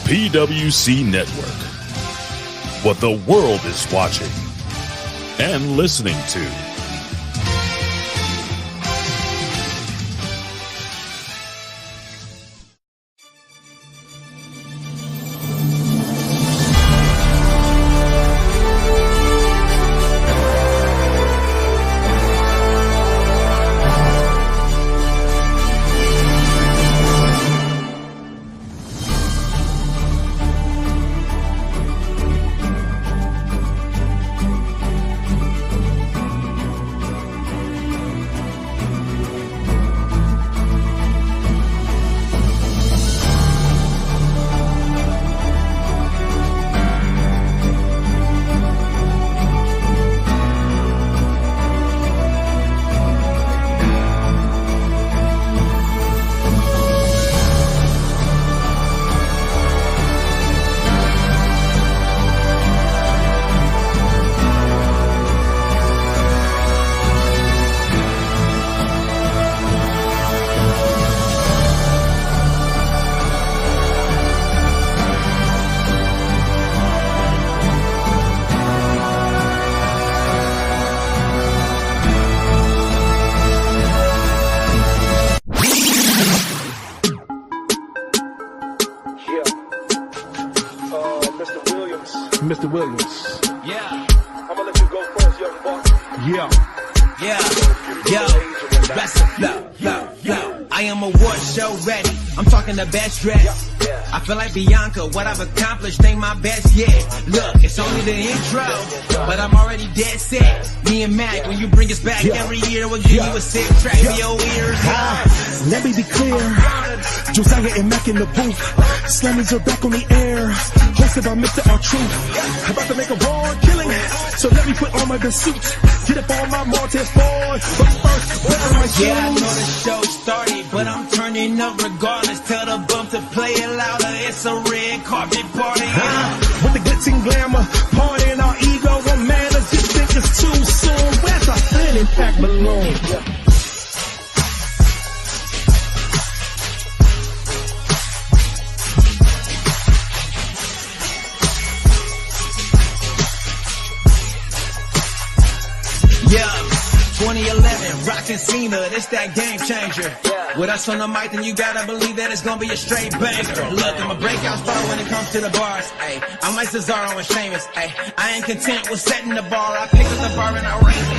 PWC Network. What the world is watching and listening to. Mr. Williams. Yeah. I'm gonna let you go first, young buck. Yeah. Rest of flow. I am award show ready. I'm talking the best dress. I feel like Bianca, what I've accomplished ain't my best yet. Look, it's only the intro, but I'm already dead set. Me and Mac, when you bring us back every year, we'll give you a sick track for your ears. Let me be clear, Josiah and Mac in the booth. Slammers are back on the air, hosted by Mr. R-Truth. About to make a raw killing, so let me put on my best suit. Get up on my Montez boy, but first, where are my shoes? Yeah, I know the show started, but I'm turning up regardless. Tell the bump to play it louder, it's a red carpet party. With the glitz and glamour, partying our ego and manners. You think it's too soon, where's our fan impact balloon? Yeah, 2011, rockin' Cena, this that game changer. With us on the mic, then you gotta believe that it's gonna be a straight banger. Look, I'm a breakout star when it comes to the bars. Ay, I'm like Cesaro and Sheamus. Ay, I ain't content with setting the bar. I pick up the bar and I raise it.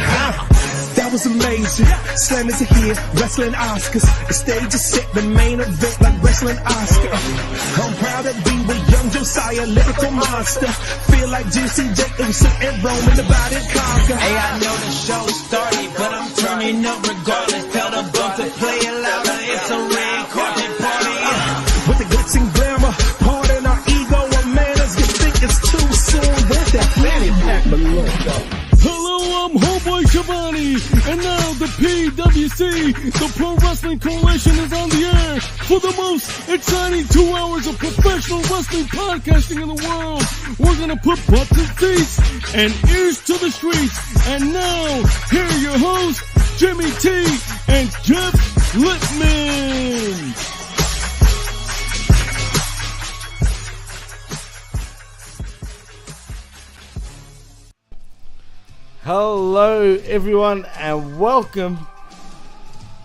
That was amazing. Slammers are here, wrestling Oscars. The stage is set, the main event like wrestling Oscar. I'm proud to be with young Josiah, lyrical monster. Feel like GCJ, Uso and Roman, the body conquer. Hey, I know the show started, but I'm turning up regardless. Tell the bump to play it louder, it's a red carpet party. With the glitz and glamour, partying our ego and manners. You think it's too soon, where's that planet pack balloon? Hello, I'm Homeboy Shivani, and now the PWC, the Pro Wrestling Coalition, is on the air for the most exciting 2 hours of professional wrestling podcasting in the world. We're gonna put butts in seats and ears to the streets. And now, here are your hosts, Jimmy T and Jeff Lippman. Hello everyone and welcome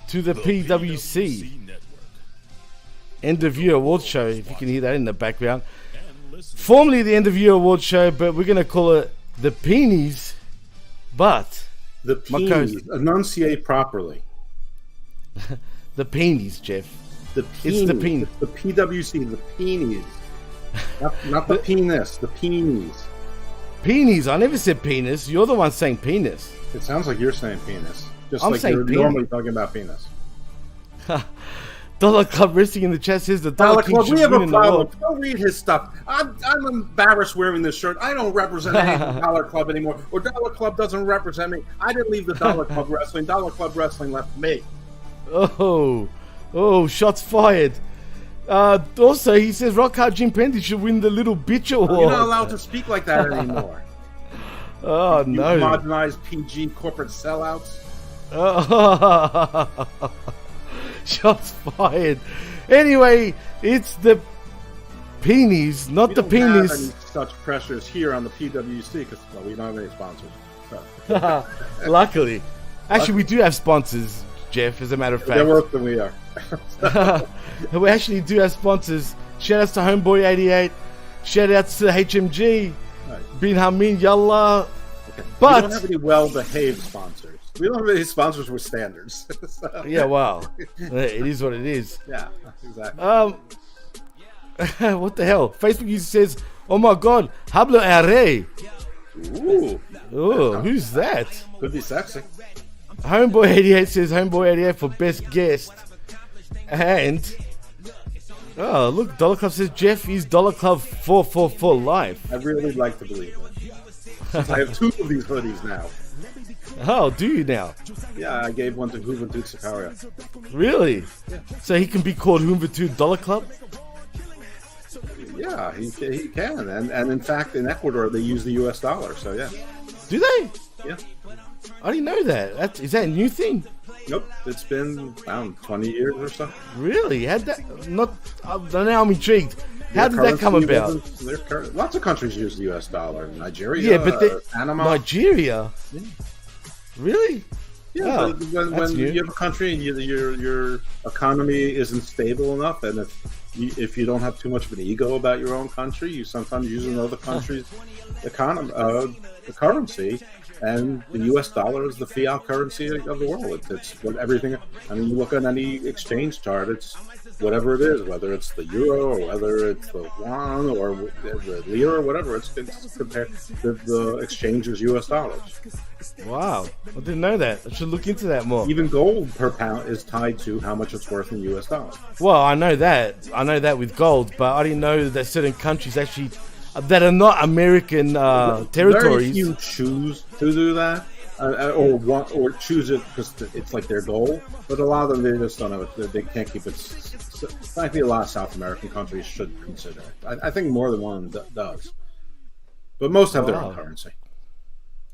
to the PWC End of Year Award Show, if you can hear that in the background. Formerly the End of Year Award Show, but we're going to call it the Peenies. But the Peenies, enunciate properly. The Peenies, Jeff. The Peenies. It's the Peenies. The PWC, the Peenies. Not the penis, the Peenies. Peenies? I never said penis. You're the one saying penis. It sounds like you're saying penis. Just I'm like saying you're penis. Normally talking about penis. Dollar Club Wrestling in the chat says the Dollar King Club, should we have win a in the problem. world. Go read his stuff. I'm embarrassed wearing this shirt. I don't represent any Dollar Club anymore. Or Dollar Club doesn't represent me. I didn't leave the Dollar Club Wrestling. Dollar Club Wrestling left me. Oh, shots fired. Also, he says Rock Hard Jim Pendy should win the Little Bitch Award. You're not allowed to speak like that anymore. Oh, you no. Modernized PG corporate sellouts. Shots fired. Anyway, it's the Peonies, not We the don't have any penis. such pressures here on the PWC because we don't have any sponsors. So. Luckily. Actually, we do have sponsors, Jeff, as a matter of They're fact. worse than we are. We actually do have sponsors. Shout outs to Homeboy88. Shout outs to HMG. Right. Bin Hamin Yallah. Okay. But we don't have any well-behaved sponsors. We don't have any sponsors with standards. So, yeah, wow. It is what it is. yeah, exactly. What the hell? Facebook user says, "Oh my God, hablo array." Ooh, Oh, who's that? could be sexy. Homeboy88 says Homeboy88 for best guest. And oh, look, Dollar Club says Jeff is Dollar Club 444 live. I really like to believe that. Since I have 2 of these hoodies now. Oh, do you now? Yeah, I gave one to Juventud Sicaria. Really? So he can be called Humbertude Dollar Club? Yeah, he can. And in fact, in Ecuador, they use the US dollar. So, yeah. Do they? Yeah. I didn't know that. Is that a new thing? Nope. It's been around 20 years or so. Really? Had that? Not. Now I'm intrigued. How did that come about? Lots of countries use the US dollar. Nigeria, Yeah, but Panama. Nigeria? Yeah. Really? Yeah, Oh, but that's when new. you have a country and your economy isn't stable enough, and if you don't have too much of an ego about your own country, you sometimes use another country's economy, the currency, and the U.S. dollar is the fiat currency of the world. It's what everything. I mean, you look at any exchange chart, it's whatever it is, whether it's the euro or whether it's the yuan or the lira or whatever. It's compared. The exchange is U.S. dollars. Wow. I didn't know that. I should look into that more. Even gold per pound is tied to how much it's worth in U.S. dollars. Well, I know that. I know that with gold, but I didn't know that certain countries actually that are not American territories. Very few choose to do that, or choose it because it's like their goal. But a lot of them, they just don't have it. They can't keep it. Frankly, a lot of South American countries should consider it. I think more than one does, but most have their own currency.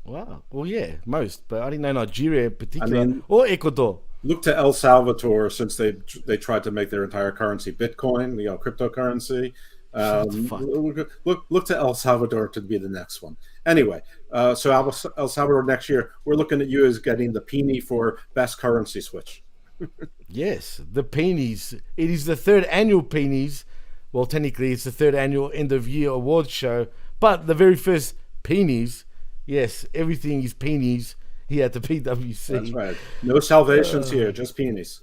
Wow. Well, yeah, most, but I didn't know Nigeria in particular, or Ecuador. Look to El Salvador, since they tried to make their entire currency Bitcoin, cryptocurrency. Look to El Salvador to be the next one. Anyway, so El Salvador next year, we're looking at you as getting the Peony for best currency switch. Yes, the Peonies. It is the 3rd annual Peonies. Well, technically, it's the 3rd annual end of year awards show, but the very first Peonies. Yes, everything is Peonies here at the PWC. That's right. No salvations here, just peonies.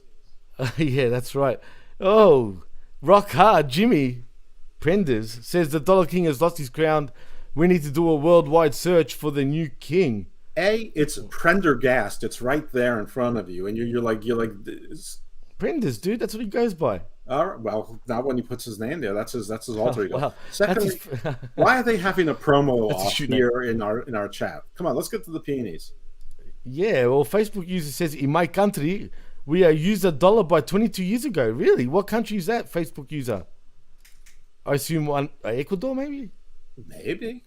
Yeah, that's right. Oh, rock hard, Jimmy Prenders says the Dollar King has lost his crown. We need to do a worldwide search for the new king. It's Prendergast. It's right there in front of you, and you're like Prenders, dude. That's what he goes by. All right, well, not when he puts his name there. That's his alter ego. Wow. Secondly, why are they having a promo That's a off shoot here in our chat? Come on, let's get to the peonies. Yeah, well, Facebook user says in my country we used $1 by 22 years ago. Really? What country is that? Facebook user. I assume Ecuador, maybe. Maybe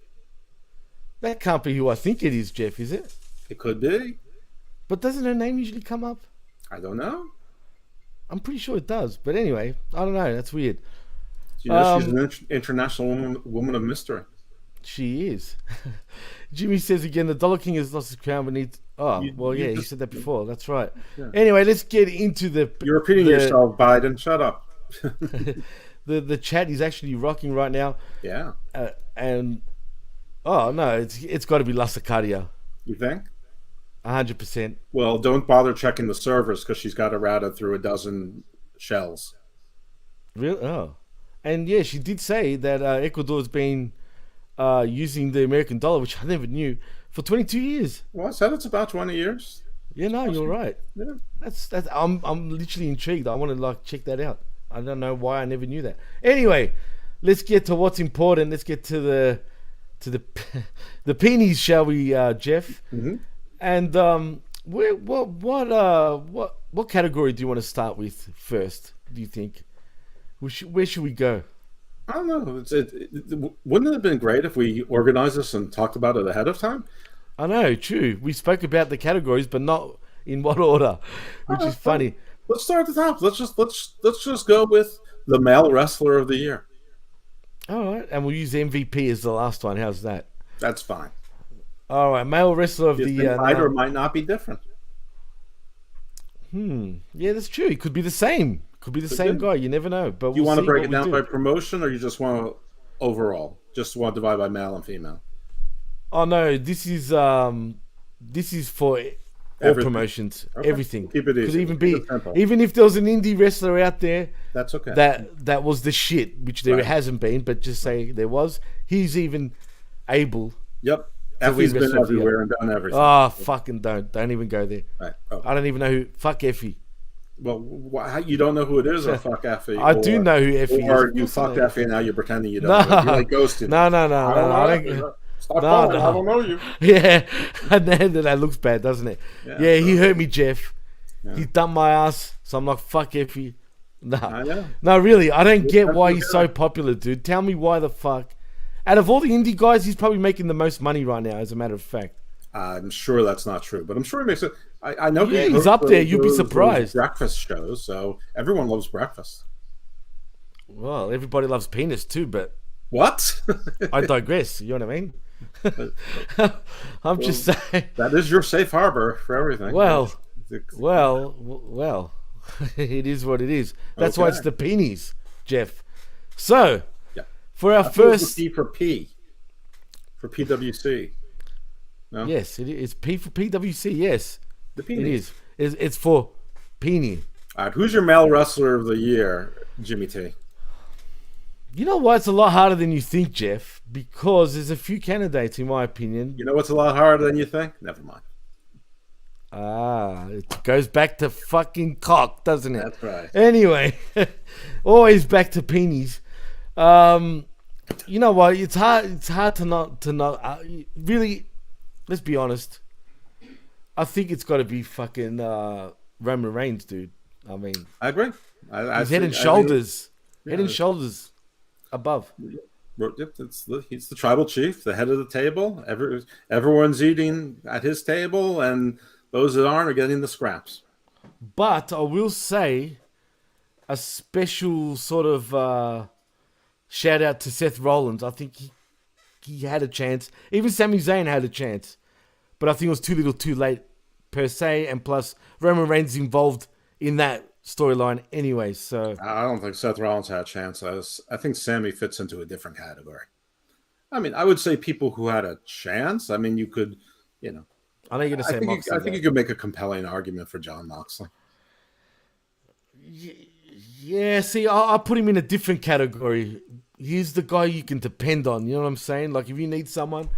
That can't be who I think it is, Jeff. Is it? it could be. But doesn't her name usually come up? I don't know. I'm pretty sure it does. But anyway, I don't know. That's weird. You know, she's an international woman of mystery. She is. Jimmy says again, the Dollar King has lost his crown beneath. Oh, you said that before. That's right. Yeah. Anyway, let's get into the. You're repeating yourself, Biden. Shut up. The chat is actually rocking right now. Yeah. And oh no, it's got to be La Sicaria. You think? 100%. Well, don't bother checking the servers because she's got it routed through a dozen shells. Really? Oh. And yeah, she did say that Ecuador's been using the American dollar, which I never knew, for 22 years. Well, I said it's about 20 years. Yeah, no, you're right. Yeah. That's. I'm literally intrigued. I want to check that out. I don't know why I never knew that. Anyway, let's get to what's important. Let's get to the pennies, shall we, Jeff? Mm-hmm. And what category do you want to start with first? Do you think? Where should we go? I don't know. Wouldn't it have been great if we organized this and talked about it ahead of time? I know, true. We spoke about the categories, but not in what order, which is funny. Let's start at the top. Let's just go with the male wrestler of the year. All right, and we'll use MVP as the last one. How's that? That's fine. All right, male wrestler of the year. Might or might not be different. Yeah, that's true. It could be the same. Could be the same guy. You never know. But You we'll want to see break what it down we by do. promotion, or you just want to overall? Just want to divide by male and female? Oh no, this is for all Everything. promotions, Okay. everything. Keep it easy. Could even Keep be, it simple. even if there was an indie wrestler out there That's okay. that was the shit, which there Right. hasn't been, but just say there was. He's even able. Yep. So we Effie's been wrestle the everywhere and done everything. Oh, fucking don't even go there. Right. Oh. I don't even know who. Fuck Effie. Well, you don't know who it is, or fuck Effie? I do know who Effie is. Or Of you course I fucked know. Effie and now you're pretending you don't No. know. You're like ghosted. No. I don't know. don't- Stop No, calling. no. I don't know you. Yeah, and then that looks bad, doesn't it? Yeah, he hurt me, Jeff. He dumped my ass, so I'm like, fuck Effie. I know. No, really, I don't get that's why what he's it so is. popular, dude. Tell me why the fuck. Out of all the indie guys, he's probably making the most money right now, as a matter of fact. I'm sure that's not true, but I'm sure he makes it. I know Yeah, he he's goes up to there. You'd be those surprised. breakfast shows, so everyone loves breakfast. Well, everybody loves penis too, but What? I digress. You know what I mean? I'm just saying. That is your safe harbor for everything. Well, It's- well, it is what it is. That's why Okay. it's the peenies, Jeff. So, Yeah. for our I thought it was first, P for P, for PWC. No? yes, it's P for PWC. Yes, The it penis. is. It's for peenie. All right, who's your male wrestler of the year, Jimmy T? You know what? It's a lot harder than you think, Jeff, because there's a few candidates, in my opinion. You know what's a lot harder than you think? Never mind. It goes back to fucking cock, doesn't it? That's right. Anyway, always back to peenies. You know what? It's hard. It's hard to not really. Let's be honest. I think it's got to be fucking Roman Reigns, dude. I mean, I agree. he's head and shoulders, head and shoulders above. He's the tribal chief, the head of the table. Everyone's eating at his table, and those that aren't are getting the scraps. But I will say, a special sort of shout out to Seth Rollins. I think he had a chance. Even Sami Zayn had a chance, but I think it was too little, too late, per se. And plus, Roman Reigns is involved in that storyline anyway. So I don't think Seth Rollins had a chance. I think Sammy fits into a different category. I mean, I would say people who had a chance. I mean, you could, I know you're gonna say Moxley. I think you could make a compelling argument for John Moxley. Yeah, see, I'll put him in a different category. He's the guy you can depend on. You know what I'm saying? Like, if you need someone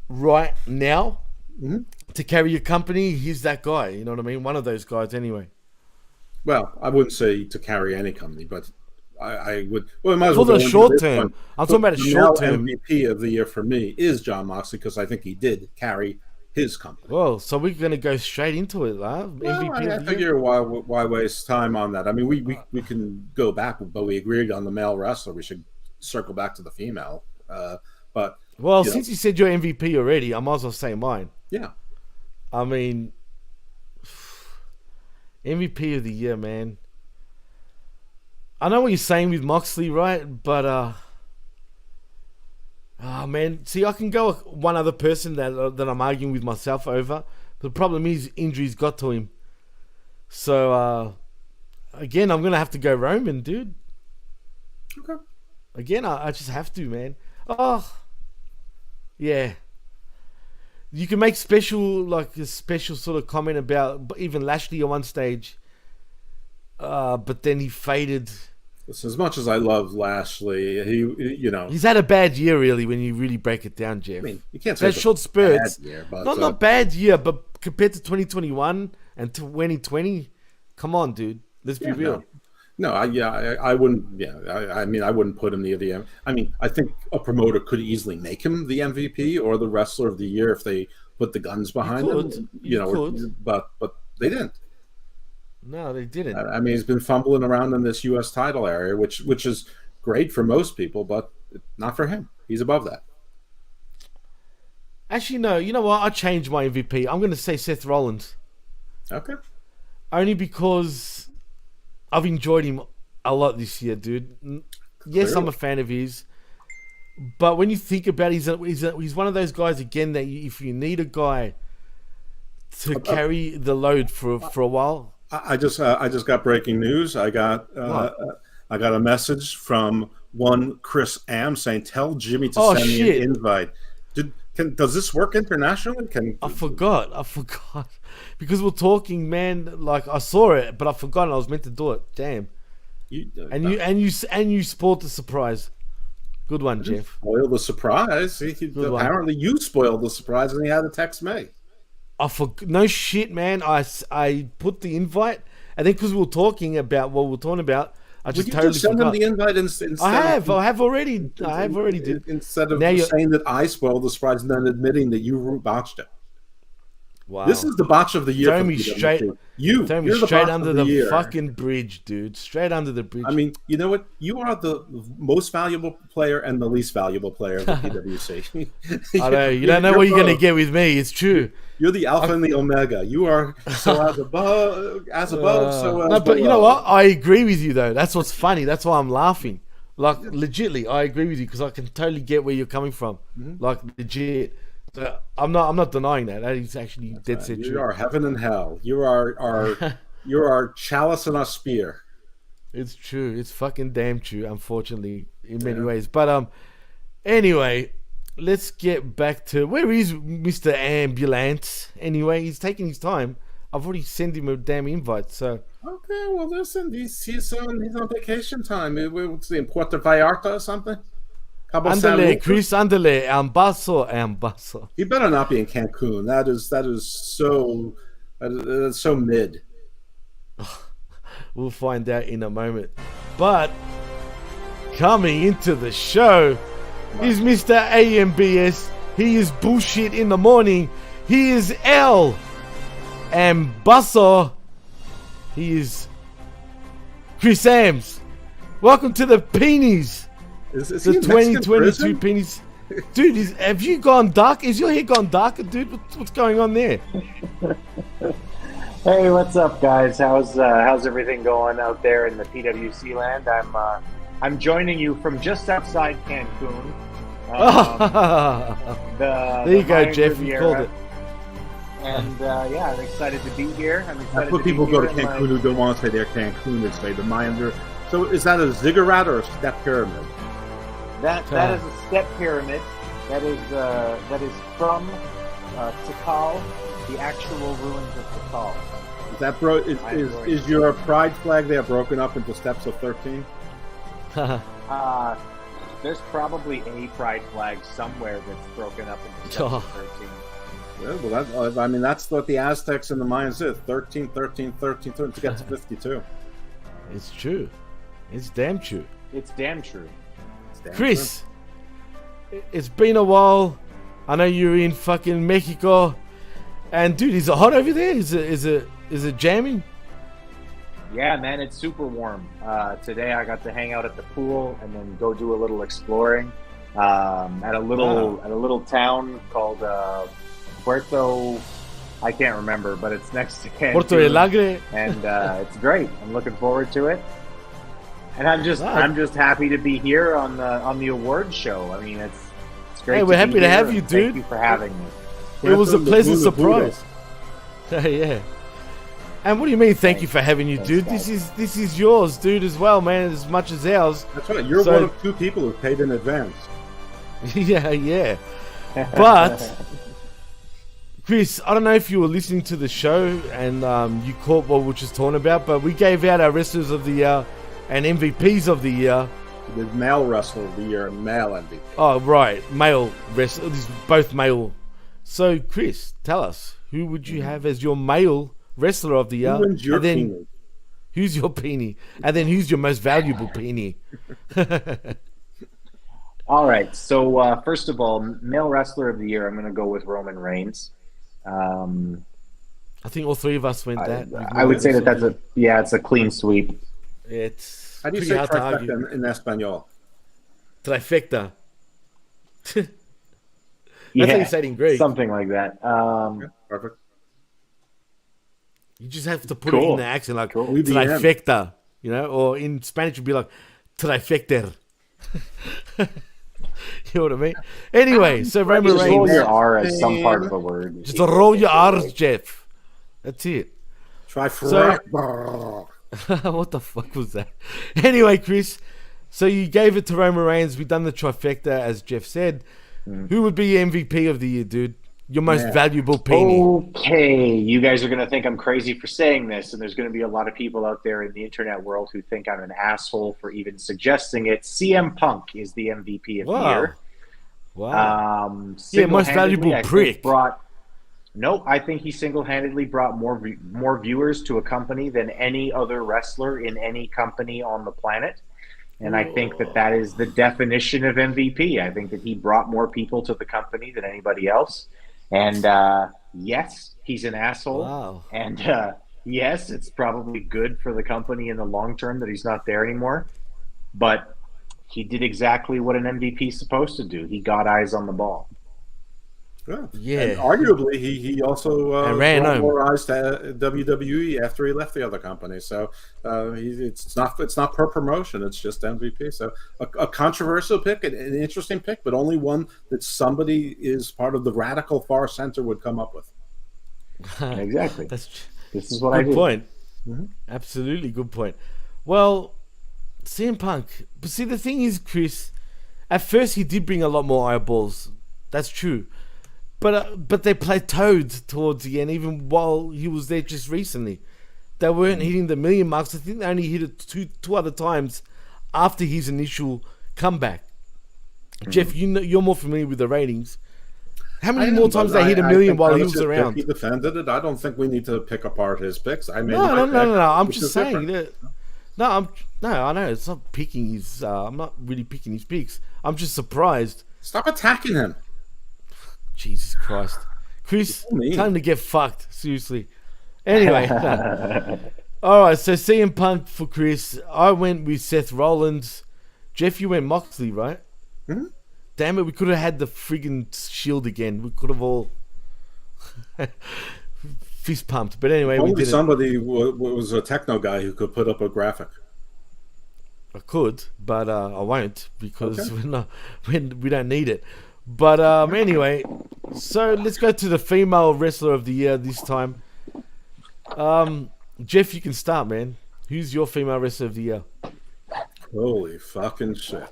right now to carry your company, he's that guy. You know what I mean? One of those guys, anyway. Well, I wouldn't say to carry any company, but I would. Well, I might as For well the go short into this term. one. I'm talking about a The short now term. MVP of the year for me is John Moxley because I think he did carry his company. Well, so we're gonna go straight into it, huh? Well, MVP I of the year. figure why waste time on that? I mean, we can go back, but we agreed on the male wrestler. We should circle back to the female. But Well, you know, since you said your MVP already, I might as well say mine. yeah, I mean, MVP of the year, man. I know what you're saying with Moxley, right? But, oh, man. See, I can go with one other person that I'm arguing with myself over. The problem is injuries got to him. So, again, I'm going to have to go Roman, dude. okay. Again, I just have to, man. Oh, yeah. You can make a special sort of comment about even Lashley at one stage. But then he faded. Listen, as much as I love Lashley, He's had a bad year, really, when you really break it down, Jeff. I mean, you can't say There's it's a short spurts. bad year, but, Not bad year, but compared to 2021 and 2020, come on, dude. Let's be real. No, I wouldn't. Yeah, I mean, I wouldn't put him near the. I mean, I think a promoter could easily make him the MVP or the wrestler of the year if they put the guns behind him. But they didn't. No, they didn't. I mean, he's been fumbling around in this U.S. title area, which is great for most people, but not for him. He's above that. Actually, no. You know what? I changed my MVP. I'm going to say Seth Rollins. Okay. Only because I've enjoyed him a lot this year, dude. yes, I'm a fan of his. But when you think about it, he's one of those guys, again, that if you need a guy to carry the load for a while. I just got breaking news. I got a message from one Chris Am saying, "Tell Jimmy to send me an invite." Does this work internationally? I forgot because we're talking, man. Like I saw it, but I forgot I was meant to do it. Damn. You spoiled the surprise. Good one, Jeff. Spoil the surprise. Apparently, you spoiled the surprise, and he had to text me. No shit, man. I put the invite, and then because we were talking about what we were talking about, I just totally send forgot. him the invite instead. I have already did. Instead of saying that I spoiled the surprise and then admitting that you botched it. Wow. This is the botch of the year. Throw me straight under the fucking bridge, dude. Straight under the bridge. I mean, you know what? You are the most valuable player and the least valuable player of the PWC. I know. You don't know what you're going to get with me. It's true. You're the alpha and the omega. You are so as above, so as no, but you know what? I agree with you, though. That's what's funny. That's why I'm laughing. Like, legitly, I agree with you because I can totally get where you're coming from. Mm-hmm. Like, legit. So I'm not denying that. That is actually dead set true. You are heaven and hell. You are chalice and a spear. It's true. It's fucking damn true. Unfortunately, in many ways. But anyway, let's get back to where is Mr. Ambulance. Anyway, he's taking his time. I've already sent him a damn invite. So okay, well listen, he's on vacation time. What's the Puerto Vallarta or something? Andale, Chris, andale, ambaso. He better not be in Cancun. That is so mid. We'll find out in a moment. But coming into the show is Mr. AMBS. He is bullshit in the morning. He is El Ambaso. He is Chris Ams. Welcome to the Peenies. Is the 2022 Peenies. Dude, have you gone dark? Is your hair gone darker, dude? What's going on there? Hey, what's up, guys? How's everything going out there in the PWC land? I'm joining you from just outside Cancun. There you go, Jeff. You called it. And yeah, I'm excited to be here. That's what people go to Cancun who don't want to say they're Cancun. They say the Mayans. So is that a ziggurat or a step pyramid? That is a step pyramid. That is from Tikal, the actual ruins of Tikal. Is that is your pride flag there broken up into steps of 13? There's probably a pride flag somewhere that's broken up into steps of 13. Yeah, well, that's what the Aztecs and the Mayans did. 13, 13, 13, 13 to get to 52. It's true. It's damn true. It's damn true. Chris, it's been a while. I know you're in fucking Mexico, and dude, is it hot over there? Is it jamming? Yeah, man, it's super warm. Today I got to hang out at the pool and then go do a little exploring at a little town called Puerto. I can't remember, but it's next to Cancun. Puerto Alegre, and it's great. I'm looking forward to it. And I'm just happy to be here on the awards show. I mean, it's great. Hey, we're happy to have you, dude. Thank you for having me. It was a pleasant surprise. Yeah. And what do you mean? Thank you for having you, dude. This is yours, dude, as well, man. As much as ours. That's right. You're one of two people who paid in advance. Yeah. But Chris, I don't know if you were listening to the show and you caught what we were just talking about, but we gave out our wrestlers of the year and MVPs of the year. The male wrestler of the year and male MVP. Oh, right. Male wrestler. These are both male. So, Chris, tell us, who would you have as your male wrestler of the year? Who wins your peenie? Who's your peenie? And then who's your most valuable peenie? All right. So, first of all, male wrestler of the year, I'm going to go with Roman Reigns. I think all three of us went that. I would say it's a clean sweep. It's how do you say trifecta in Espanol? Trifecta. That's how you say it in Greek. Something like that. Perfect. You just have to put it in the accent like cool. trifecta, or in Spanish you'd be like trifecter. You know what I mean? Anyway, so Roman Just roll Reigns. your R as some part of a word. Just roll your R's, Jeff. That's it. Try So- What the fuck was that? Anyway, Chris, so you gave it to Roman Reigns. We've done the trifecta, as Jeff said. Who would be MVP of the year, dude? Your most valuable peenie. Okay, you guys are going to think I'm crazy for saying this, and there's going to be a lot of people out there in the internet world who think I'm an asshole for even suggesting it. CM Punk is the MVP of the year. Wow. Single-handedly, most valuable I think prick. I think he single-handedly brought more viewers to a company than any other wrestler in any company on the planet. And I think that is the definition of MVP. I think that he brought more people to the company than anybody else. And yes, he's an asshole. Wow. And yes, it's probably good for the company in the long term that he's not there anymore. But he did exactly what an MVP is supposed to do. He got eyes on the ball. Yeah. And arguably, he also ran brought home. more eyes to WWE after he left the other company. So it's not per promotion; it's just MVP. So a controversial pick, an interesting pick, but only one that somebody is part of the radical far center would come up with. Exactly. This is what I good do. point. Absolutely good point. Well, CM Punk. But see, the thing is, Chris, at first he did bring a lot more eyeballs. That's true. But they plateaued towards the end, even while he was there just recently. They weren't hitting the million marks. I think they only hit it two other times after his initial comeback. Jeff, you're more familiar with the ratings. How many more times they hit a million while he was around? He defended it. I don't think we need to pick apart his picks. No. I'm just saying that. I know it's not picking his. I'm not really picking his picks. I'm just surprised. Stop attacking him. Jesus Christ. Chris, time to get fucked. Seriously. Anyway. Alright, so CM Punk for Chris. I went with Seth Rollins. Jeff, you went Moxley, right? Damn it, we could have had the friggin' Shield again. We could have all fist pumped. But anyway, we did somebody was a techno guy who could put up a graphic. I could, but I won't because we don't need it. But anyway, so let's go to the female wrestler of the year this time. Jeff, you can start, man. Who's your female wrestler of the year? Holy fucking shit.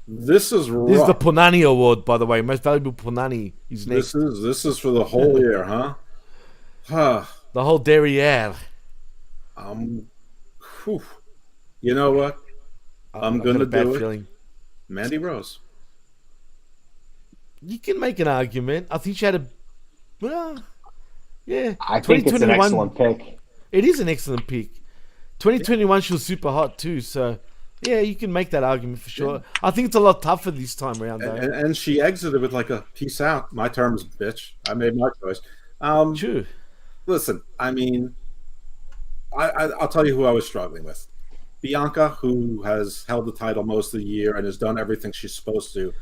This is rough. This is the Punani Award, by the way. Most valuable Punani is next. This is for the whole year, huh? The whole derriere. You know what? I'm going to do it. Feeling. Mandy Rose. You can make an argument. I think she had yeah. I think it's an excellent pick. It is an excellent pick. 2021, she was super hot too, so yeah, you can make that argument for sure. Yeah. I think it's a lot tougher this time around, though. And she exited with like a peace out. My terms, bitch. I made my choice. True. Listen, I mean, I'll tell you who I was struggling with. Bianca, who has held the title most of the year and has done everything she's supposed to.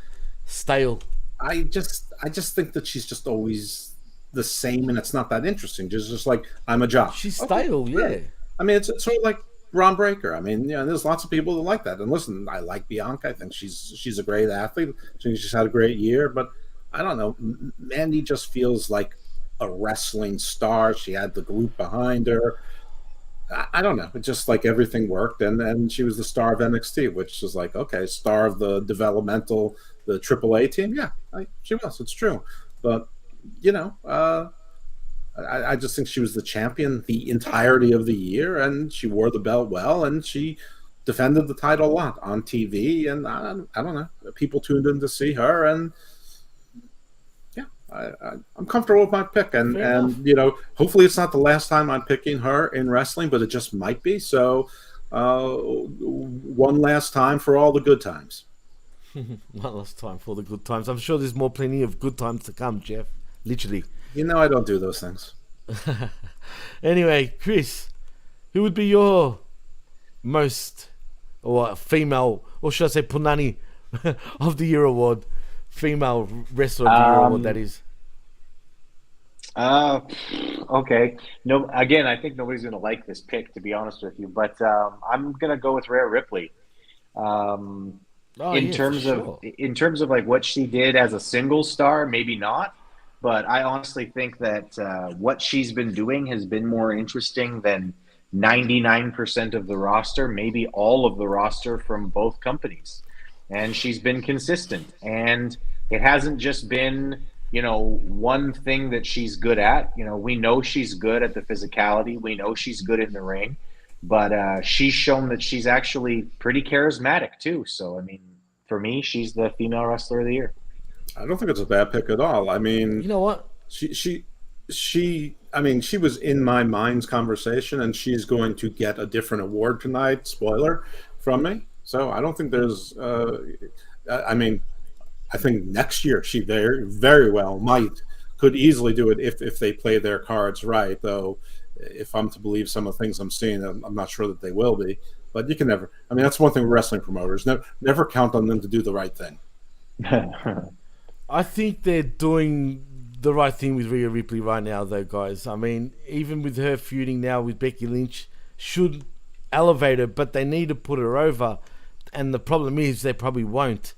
Stale. I just think that she's just always the same, and it's not that interesting. Just like I'm a jock. She's stale, yeah. I mean, it's sort of like Ron Breaker. I mean, there's lots of people that like that. And listen, I like Bianca. I think she's a great athlete. I think she's had a great year. But I don't know. Mandy just feels like a wrestling star. She had the group behind her. I don't know. It just like everything worked, and she was the star of NXT, which is like, okay, star of the developmental, the AAA team. Yeah, she was. It's true. But I just think she was the champion the entirety of the year, and she wore the belt well, and she defended the title a lot on TV, and I don't know. People tuned in to see her, and yeah, I'm comfortable with my pick, and hopefully it's not the last time I'm picking her in wrestling, but it just might be. So one last time for all the good times. One last time for the good times. I'm sure there's plenty of good times to come, Jeff. Literally. I don't do those things. Anyway, Chris, who would be your most female, or should I say Punani of the Year award? Female wrestler of the year award, that is. Okay. No, again, I think nobody's going to like this pick, to be honest with you, but I'm going to go with Rhea Ripley. Oh, in yeah, for terms of sure. like what she did as a single star, maybe not. But I honestly think that what she's been doing has been more interesting than 99% of the roster, maybe all of the roster from both companies. And she's been consistent. And it hasn't just been, one thing that she's good at. We know she's good at the physicality, we know she's good in the ring, but she's shown that she's actually pretty charismatic too. So, I mean, for me, she's the female wrestler of the year. I don't think it's a bad pick at all. I mean, You know what? I mean, she was in my mind's conversation, and she's going to get a different award tonight. Spoiler from me. So I don't think there's. I mean, I think next year she very, very well could easily do it if they play their cards right. Though, if I'm to believe some of the things I'm seeing, I'm not sure that they will be. But you can never. I mean, that's one thing with wrestling promoters. Never count on them to do the right thing. I think they're doing the right thing with Rhea Ripley right now, though, guys. I mean, even with her feuding now with Becky Lynch, should elevate her, but they need to put her over. And the problem is they probably won't.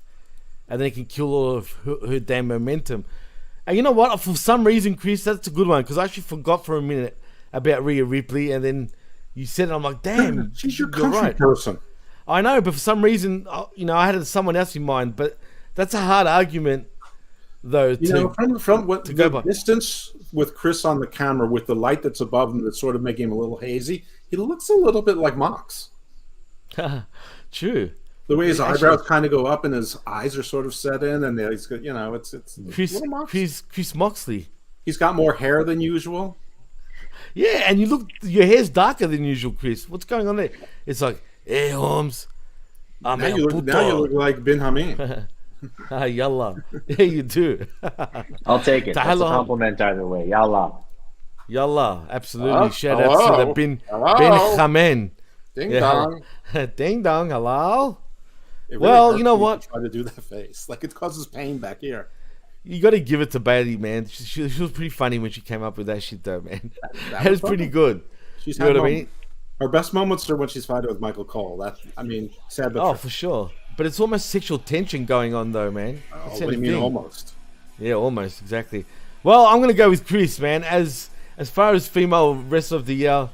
And they can kill all of her damn momentum. And you know what? For some reason, Chris, that's a good one, because I actually forgot for a minute about Rhea Ripley, and then you said it, I'm like, damn, she's your you're country right. person. I know, but for some reason, I had someone else in mind, but that's a hard argument, though. From what to go the by. distance with Chris on the camera, with the light that's above him, that's sort of making him a little hazy, he looks a little bit like Mox. True. The way his eyebrows kind of go up and his eyes are sort of set in, and he's got, it's Chris Moxley. He's got more hair than usual. Yeah, and your hair's darker than usual, Chris. What's going on there? It's like, hey, Holmes. Now you look like Bin Hameen. Yalla. Yeah, you do. I'll take it. That's a compliment either way. Yalla. Yalla. Absolutely. Shout out to the Bin Hamen. Ding dong. Ding dong. Hello. Well, you know what? Try to do that face. Like, it causes pain back here. You got to give it to Bailey, man. She was pretty funny when she came up with that shit, though, man. That was pretty good. She's had what I mean? Her best moments are when she's fighting with Michael Cole. Sad but true. For sure. But it's almost sexual tension going on, though, man. What do you mean, almost? Yeah, almost, exactly. Well, I'm going to go with Chris, man. As far as female wrestler of the year,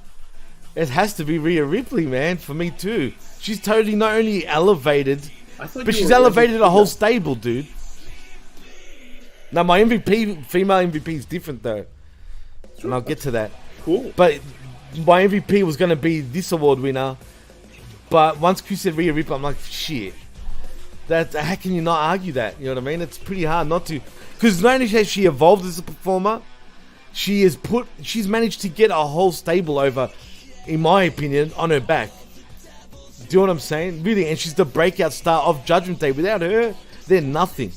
it has to be Rhea Ripley, man, for me, too. She's totally not only elevated, but she's elevated a whole stable, dude. Now, my female MVP is different, though. Sure. And I'll get to that. Cool. But my MVP was going to be this award winner. But once Chris said Rhea Ripley, I'm like, shit. How can you not argue that? You know what I mean? It's pretty hard not to. Because not only has she evolved as a performer, she's managed to get a whole stable over, in my opinion, on her back. Do you know what I'm saying? Really, and she's the breakout star of Judgment Day. Without her, they're nothing.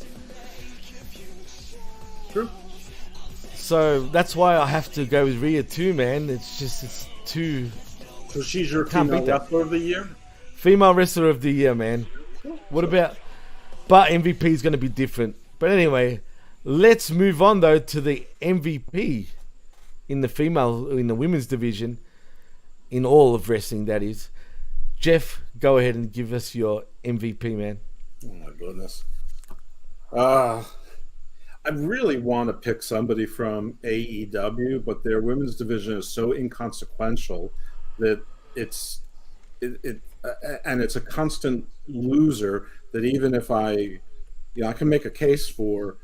True. So that's why I have to go with Rhea too, man. It's too. So she's your female wrestler of the year? Female wrestler of the year, man. What about? But MVP is going to be different. But anyway, let's move on though to the MVP in the women's division, in all of wrestling, that is. Jeff, go ahead and give us your MVP, man. Oh my goodness. I really want to pick somebody from AEW, but their women's division is so inconsequential that it's a constant loser, that even if I can make a case for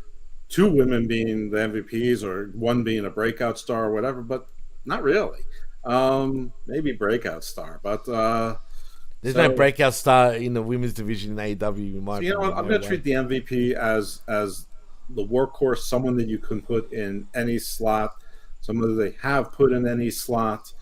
two women being the MVPs or one being a breakout star or whatever, but not really. Maybe breakout star, but there's no breakout star in the women's division in AEW. I'm going to treat the MVP as the workhorse, someone that you can put in any slot, someone that they have put in any slot.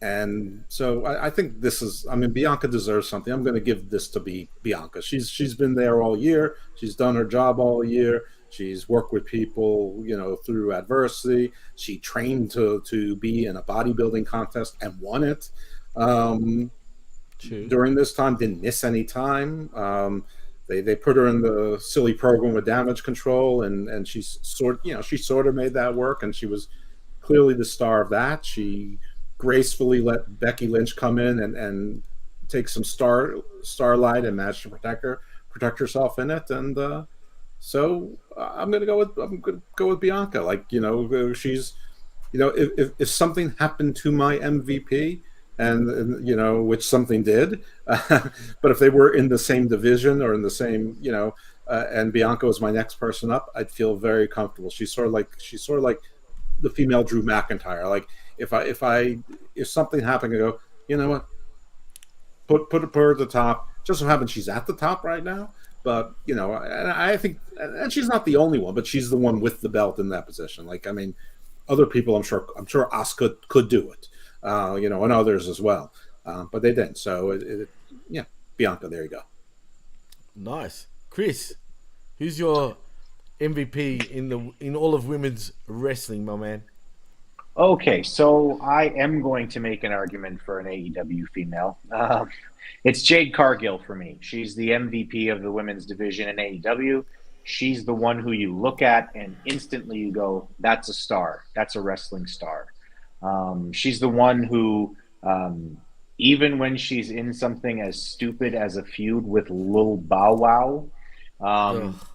And so I think Bianca deserves something. I'm going to give this to Bianca. She's been there all year. She's done her job all year. She's worked with people, through adversity. She trained to be in a bodybuilding contest and won it. During this time, didn't miss any time. They put her in the silly program with Damage Control, and she sort of made that work, and she was clearly the star of that. She gracefully let Becky Lynch come in and take some starlight and manage to protect herself in it. And so I'm gonna go with Bianca. Like, she's, if something happened to my MVP, and which something did, but if they were in the same division or in the same, and Bianca was my next person up, I'd feel very comfortable. She's sort of like the female Drew McIntyre. Like, if something happened, I go, you know what, put her at the top. Just so happens she's at the top right now, but and I think, and she's not the only one, but she's the one with the belt in that position. Like, I mean, other people, I'm sure Asuka could do it, and others as well, but they didn't. So Bianca, there you go. Nice. Chris, who's your MVP in all of women's wrestling, my man? Okay, so I am going to make an argument for an AEW female. It's Jade Cargill for me. She's the MVP of the women's division in AEW. She's the one who you look at and instantly you go, that's a star. That's a wrestling star. She's the one who, even when she's in something as stupid as a feud with Lil Bow Wow,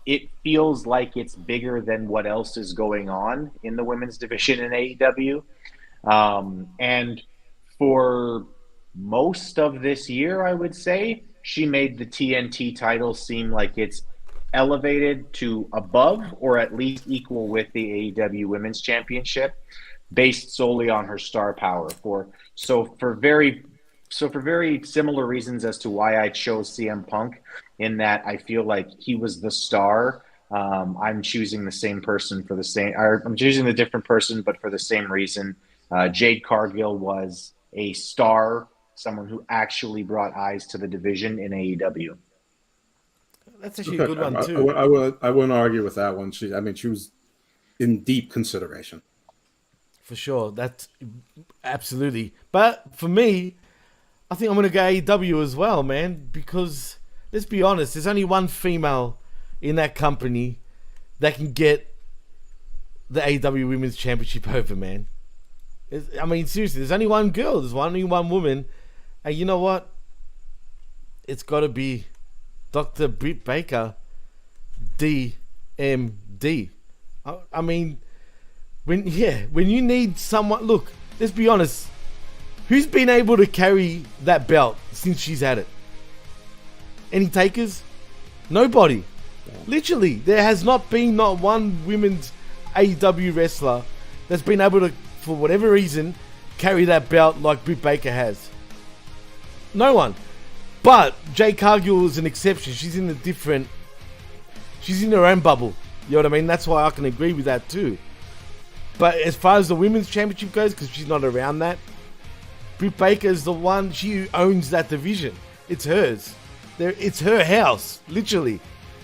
it feels like it's bigger than what else is going on in the women's division in AEW. And for most of this year, I would say, she made the TNT title seem like it's elevated to above or at least equal with the AEW Women's Championship, based solely on her star power. For very similar reasons as to why I chose CM Punk, in that I feel like he was the star. I'm choosing the same person for the same, or I'm choosing a different person, but for the same reason. Jade Cargill was a star, someone who actually brought eyes to the division in AEW. That's actually a good one too. I wouldn't argue with that one. She was in deep consideration. For sure, that's absolutely. But for me, I think I'm going to go AEW as well, man, because let's be honest, there's only one female in that company that can get the AEW Women's Championship over, man. I mean, seriously, there's only one girl, there's only one woman, and you know what? It's got to be Dr. Britt Baker, DMD. I mean, when you need someone, look, let's be honest, who's been able to carry that belt since she's had it? Any takers? Nobody. Literally, there has not been not one women's AEW wrestler that's been able to, for whatever reason, carry that belt like Britt Baker has. No one. But Jade Cargill is an exception. She's in her own bubble. You know what I mean? That's why I can agree with that too. But as far as the women's championship goes, because she's not around that, Britt Baker is the one. She owns that division. It's hers. It's her house, literally.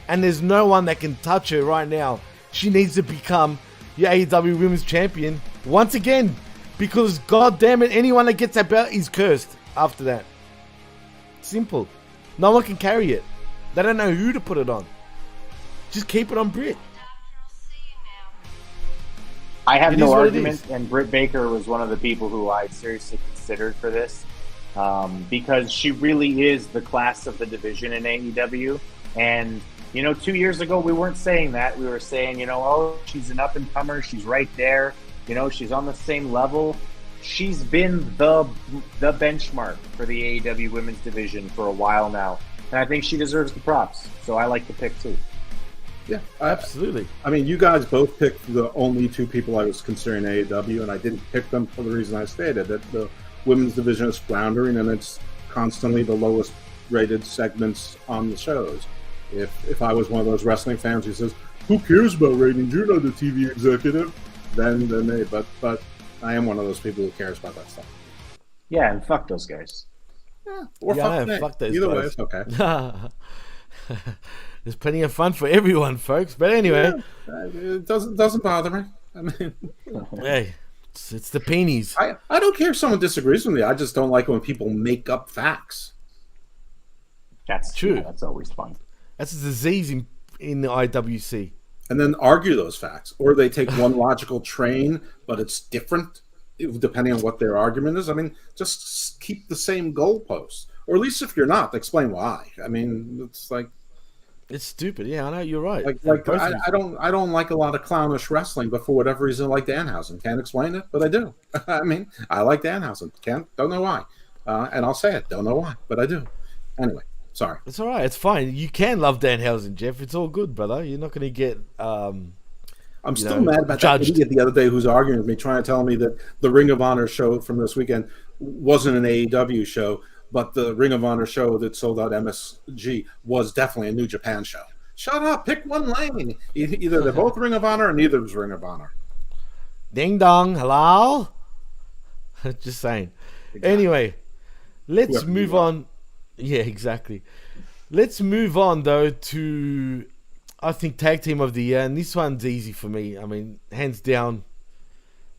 And there's no one that can touch her right now. She needs to become your AEW Women's Champion once again. Because, god damn it, anyone that gets that belt is cursed after that. Simple. No one can carry it. They don't know who to put it on. Just keep it on Britt. I have no argument, and Britt Baker was one of the people who I seriously considered for this, because she really is the class of the division in AEW. And 2 years ago we weren't saying that. We were saying, oh, she's an up and comer. She's right there. She's on the same level. She's been the benchmark for the AEW women's division for a while now, and I think she deserves the props. So I like the pick too. Yeah, absolutely. I mean, you guys both picked the only two people I was considering AEW, and I didn't pick them for the reason I stated, that the women's division is floundering, and it's constantly the lowest rated segments on the shows. If I was one of those wrestling fans who says, who cares about ratings? You're not a TV executive. Then they, but I am one of those people who cares about that stuff. Yeah, and fuck those guys. Yeah, or fuck those Either guys. way, it's okay. There's plenty of fun for everyone, folks. But anyway, it doesn't bother me. I mean, hey, it's the peonies. I don't care if someone disagrees with me. I just don't like when people make up facts. That's true. Yeah, that's always fun. That's a disease in the IWC. And then argue those facts, or they take one logical train, but it's different depending on what their argument is. I mean, just keep the same goalposts, or at least if you're not, explain why. I mean, it's like It's stupid. Yeah, I know you're right. I don't like a lot of clownish wrestling, but for whatever reason, I like Danhausen. Can't explain it, but I do. I mean, I like Danhausen. Don't know why, and I'll say it. Don't know why, but I do. Anyway, sorry. It's all right. It's fine. You can love Danhausen, Jeff. It's all good, brother. You're not going to get. I'm still mad about that idiot the other day who's arguing with me, trying to tell me that the Ring of Honor show from this weekend wasn't an AEW show, but the Ring of Honor show that sold out MSG was definitely a New Japan show. Shut up. Pick one lane. Either they're both Ring of Honor or neither is Ring of Honor. Ding dong. Hello? Just saying. Exactly. Anyway, let's move on. Yeah, exactly. Let's move on, though, to, I think, Tag Team of the Year. And this one's easy for me. I mean, hands down,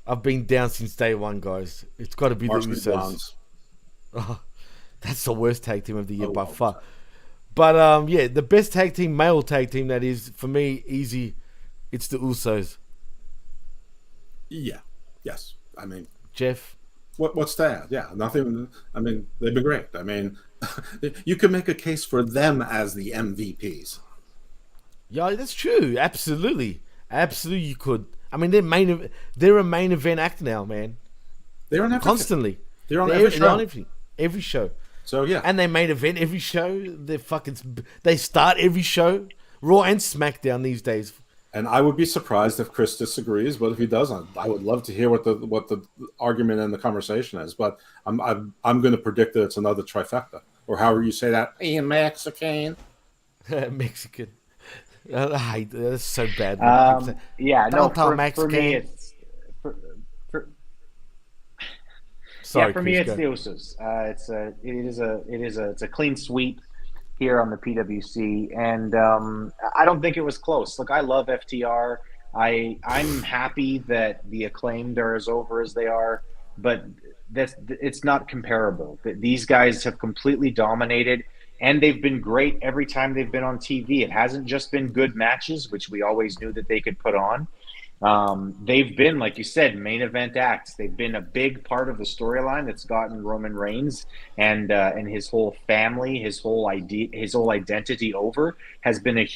I've been down since day one, guys. It's got to be the Usos. Oh, that's the worst Tag Team of the Year by far. But, yeah, the best male tag team, that is, for me, easy, it's the Usos. Yeah. Yes. I mean, Jeff? What's that? Yeah, nothing. I mean, they've been great. I mean, you could make a case for them as the MVPs. Yeah, that's true. Absolutely, you could. I mean, they're a main event act now, man. They're on constantly. They're on every show. They're on every show. So yeah, and they main event every show. They start every show, Raw and SmackDown these days. And I would be surprised if Chris disagrees, but if he doesn't, I would love to hear what the argument and the conversation is. But I'm going to predict that it's another trifecta, or however you say that. Hey, Mexican. Mexican. I hate that. That's so bad. Yeah, no. For me, it's sorry. For me, it's the Usos. It's a clean sweep here on the PWC, and I don't think it was close. Look, I love FTR. I'm happy that the Acclaimed are as over as they are, but it's not comparable. These guys have completely dominated, and they've been great every time they've been on TV. It hasn't just been good matches, which we always knew that they could put on. They've been, like you said, main event acts. They've been a big part of the storyline that's gotten Roman Reigns and his whole family, his whole identity over. Has been a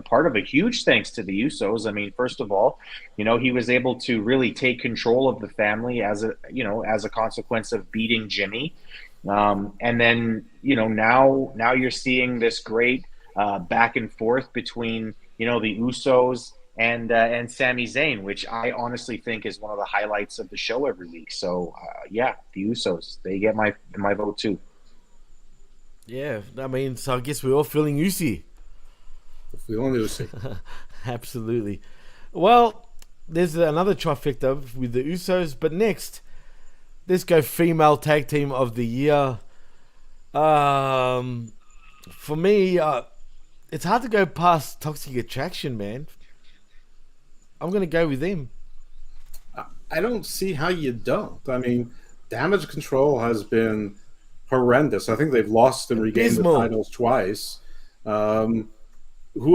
part of a huge thanks to the Usos. I mean, first of all, he was able to really take control of the family as a consequence of beating Jimmy, and then now you're seeing this great back and forth between the Usos and Sami Zayn, which I honestly think is one of the highlights of the show every week. So yeah, the Usos, they get my vote too. Yeah, I mean, so I guess we're all feeling Usi. Feeling Usi. Absolutely. Well, there's another trifecta with the Usos, but next, let's go female tag team of the year. For me, it's hard to go past Toxic Attraction, man. I'm going to go with them. I don't see how you don't. I mean, Damage Control has been horrendous. I think they've lost and regained the titles twice. Who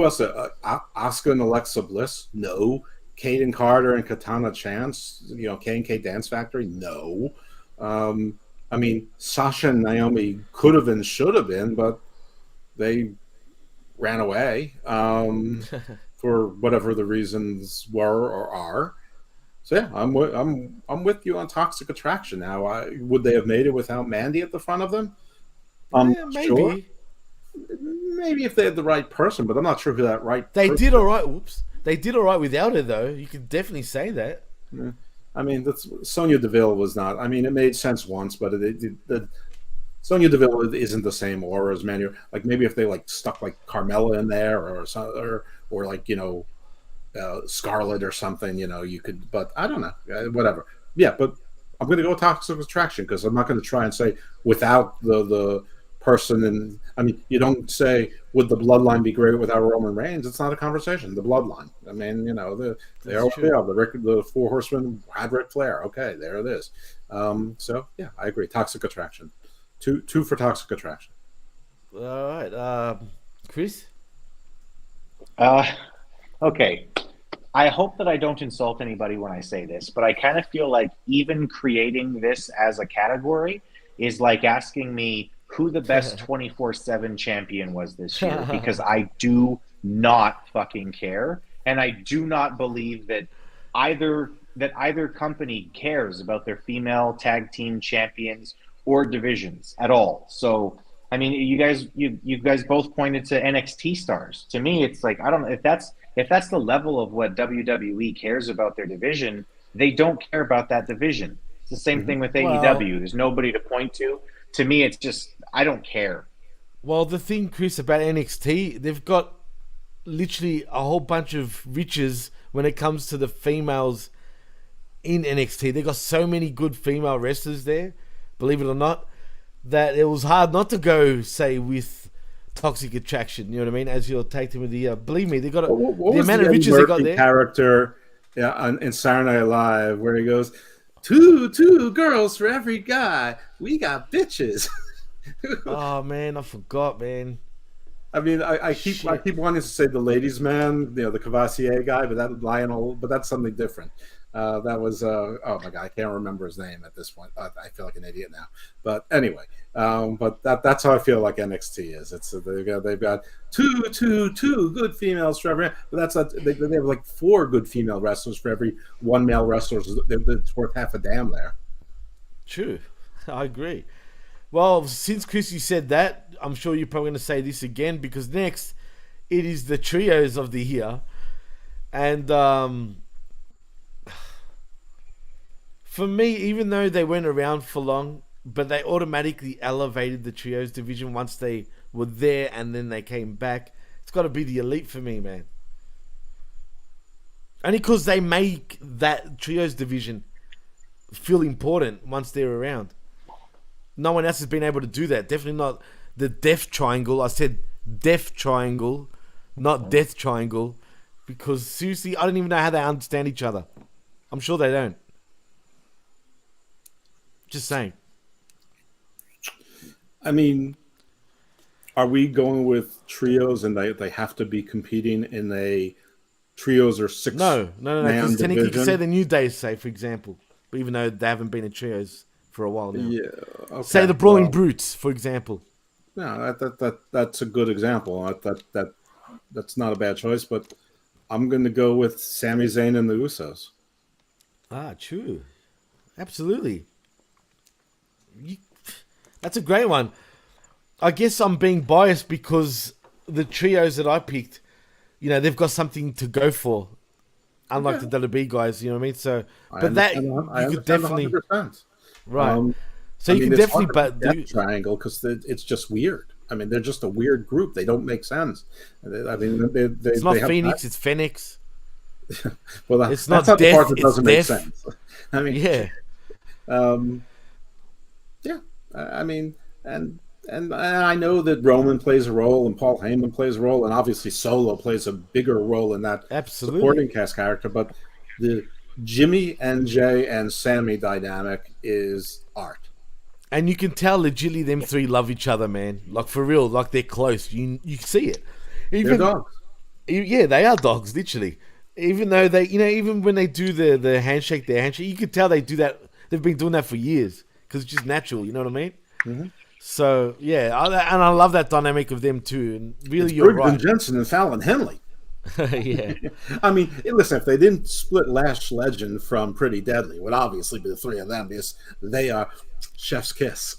else? Asuka and Alexa Bliss? No. Kayden Carter and Katana Chance? K&K Dance Factory? No. I mean, Sasha and Naomi could have and should have been, but they ran away. For whatever the reasons were or are. So yeah, I'm with you on Toxic Attraction now. Would they have made it without Mandy at the front of them? Maybe. Sure. Maybe if they had the right person, but I'm not sure who that right person is. Did all right. Whoops. They did all right without her, though. You could definitely say that. Yeah. I mean, Sonya Deville was not. I mean, it made sense once, but Sonya Deville isn't the same aura as Manu. Like maybe if they stuck Carmella in there or Scarlet or something, you could. But I don't know. Whatever. Yeah, but I'm going to go with Toxic Attraction because I'm not going to try and say without the person. And I mean, you don't say would the Bloodline be great without Roman Reigns? It's not a conversation. The Bloodline. I mean, they are what they are. The Four Horsemen had Ric Flair. Okay, there it is. So yeah, I agree. Toxic Attraction. Two for Toxic Attraction. All right, Chris. Okay. I hope that I don't insult anybody when I say this, but I kind of feel like even creating this as a category is like asking me who the best 24/7 champion was this year, because I do not fucking care, and I do not believe that either company cares about their female tag team champions or divisions at all. So I mean, you guys both pointed to NXT stars. To me, it's like, I don't know if that's the level of what WWE cares about their division. They don't care about that division. It's the same thing with AEW. There's nobody to point to. To me, it's just, I don't care. Well, the thing, Chris, about NXT, they've got literally a whole bunch of riches when it comes to the females in NXT. They've got so many good female wrestlers there, believe it or not, that it was hard not to go, say, with Toxic Attraction. You know what I mean? As your tag team of the year. Believe me, they got the amount of riches they got there. Character, in Saturday Night Live, where he goes, two girls for every guy. We got bitches. Oh man, I forgot, man. I mean, I keep wanting to say the ladies' man, the Cavassier guy, but that's something different. That was oh my god, I can't remember his name at this point. I feel like an idiot now. But anyway, but that's how I feel like NXT is. It's they've got two good females for every, but that's not, they have like 4 good female wrestlers for every 1 male wrestler. It's worth half a damn there. True, I agree. Well, since Chris, you said that, I'm sure you're probably going to say this again, because next it is the trios of the year, and for me, even though they weren't around for long, but they automatically elevated the trios division once they were there and then they came back. It's got to be the Elite for me, man. Only because they make that trios division feel important once they're around. No one else has been able to do that. Definitely not the Death Triangle. I said Death Triangle, not Death Triangle, because seriously, I don't even know how they understand each other. I'm sure they don't. Just saying. I mean, are we going with trios and they have to be competing in a trios or 6? No. Because technically you can say the New Day, say, for example, but even though they haven't been in trios for a while now. Yeah. Okay. Say the Brawling Brutes, for example. No, that's a good example. That's not a bad choice, but I'm going to go with Sami Zayn and the Usos. Ah, true. Absolutely. That's a great one. I guess I'm being biased because the trios that I picked, they've got something to go for, unlike the WWE guys. You know what I mean? So, but you could definitely 100%. Right. So you can definitely, but triangle because it's just weird. I mean, they're just a weird group. They don't make sense. I mean, it's not Phoenix. It's Phoenix. Well, it's not Death. The part that doesn't make sense. I mean, yeah. Yeah. I mean, and I know that Roman plays a role and Paul Heyman plays a role, and obviously Solo plays a bigger role in that supporting cast character. But the Jimmy and Jay and Sammy dynamic is art. And you can tell legitimately them 3 love each other, man. Like for real, like they're close. You see it. They're dogs. Yeah, they are dogs, literally. Even though they, even when they do the handshake, you can tell they do that. They've been doing that for years because it's just natural. You know what I mean? Mm-hmm. So yeah, and I love that dynamic of them too. And really, it's you're Briggs right. Jensen and Fallon Henley. Yeah. I mean, listen, if they didn't split Lash Legend from Pretty Deadly, it would obviously be the 3 of them because they are chef's kiss.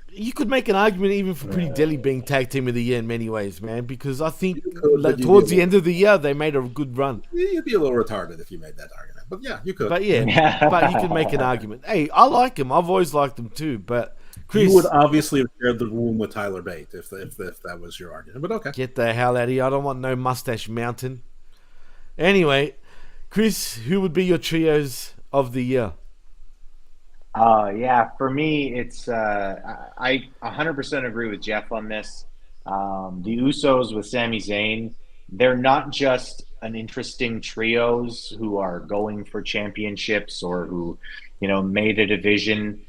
You could make an argument even for Pretty Deadly being tag team of the year in many ways, man, because I think towards the end of the year they made a good run. You'd be a little retarded if you made that argument, but yeah, you could. But yeah, but you could make an argument. Hey, I like him. I've always liked him too, but Chris, you would obviously have shared the room with Tyler Bate if that was your argument, but okay. Get the hell out of here. I don't want no Mustache Mountain. Anyway, Chris, who would be your trios of the year? Yeah, for me, it's I 100% agree with Jeff on this. The Usos with Sami Zayn, they're not just an interesting trios who are going for championships or who, made a division.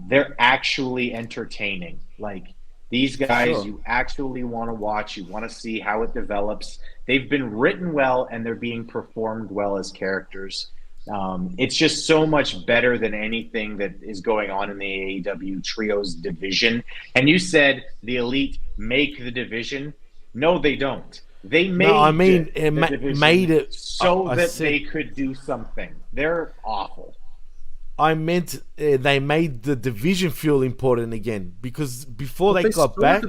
They're actually entertaining. Like these guys, you actually want to watch. You want to see how it develops. They've been written well and they're being performed well as characters. It's just so much better than anything that is going on in the AEW Trios division. And you said the Elite make the division. No, they don't. They made made it so that they could do something. They're awful. I meant they made the division feel important again, because before they got back.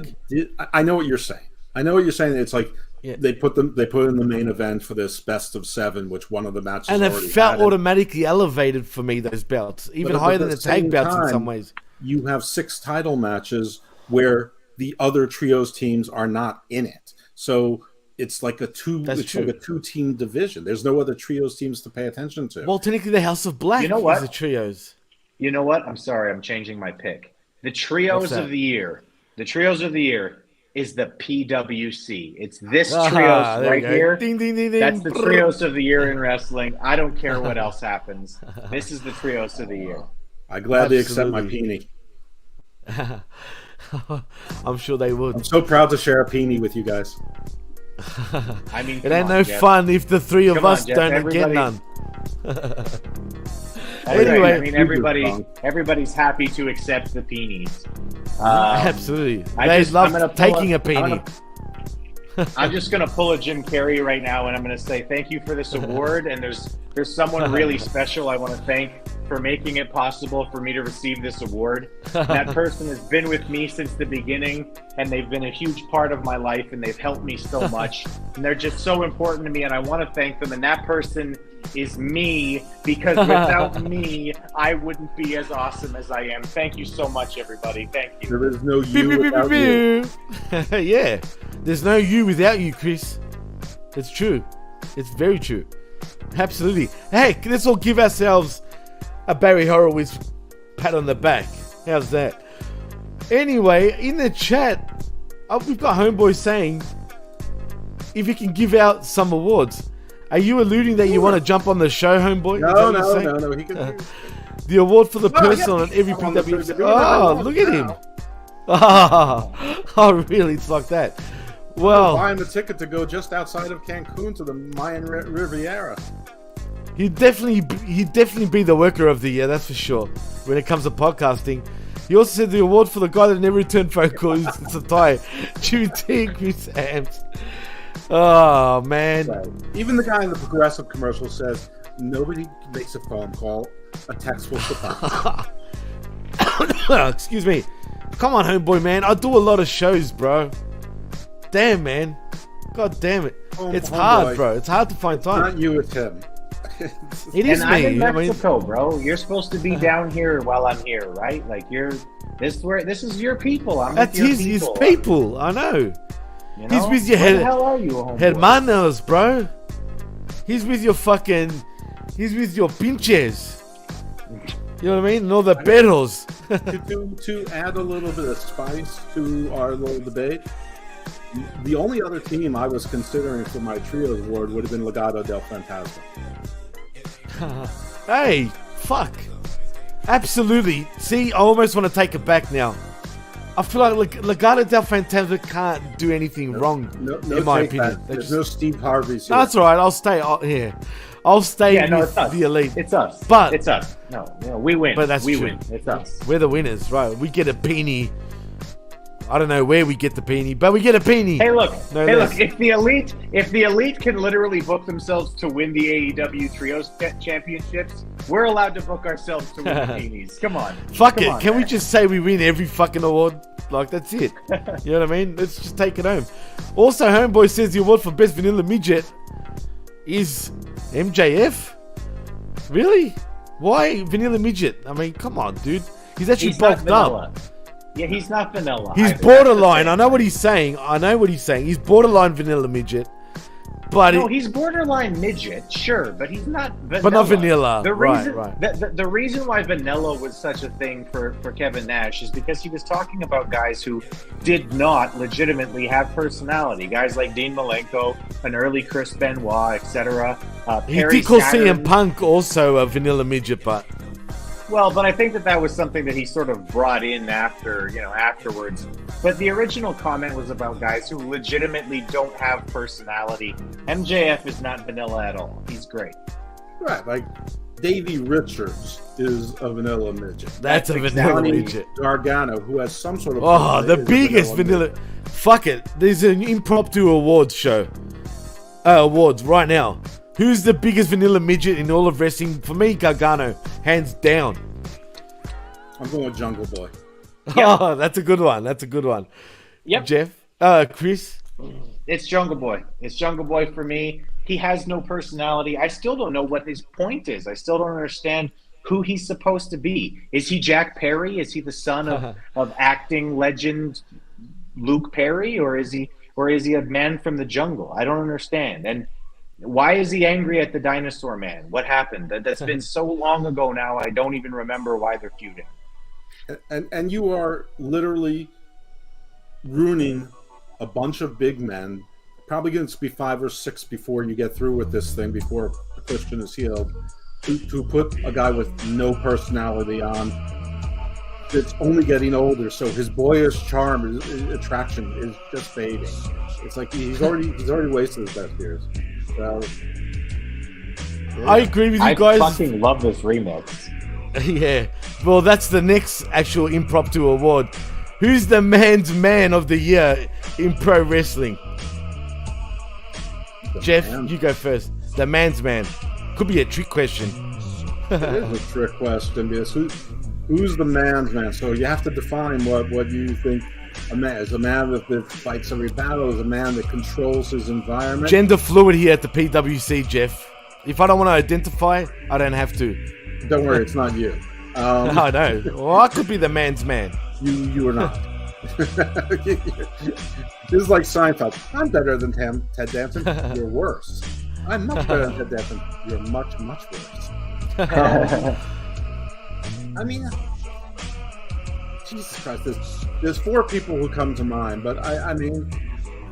I know what you're saying. It's like they put in the main event for this best of 7, which one of the matches and it felt automatically elevated for me, those belts, even higher than the tag belts in some ways. You have 6 title matches where the other trios teams are not in it, so it's like a 2-team division. There's no other trios teams to pay attention to. Well, technically, the House of Black is the trios. You know what? I'm sorry, I'm changing my pick. The trios of the year. The trios of the year is the PWC. It's this trios right here. Ding, ding, ding, ding. That's the trios of the year in wrestling. I don't care what else happens. This is the trios of the year. I gladly accept my peenie. I'm sure they would. I'm so proud to share a peenie with you guys. I mean, it ain't no fun if the 3 of us don't get none. Anyway, I mean, everybody's happy to accept the peenies. Absolutely, they love taking a peenie. I'm just gonna pull a Jim Carrey right now, and I'm gonna say thank you for this award. And there's someone really special I want to thank for making it possible for me to receive this award. That person has been with me since the beginning, and they've been a huge part of my life, and they've helped me so much, and they're just so important to me, and I want to thank them. And that person is me, because without me, I wouldn't be as awesome as I am. Thank you so much, everybody. Thank you. There is no you without you. Yeah, there's no you without you, Chris. It's true. It's very true. Absolutely. Hey, let's all give ourselves a Barry Horowitz pat on the back. How's that? Anyway, in the chat, we've got Homeboy saying if you can give out some awards. Are you alluding that you want to jump on the show, Homeboy? No. He can the award for the person on every PWC. Oh, look at him. Oh, really? It's like that. Well, buying the ticket to go just outside of Cancun to the Mayan Riviera. He'd definitely be the worker of the year, that's for sure, when it comes to podcasting. He also said the award for the guy that never returned phone calls is a tie. Jimmy T, Chris Ams. Oh, man. Right. Even the guy in the Progressive commercial says, nobody makes a phone call, a text will suffice. Excuse me. Come on, Homeboy, man. I do a lot of shows, bro. Damn, man. God damn it. It's hard, bro. It's hard to find time. Not you, it's him. It is and me. I'm in Mexico, bro. You're supposed to be down here while I'm here, right? Like this is your people. That's his people. I know. You know? He's with your Where the hell are you, homeboy? hermanos, bro. He's with your pinches. You know what I mean? And all the perros. To add a little bit of spice to our little debate, the only other team I was considering for my Trios award would have been Legado del Fantasma. Hey, fuck. Absolutely. See, I almost want to take it back now. I feel like Legado del Fantasma can't do anything wrong, in my opinion. There's no Steve Harvey's here. That's all right. I'll stay here. I'll stay with the Elite. It's us. But it's us. No, we win. But that's we true. Win. It's us. We're the winners, right? We get a peenie. I don't know where we get the peenie, but we get a peenie. Hey, look. Look. If the elite can literally book themselves to win the AEW Trios Championships, we're allowed to book ourselves to win the peenies. Come on. Fuck it. Can we just say we win every fucking award? Like, that's it. You know what I mean? Let's just take it home. Also, Homeboy says the award for Best Vanilla Midget is MJF? Really? Why Vanilla Midget? I mean, come on, dude. He's actually bulked up. Yeah, he's not vanilla. He's borderline. I know what he's saying. He's borderline vanilla midget. But no, he's borderline midget, sure, but he's not vanilla. But not vanilla. The reason, right. The reason why vanilla was such a thing for Kevin Nash is because he was talking about guys who did not legitimately have personality. Guys like Dean Malenko, an early Chris Benoit, etc. He did call CM Punk also a vanilla midget, but... Well, but I think that was something that he sort of brought in afterwards. But the original comment was about guys who legitimately don't have personality. MJF is not vanilla at all. He's great. Right, like Davey Richards is a vanilla midget. That's a vanilla Johnny midget. Gargano, who has some sort of Oh, the is a biggest vanilla. Fuck it. There's an impromptu awards show. Awards right now. Who's the biggest vanilla midget in all of wrestling? For me, Gargano, hands down. I'm going with Jungle Boy. Oh, that's a good one. That's a good one. Yep. Jeff, Chris. It's Jungle Boy. It's Jungle Boy for me. He has no personality. I still don't know what his point is. I still don't understand who he's supposed to be. Is he Jack Perry? Is he the son of acting legend Luke Perry, or is he a man from the jungle? I don't understand. And why is he angry at the Dinosaur Man? What happened? That's been so long ago now. I don't even remember why they're feuding. And you are literally ruining a bunch of big men. Probably going to be 5 or 6 before you get through with this thing, before Christian is healed. To put a guy with no personality on, it's only getting older, so his boyish charm, his attraction is just fading. It's like he's already wasted his best years. So, yeah. I agree with you guys. I fucking love this remix. Yeah. Well, that's the next actual impromptu award. Who's the man's man of the year in pro wrestling? Jeff, you go first. The man's man. Could be a trick question. It is a trick question, because who's the man's man? So you have to define what you think a man is. A man that fights every battle, is a man that controls his environment. Gender fluid here at the PWC, Jeff. If I don't want to identify, I don't have to. Don't worry, it's not you. I know. Well, I could be the man's man. You are not. This is like Seinfeld. I'm better than Ted Danson. You're worse. I'm much better than Ted Danson. You're much, much worse. I mean, Jesus Christ. There's 4 people who come to mind, but I mean...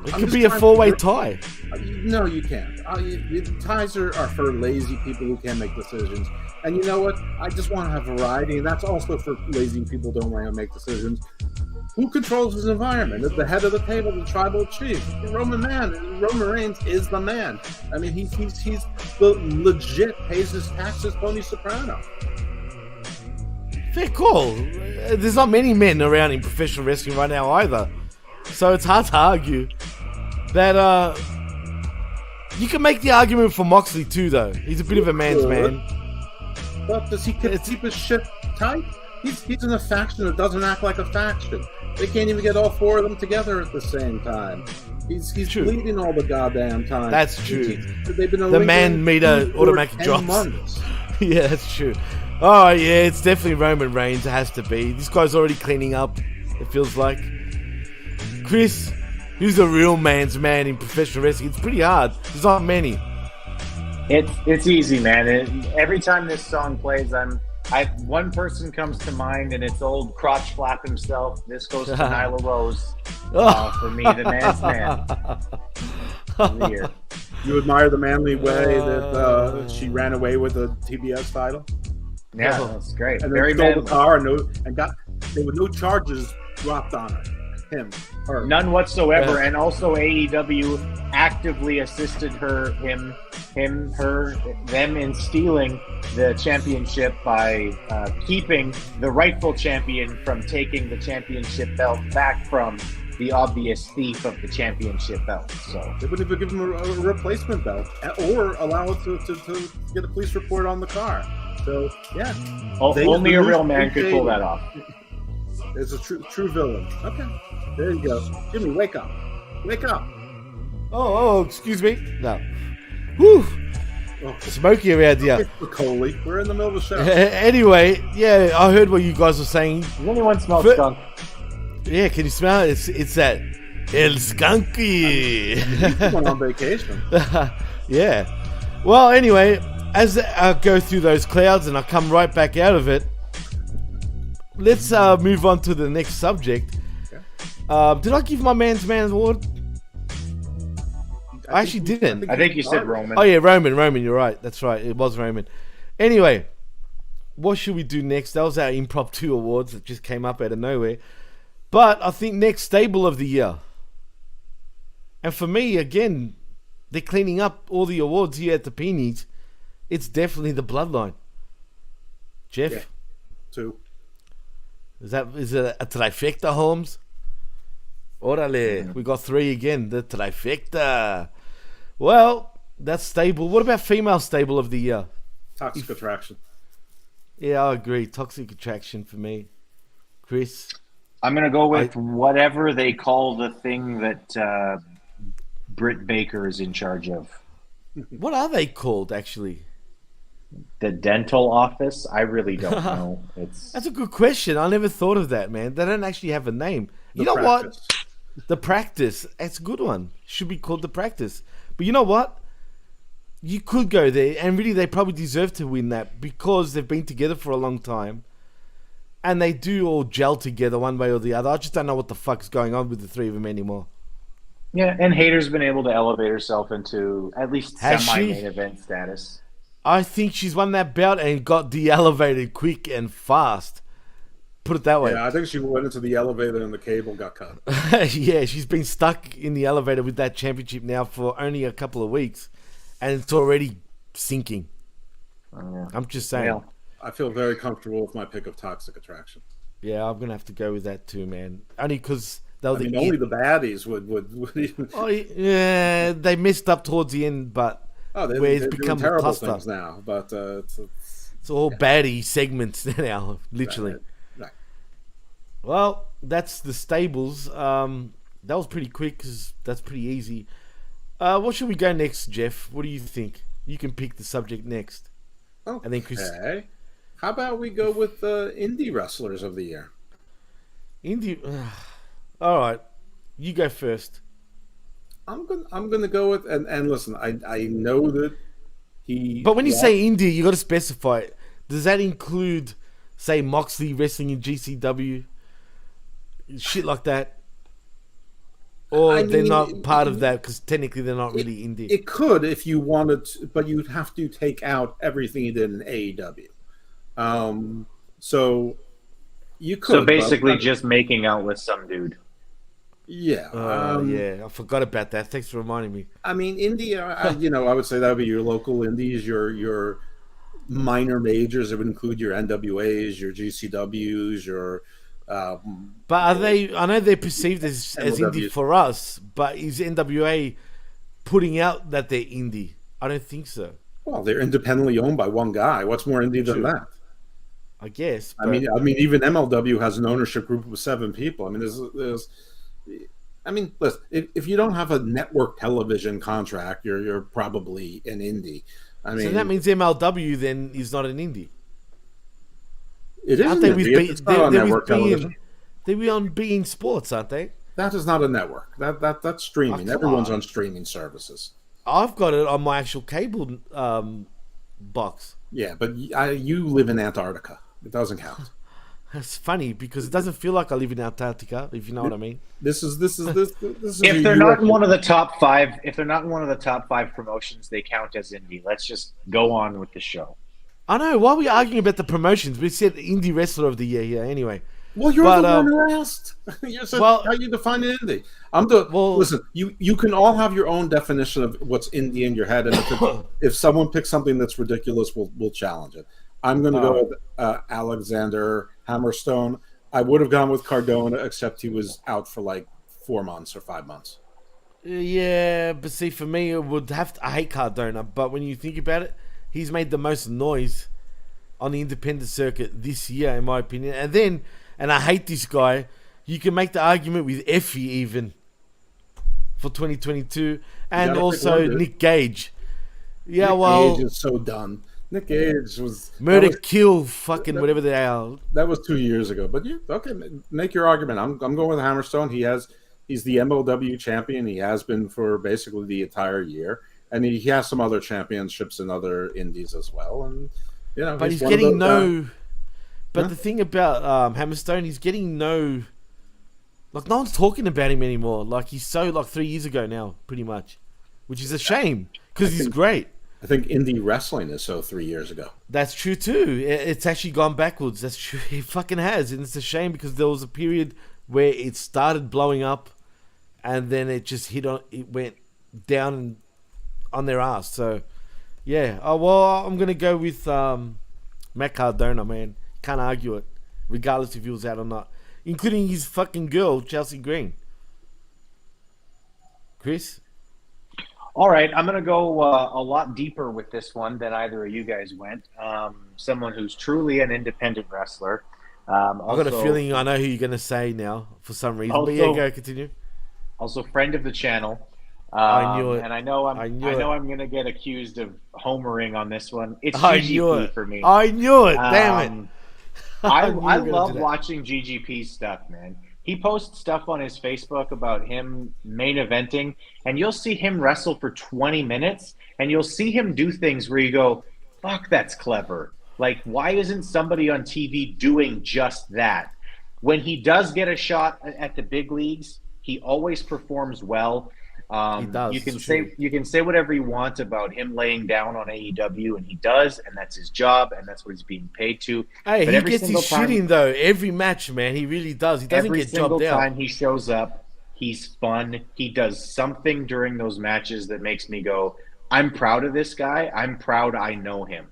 It could be a 4-way tie. No, you can't. Ties are for lazy people who can't make decisions. And you know what? I just want to have variety, and that's also for lazy people who don't want to make decisions. Who controls his environment? At the head of the table, the tribal chief, the Roman Reigns is the man. I mean, he's the legit pays his taxes Tony Soprano. Fair call. There's not many men around in professional wrestling right now either, so it's hard to argue that. You can make the argument for Moxley too, though. He's a bit of a man's man. But does he keep his shit tight? He's in a faction that doesn't act like a faction. They can't even get all 4 of them together at the same time. He's bleeding all the goddamn time. That's true. They've been the man meter automatic drops. Yeah, that's true. Oh yeah, it's definitely Roman Reigns. It has to be. This guy's already cleaning up. It feels like. Chris, who's the real man's man in professional wrestling? It's pretty hard. There's not many. It's easy, man. Every time this song plays, one person comes to mind, and it's old crotch flap himself. This goes to Nyla Rose. For me, the man's man. Here. You admire the manly way that she ran away with the TBS title? Yeah, that's great. And very then stole manly. the car there were no charges dropped on her. Her. None whatsoever, and also AEW actively assisted them in stealing the championship by keeping the rightful champion from taking the championship belt back from the obvious thief of the championship belt. So they would even give him a replacement belt, or allow it to get a police report on the car. So yeah, only a real man could pull that off. It's a true villain. Okay, there you go. Jimmy, wake up. Wake up. Oh, excuse me. No. Whew. Oh. Smoky around here. Coley. We're in the middle of the show. Anyway, yeah, I heard what you guys were saying. Does anyone smell skunk? Yeah, can you smell it? It's that El Skunky. He's going on vacation. Yeah. Well, anyway, as I go through those clouds and I come right back out of it, let's move on to the next subject. Okay. Did I give my man's man award? I actually didn't. I think you said Roman. Oh yeah, Roman. You're right. That's right. It was Roman. Anyway, what should we do next? That was our impromptu awards that just came up out of nowhere. But I think next stable of the year. And for me, again, they're cleaning up all the awards here at the Peonies. It's definitely the bloodline. Jeff, Yeah. 2. is it a trifecta, Holmes? Orale, we got 3 again. The trifecta. Well, that's stable. What about female stable of the year? Toxic Attraction. Yeah, I agree. Toxic Attraction for me. Chris? I'm going to go with whatever they call the thing that Britt Baker is in charge of. What are they called, actually? The dental office? I really don't know. That's a good question. I never thought of that, man. They don't actually have a name. You know what? The Practice. That's a good one. Should be called The Practice. But you know what? You could go there, and really they probably deserve to win that because they've been together for a long time. And they do all gel together one way or the other. I just don't know what the fuck's going on with the 3 of them anymore. Yeah, and Hayter's been able to elevate herself into at least semi-main event status. I think she's won that belt and got de-elevated quick and fast. Put it that way. Yeah, I think she went into the elevator and the cable got cut. Yeah, she's been stuck in the elevator with that championship now for only a couple of weeks. And it's already sinking. I'm just saying. Yeah. I feel very comfortable with my pick of Toxic Attraction. Yeah, I'm going to have to go with that too, man. Only because they were only the baddies would even... Oh, yeah, they messed up towards the end, but they're become doing terrible cluster. things now. But it's all baddie segments now, literally. Right. Well, that's the stables. That was pretty quick because that's pretty easy. What should we go next, Jeff? What do you think? You can pick the subject next. Okay. And then Chris... How about we go with indie wrestlers of the year? Indie... All right. You go first. I'm gonna go with and listen, I know that he... But when you say indie, you got to specify it. Does that include, say, Moxley wrestling in GCW? Shit like that? Or they're not part of that because technically they're not really indie. It could if you wanted to, but you'd have to take out everything he did in AEW. So you could. So basically just making out with some dude. Yeah. Yeah, I forgot about that. Thanks for reminding me. I mean, India, I would say that would be your local indies, your minor majors. It would include your NWAs, your GCWs, your... but are they... I know they're perceived as indie for us, but is NWA putting out that they're indie? I don't think so. Well, they're independently owned by one guy. What's more indie than that? I guess. But... I mean, even MLW has an ownership group of 7 people. I mean, there's listen, if you don't have a network television contract, you're probably an indie. I mean, so that means MLW then is not an indie. It is. Aren't they with it's not on network television. They be on Bein Sports, aren't they? That is not a network. That's streaming. Everyone's on streaming services. I've got it on my actual cable box. Yeah, but you live in Antarctica. It doesn't count. That's funny because it doesn't feel like I live in Antarctica, if you know what I mean. This is if they're not in one of the top 5, if they're not in one of the top 5 promotions, they count as indie. Let's just go on with the show. I know. Why are we arguing about the promotions? We said indie wrestler of the year here anyway. Well, you're the one who asked. You said how you define an indie. Listen, you can all have your own definition of what's indie in your head, and if someone picks something that's ridiculous, we'll challenge it. I'm going to go with Alexander Hammerstone. I would have gone with Cardona, except he was out for like 4 months or 5 months. Yeah, but see, for me, it would have to... I hate Cardona, but when you think about it, he's made the most noise on the independent circuit this year, in my opinion. And I hate this guy, you can make the argument with Effie even for 2022, and also Nick Gage. Yeah, Nick Gage is so done. Nick Gage was kill, fucking whatever they are. That was 2 years ago. But make your argument. I'm going with Hammerstone. He's the MLW champion. He has been for basically the entire year, and he has some other championships in other indies as well. And but he's getting no. But the thing about Hammerstone, he's getting no. Like no one's talking about him anymore. Like he's so 3 years ago now, pretty much, which is a shame because he's great. I think indie wrestling is so 3 years ago. That's true too. It's actually gone backwards. That's true. It fucking has, and it's a shame because there was a period where it started blowing up, and then it just it went down on their ass. So, Yeah. Oh well, I'm gonna go with Matt Cardona, man. Can't argue it, regardless if he was out or not, including his fucking girl Chelsea Green. Chris. All right, I'm going to go a lot deeper with this one than either of you guys went. Someone who's truly an independent wrestler. I've got a feeling I know who you're going to say now for some reason. But yeah, go continue. Also, friend of the channel. I knew it. And I know I'm going to get accused of homering on this one. It's GGP for me. I knew it. Damn it. I love watching GGP stuff, man. He posts stuff on his Facebook about him main eventing, and you'll see him wrestle for 20 minutes, and you'll see him do things where you go, fuck, that's clever. Like, why isn't somebody on TV doing just that? When he does get a shot at the big leagues, he always performs well. He does. You can say whatever you want about him laying down on AEW, and he does, and that's his job, and that's what he's being paid to. Hey, but he gets his shit in though every match, man. He really does. He doesn't get jobbed out. Every single time he shows up, he's fun. He does something during those matches that makes me go, "I'm proud of this guy. I'm proud I know him."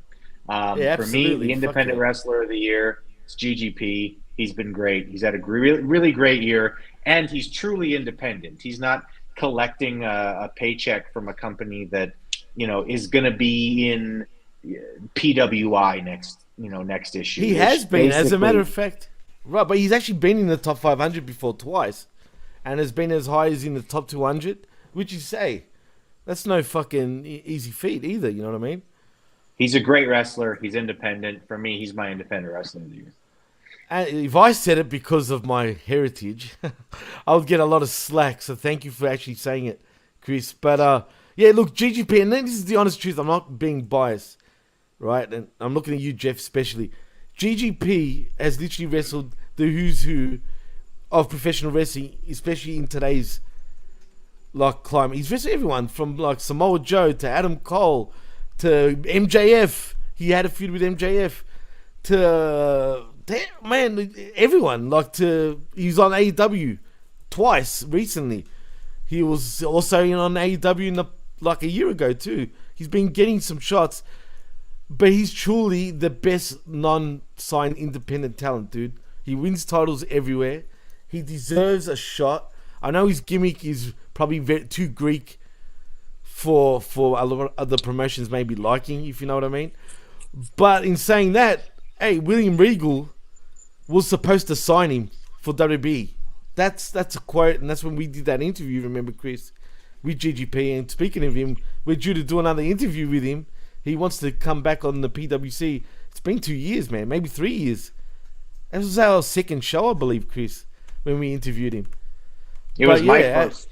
For me, the independent wrestler of the year is GGP. He's been great. He's had a really, really great year, and he's truly independent. He's not collecting a paycheck from a company that is going to be in PWI next issue. He has been, as a matter of fact, right? But he's actually been in the top 500 before twice, and has been as high as in the top 200. Which you say, that's no fucking easy feat either. You know what I mean? He's a great wrestler. He's independent. For me, he's my independent wrestler of the year. And if I said it because of my heritage, I would get a lot of slack. So thank you for actually saying it, Chris. But yeah, look, GGP, and this is the honest truth. I'm not being biased, right? And I'm looking at you, Jeff, especially. GGP has literally wrestled the who's who of professional wrestling, especially in today's climate. He's wrestled everyone from Samoa Joe to Adam Cole to MJF. He had a feud with MJF to. Man, everyone he's on AEW twice recently. He was also on AEW a year ago too. He's been getting some shots, but he's truly the best non-signed independent talent, dude. He wins titles everywhere. He deserves a shot. I know his gimmick is probably too Greek for a lot of other promotions maybe liking, if you know what I mean. But in saying that, hey, William Regal was supposed to sign him for WB. That's a quote, and that's when we did that interview, remember, Chris, with GGP. And speaking of him, we're due to do another interview with him. He wants to come back on the PWC. It's been 2 years, man, maybe 3 years. That was our second show, I believe, Chris, when we interviewed him. It was my first.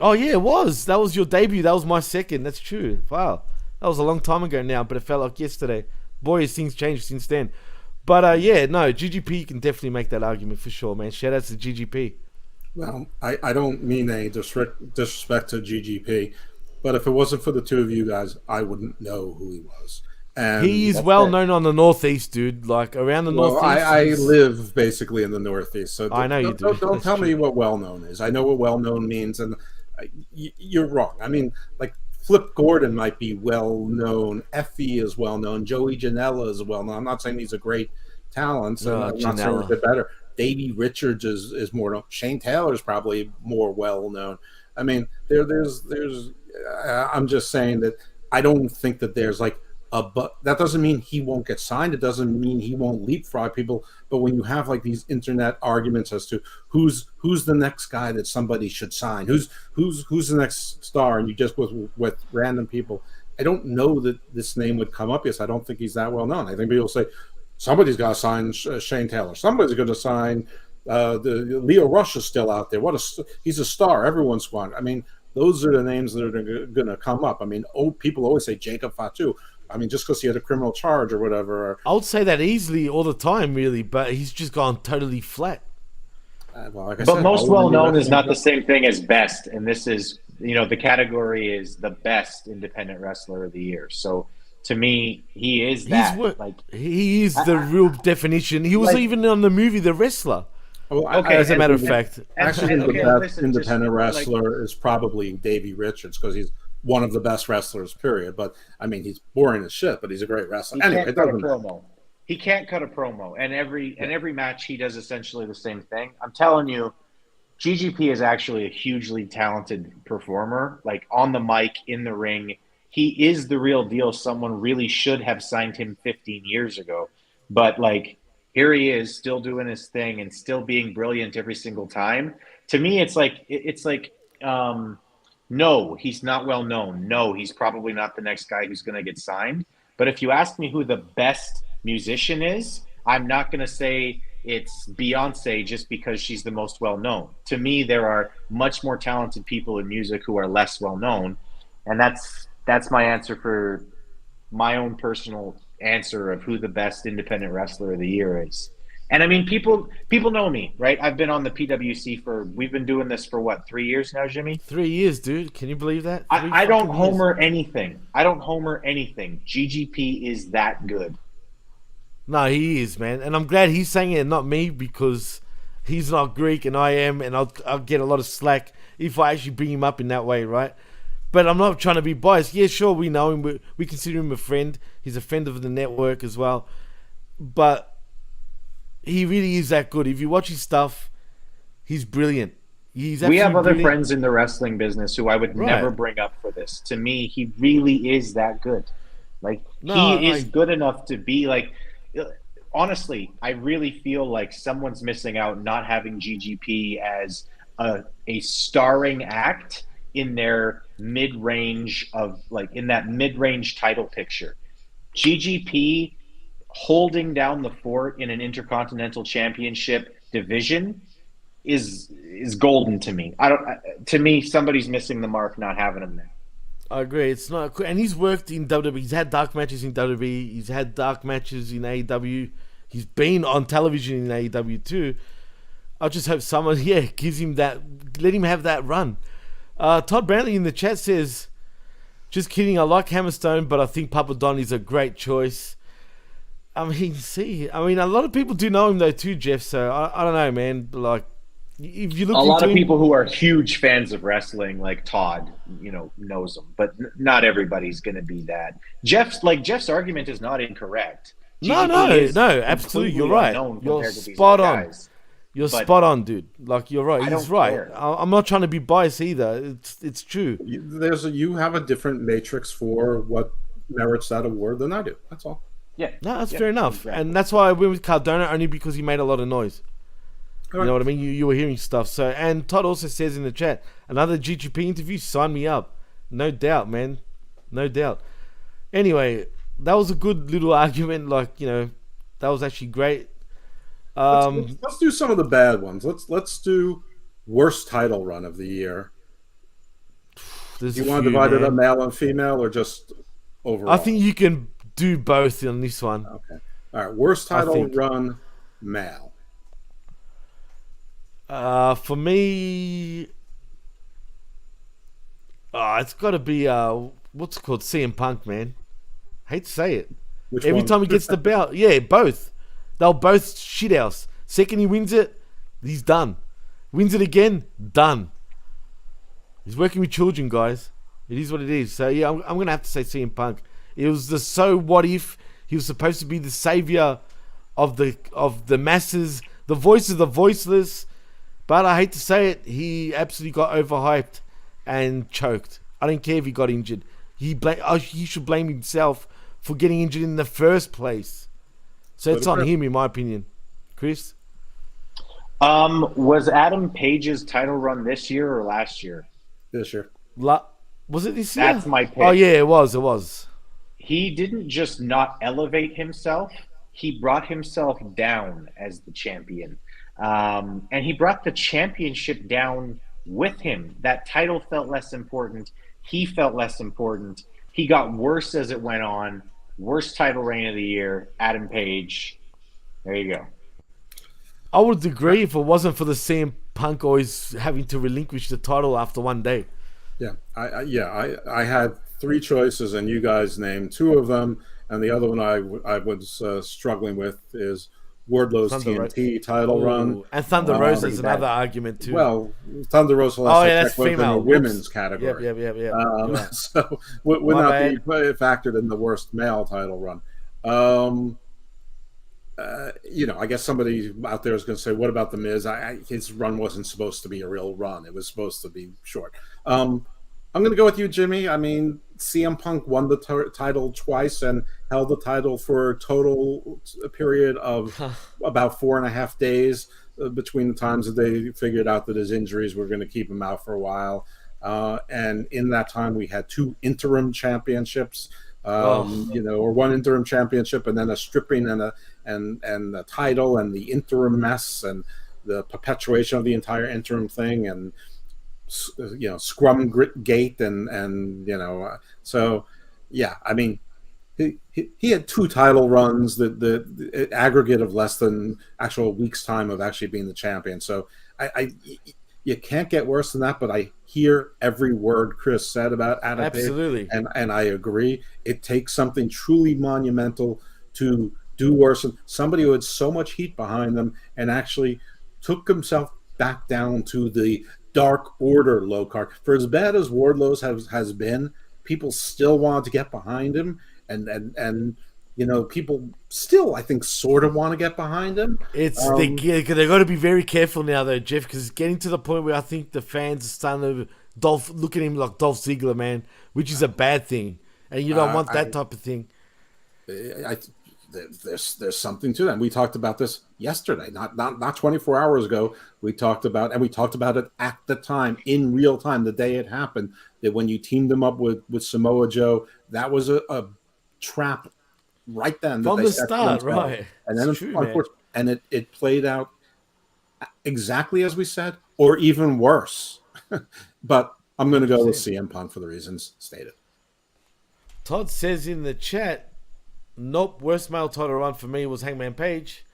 Oh, yeah, it was. That was your debut. That was my second. That's true. Wow. That was a long time ago now, but it felt like yesterday. Boy, has things changed since then. But yeah, no, GGP can definitely make that argument for sure, man. Shout out to GGP. Well, I don't mean a disrespect to GGP, but if it wasn't for the two of you guys, I wouldn't know who he was. And he is well known on the Northeast, dude. Around the Northeast. I live basically in the Northeast, so I know you do. Don't tell me what well known is. I know what well known means, and you're wrong. I mean, Flip Gordon might be well known. Effie is well known. Joey Janela is well known. I'm not saying he's a great talent. So I'm not saying he's better. Davey Richards is more known. Shane Taylor is probably more well known. I mean, there's. I'm just saying that I don't think that there's but that doesn't mean he won't get signed. It doesn't mean he won't leapfrog people. But when you have these internet arguments as to who's the next guy that somebody should sign, who's the next star, and you just with random people, I don't know that this name would come up. Yes, I don't think he's that well known. I think people say somebody's got to sign Shane Taylor. Somebody's going to sign the Leo Rush is still out there. He's a star. Everyone's one. I mean, those are the names that are going to come up. I mean, people always say Jacob Fatu. I mean, just because he had a criminal charge or whatever. I would say that easily all the time, really, but he's just gone totally flat. But most well-known is not the same thing as best, and this is, the category is the best independent wrestler of the year. So, to me, he is that. He is the real definition. He was even on the movie The Wrestler. Well, as a matter of fact. Actually, the best independent wrestler is probably Davey Richards because he's one of the best wrestlers, period. But I mean, he's boring as shit, but he's a great wrestler. He Anyway, can't it cut a doesn't matter. promo. He can't cut a promo, and every match he does essentially the same thing. I'm telling you, GGP is actually a hugely talented performer. Like on the mic, in the ring, he is the real deal. Someone really should have signed him 15 years ago, but like here he is, still doing his thing and still being brilliant every single time. To me, it's like. No, he's not well known. No, he's probably not the next guy who's going to get signed. But if you ask me who the best musician is, I'm not going to say it's Beyonce just because she's the most well known. To me, there are much more talented people in music who are less well known, and that's my answer for my own personal answer of who the best independent wrestler of the year is. And I mean, people know me, right? I've been on the PWC we've been doing this for what, 3 years now, Jimmy? 3 years, dude. Can you believe that? I don't homer anything. GGP is that good. No, he is, man. And I'm glad he's saying it and not me, because he's not Greek and I am, and I'll get a lot of slack if I actually bring him up in that way, right? But I'm not trying to be biased. Yeah, sure, we know him. We consider him a friend. He's a friend of the network as well. But he really is that good. If you watch his stuff, he's brilliant. We have other friends in the wrestling business who I would never bring up for this. To me, he really is that good. Like, he is good enough to be like, honestly, I really feel like someone's missing out not having GGP as a starring act in their mid-range in that mid-range title picture. GGP holding down the fort in an Intercontinental Championship division is golden to me. To me, somebody's missing the mark not having him there. I agree. It's not, and he's worked in WWE. He's had dark matches in WWE. He's had dark matches in AEW. He's been on television in AEW too. I just hope someone, gives him that. Let him have that run. Todd Brantley in the chat says, "Just kidding. I like Hammerstone, but I think Papa Don is a great choice." I mean, a lot of people do know him though too, Jeff. So I don't know, man. Like, if you look, a lot of people who are huge fans of wrestling, like Todd, knows him, but not everybody's going to be that. Jeff's argument is not incorrect. No, absolutely, you're right. You're spot on. You're spot on, dude. Like, you're right. He's right. I'm not trying to be biased either. It's true. You have a different matrix for what merits that award than I do. That's all. Yeah. No, that's fair enough. Exactly. And that's why I went with Cardona, only because he made a lot of noise. You know what I mean? You were hearing stuff. So, and Todd also says in the chat, another GGP interview, sign me up. No doubt, man. No doubt. Anyway, that was a good little argument. Like, that was actually great. Let's do some of the bad ones. Let's do worst title run of the year. Do you want to divide it up male and female, or just overall? I think you can do both on this one. Okay. All right. Worst title run, male. For me, it's got to be what's it called, CM Punk, man. Hate to say it. Every time he gets the belt, both. They'll both shit house. Second he wins it, he's done. Wins it again, done. He's working with children, guys. It is what it is. So yeah, I'm gonna have to say CM Punk. It was the so what if he was supposed to be the savior of the masses, the voice of the voiceless. But I hate to say it, he absolutely got overhyped and choked. I don't care if he got injured. He should blame himself for getting injured in the first place. So it's on him, in my opinion. Chris? Was Adam Page's title run this year or last year? This year. Was it this year? That's my pick. Oh, yeah, it was. He didn't just not elevate himself. He brought himself down as the champion. And he brought the championship down with him. That title felt less important. He felt less important. He got worse as it went on. Worst title reign of the year, Adam Page. There you go. I would agree if it wasn't for the CM Punk always having to relinquish the title after one day. Yeah, I had three choices, and you guys named two of them, and the other one I was struggling with is Wardlow's Thunder TNT title run. Ooh, and Thunder Rosa is another argument too. Well, Thunder Rosa last I checked was in the women's category. Yep. So would not be factored in the worst male title run. I guess somebody out there is going to say, "What about the Miz?" His run wasn't supposed to be a real run; it was supposed to be short. I'm going to go with you, Jimmy. I mean, CM Punk won the title twice and held the title for a total period of about 4.5 days between the times that they figured out that his injuries were going to keep him out for a while. And in that time, we had 2 interim championships, or one interim championship, and then a stripping and a title, and the interim mess, and the perpetuation of the entire interim thing, and scrum gate, and so yeah. I mean, he had 2 title runs, the aggregate of less than actual week's time of actually being the champion. So you can't get worse than that, but I hear every word Chris said about Attitude. Absolutely. And I agree. It takes something truly monumental to do worse. And somebody who had so much heat behind them and actually took himself back down to the Dark Order low card. For as bad as Wardlow's has been, people still wanted to get behind him. And people still, I think, sort of want to get behind him. They got to be very careful now, though, Jeff, because it's getting to the point where I think the fans are starting to look at him like Dolph Ziggler, man, which is a bad thing, and you don't want that type of thing. There's something to that. We talked about this yesterday, not 24 hours ago. We talked about it at the time, in real time, the day it happened. That when you teamed him up with Samoa Joe, that was a trap right then from the start, right? And then it played out exactly as we said, or even worse. But I'm going to go with CM Punk for the reasons stated. Todd says in the chat, "Nope, worst male title run for me was Hangman Page."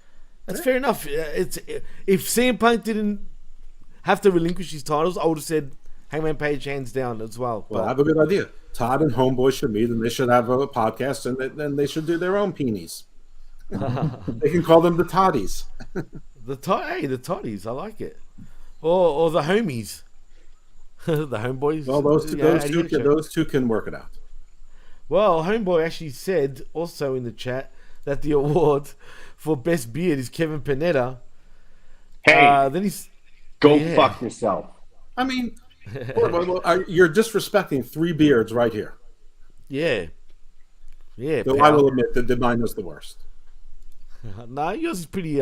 That's fair enough. If CM Punk didn't have to relinquish his titles, I would have said Hangman Page hands down as well. Well, I have a good idea. Todd and Homeboy should meet, and they should have a podcast, and then they should do their own peenies. They can call them the Toddies. the Toddies, I like it. Or the homies, the Homeboys. Well, those two can work it out. Well, Homeboy actually said also in the chat that the award for best beard is Kevin Panetta. Hey, then he's fuck yourself. I mean, you're disrespecting 3 beards right here. Yeah. Though I will admit that mine was the worst. No, yours is pretty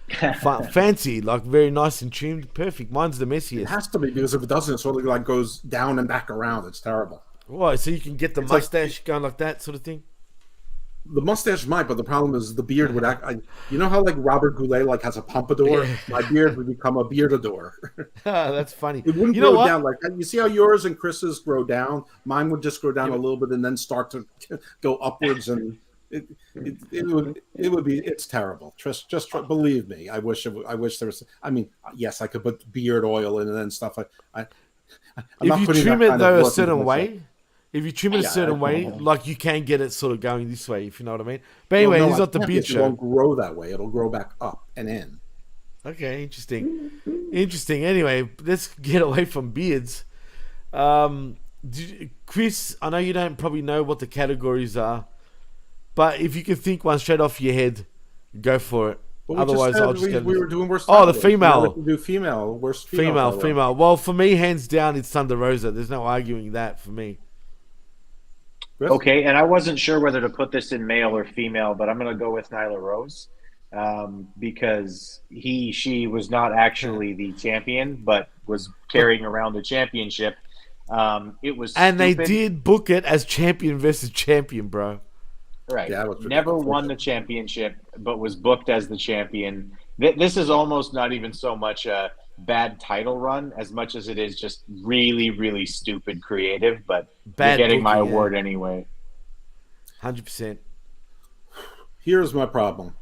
fancy, like very nice and tuned, perfect. Mine's the messiest. It has to be, because if it doesn't, it sort of like goes down and back around. It's terrible. Why? So you can get the mustache going like that sort of thing? The mustache might, but the problem is the beard would act. You know how like Robert Goulet has a pompadour? Yeah. My beard would become a beardador. That's funny. It wouldn't grow down like you see how yours and Chris's grow down. Mine would just grow down a little bit and then start to go upwards, and it would be. It's terrible. Just believe me. I wish there was. I mean, yes, I could put beard oil in and then stuff. If you trim it though a certain way. If you trim it a certain way, like you can get it sort of going this way, if you know what I mean. But anyway, it's not the beard show. It won't grow that way. It'll grow back up and in. Okay, interesting. Anyway, let's get away from beards. Chris, I know you don't probably know what the categories are, but if you can think one straight off your head, go for it. Otherwise, I'll just get. We were doing worst. Oh, the female. We do female. Worst female. Well, for me, hands down, it's Thunder Rosa. There's no arguing that for me. Okay, and I wasn't sure whether to put this in male or female, but I'm going to go with Nyla Rose because she was not actually the champion, but was carrying around the championship. It was and stupid. They did book it as champion versus champion, bro. Right. Yeah, never won the championship, but was booked as the champion. This is almost not even so much a bad title run as much as it is just really, really stupid creative, but you're getting my award anyway. 100%. Here's my problem.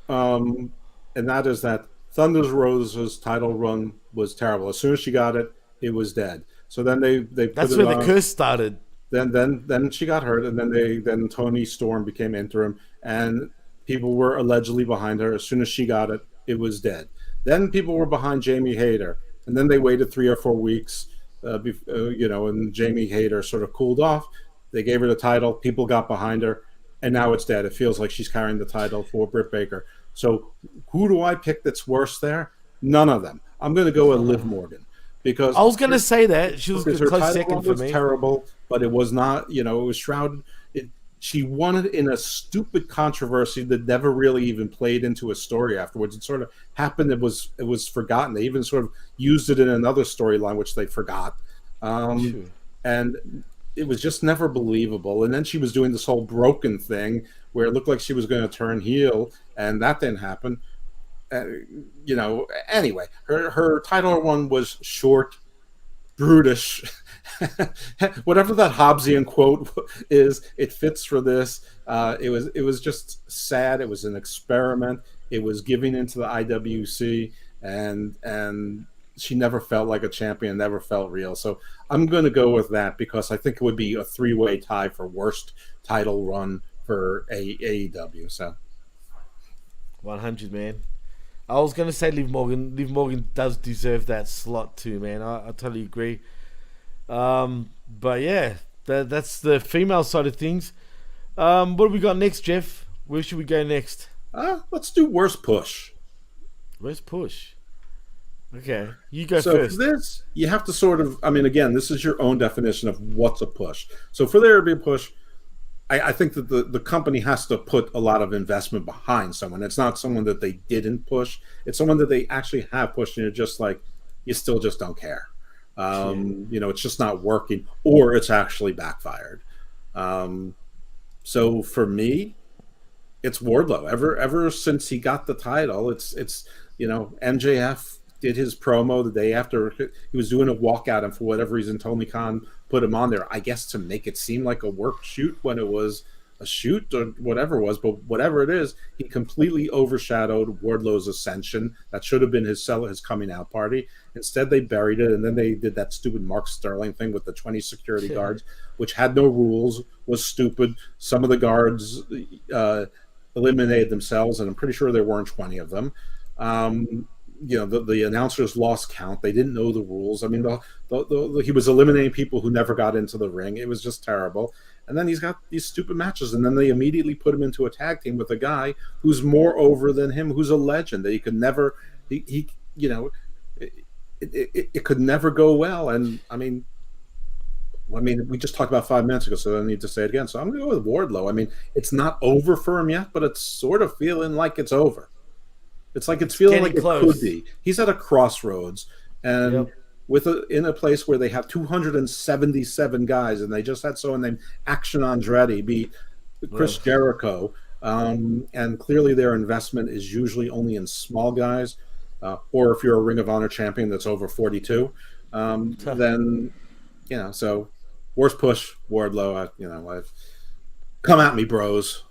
And that is that Thunder Rosa's title run was terrible. As soon as she got it, it was dead. So then they put That's it where on. The curse started. Then she got hurt, and then Tony Storm became interim, and People were allegedly behind her. As soon as she got it, it was dead. Then people were behind Jamie Hayter, and then they waited 3 or 4 weeks, and Jamie Hayter sort of cooled off. They gave her the title. People got behind her, and now it's dead. It feels like she's carrying the title for Britt Baker. So who do I pick that's worse there? None of them. I'm going to go with Liv Morgan because I was going to say that she was a close second for me. Terrible, but it was not. It was shrouded. She won it in a stupid controversy that never really even played into a story afterwards. It sort of happened. It was forgotten. They even sort of used it in another storyline, which they forgot. And it was just never believable. And then she was doing this whole broken thing where it looked like she was going to turn heel, and that didn't happen. Anyway, her title run was short, brutish. Whatever that Hobbesian quote is, it fits for this. It was just sad. It was an experiment. It was giving into the IWC, and she never felt like a champion, never felt real. So I'm going to go with that because I think it would be a 3-way tie for worst title run for AEW. So 100, man. I was going to say Liv Morgan. Liv Morgan does deserve that slot too, man. I totally agree. But yeah, that's the female side of things. What do we got next, Jeff? Where should we go next? Let's do worst push. Worst push. Okay, you go so first. For this, you have to sort of, again, this is your own definition of what's a push. So for there to be a push, I think that the company has to put a lot of investment behind someone. It's not someone that they didn't push. It's someone that they actually have pushed, and you're just like, you still just don't care. It's just not working, or it's actually backfired. So for me, it's Wardlow. Ever since he got the title, it's MJF did his promo the day after he was doing a walkout, and for whatever reason, Tony Khan put him on there, I guess to make it seem like a work shoot when it was a shoot or whatever it was. But whatever it is, he completely overshadowed Wardlow's ascension. That should have been his coming out party. Instead, they buried it, and then they did that stupid Mark Sterling thing with the 20 security guards, which had no rules, was stupid. Some of the guards eliminated themselves, and I'm pretty sure there weren't 20 of them. The announcers lost count. They didn't know the rules. He was eliminating people who never got into the ring. It was just terrible. And then he's got these stupid matches, and then they immediately put him into a tag team with a guy who's more over than him, who's a legend that he could never. It could never go well. And we just talked about 5 minutes ago, so I don't need to say it again. So I'm going to go with Wardlow. It's not over for him yet, but it's sort of feeling like it's over. It's like it's feeling like close. It could be. He's at a crossroads, and in a place where they have 277 guys, and they just had someone named Action Andretti beat Chris Jericho, and clearly their investment is usually only in small guys, or if you're a Ring of Honor champion that's over 42, then So worst push, Wardlow. Come at me, bros.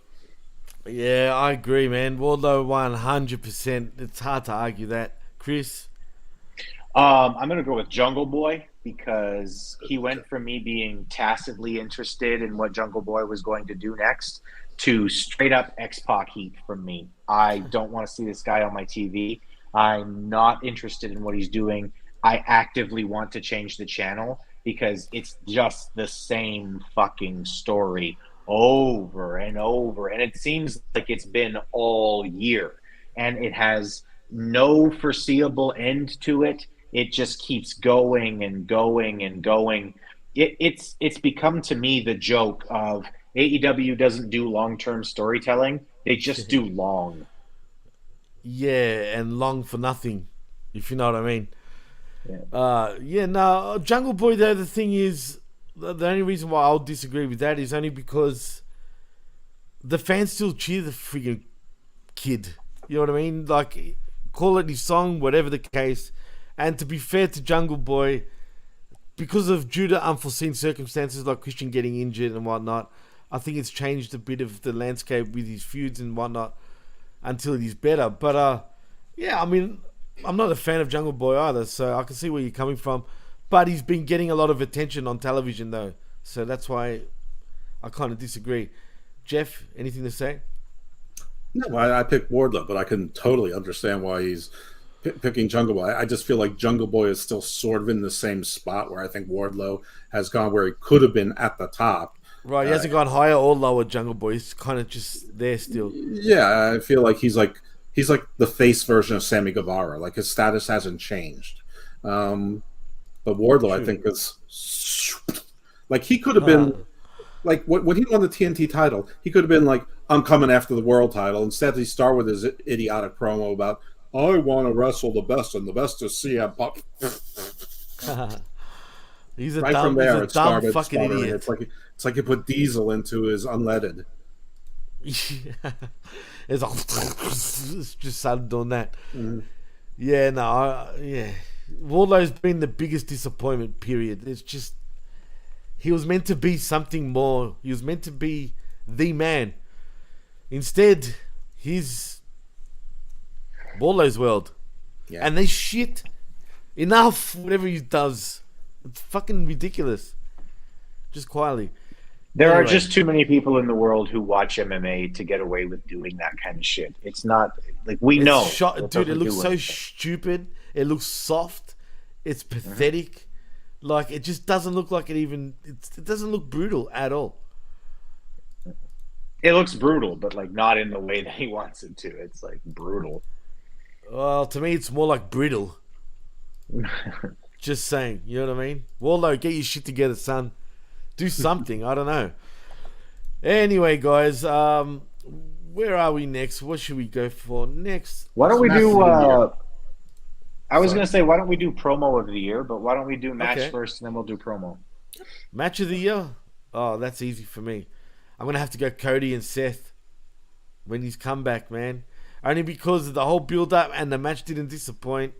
Yeah, I agree, man. Wardlow 100%. It's hard to argue that. Chris? I'm going to go with Jungle Boy because he went from me being tacitly interested in what Jungle Boy was going to do next to straight up X-Pac heat from me. I don't want to see this guy on my TV. I'm not interested in what he's doing. I actively want to change the channel because it's just the same fucking story over and over, and it seems like it's been all year, and it has no foreseeable end to it. It just keeps going and going and going. It's become to me the joke of AEW doesn't do long-term storytelling; they just do long. Yeah, and long for nothing, if you know what I mean. Jungle Boy though, the thing is, the only reason why I'll disagree with that is only because the fans still cheer the freaking kid. You know what I mean? Like, call it his song, whatever the case. And to be fair to Jungle Boy, due to unforeseen circumstances like Christian getting injured and whatnot, I think it's changed a bit of the landscape with his feuds and whatnot until he's better. But I'm not a fan of Jungle Boy either, so I can see where you're coming from. But he's been getting a lot of attention on television, though. So that's why I kind of disagree. Jeff, anything to say? No, I picked Wardlow, but I can totally understand why he's picking Jungle Boy. I just feel like Jungle Boy is still sort of in the same spot where I think Wardlow has gone where he could have been at the top. Right, he hasn't gone higher or lower, Jungle Boy. He's kind of just there still. Yeah, I feel like he's like the face version of Sammy Guevara. Like his status hasn't changed. But Wardlow, I think, is like he could have been like when he won the TNT title, he could have been like, I'm coming after the world title. Instead, he started with his idiotic promo about, I want to wrestle the best, and the best is CM Punk. He's a right dumb, from there, he's a dumb fucking idiot. It's like you put diesel into his unleaded. It's like it's just started doing that. Mm-hmm. Yeah, no, yeah. Wardlow's been the biggest disappointment. Period. It's just he was meant to be something more. He was meant to be the man. Instead, he's Wardlow's world, and they shit enough. Whatever he does, it's fucking ridiculous. Just quietly. There are just too many people in the world who watch MMA to get away with doing that kind of shit. It's not like we know, dude. It looks so stupid. It looks soft. It's pathetic. Like it just doesn't look like it even. It doesn't look brutal at all. It looks brutal, but like not in the way that he wants it to. It's like brutal. Well, to me, it's more like brittle. Just saying, you know what I mean? Wardlow, get your shit together, son. Do something. I don't know. Anyway, guys, where are we next? What should we go for next? Why don't we do? I was going to say, why don't we do promo of the year? But why don't we do match first, and then we'll do promo. Match of the year? Oh, that's easy for me. I'm going to have to go Cody and Seth when he's come back, man. Only because of the whole build-up and the match didn't disappoint.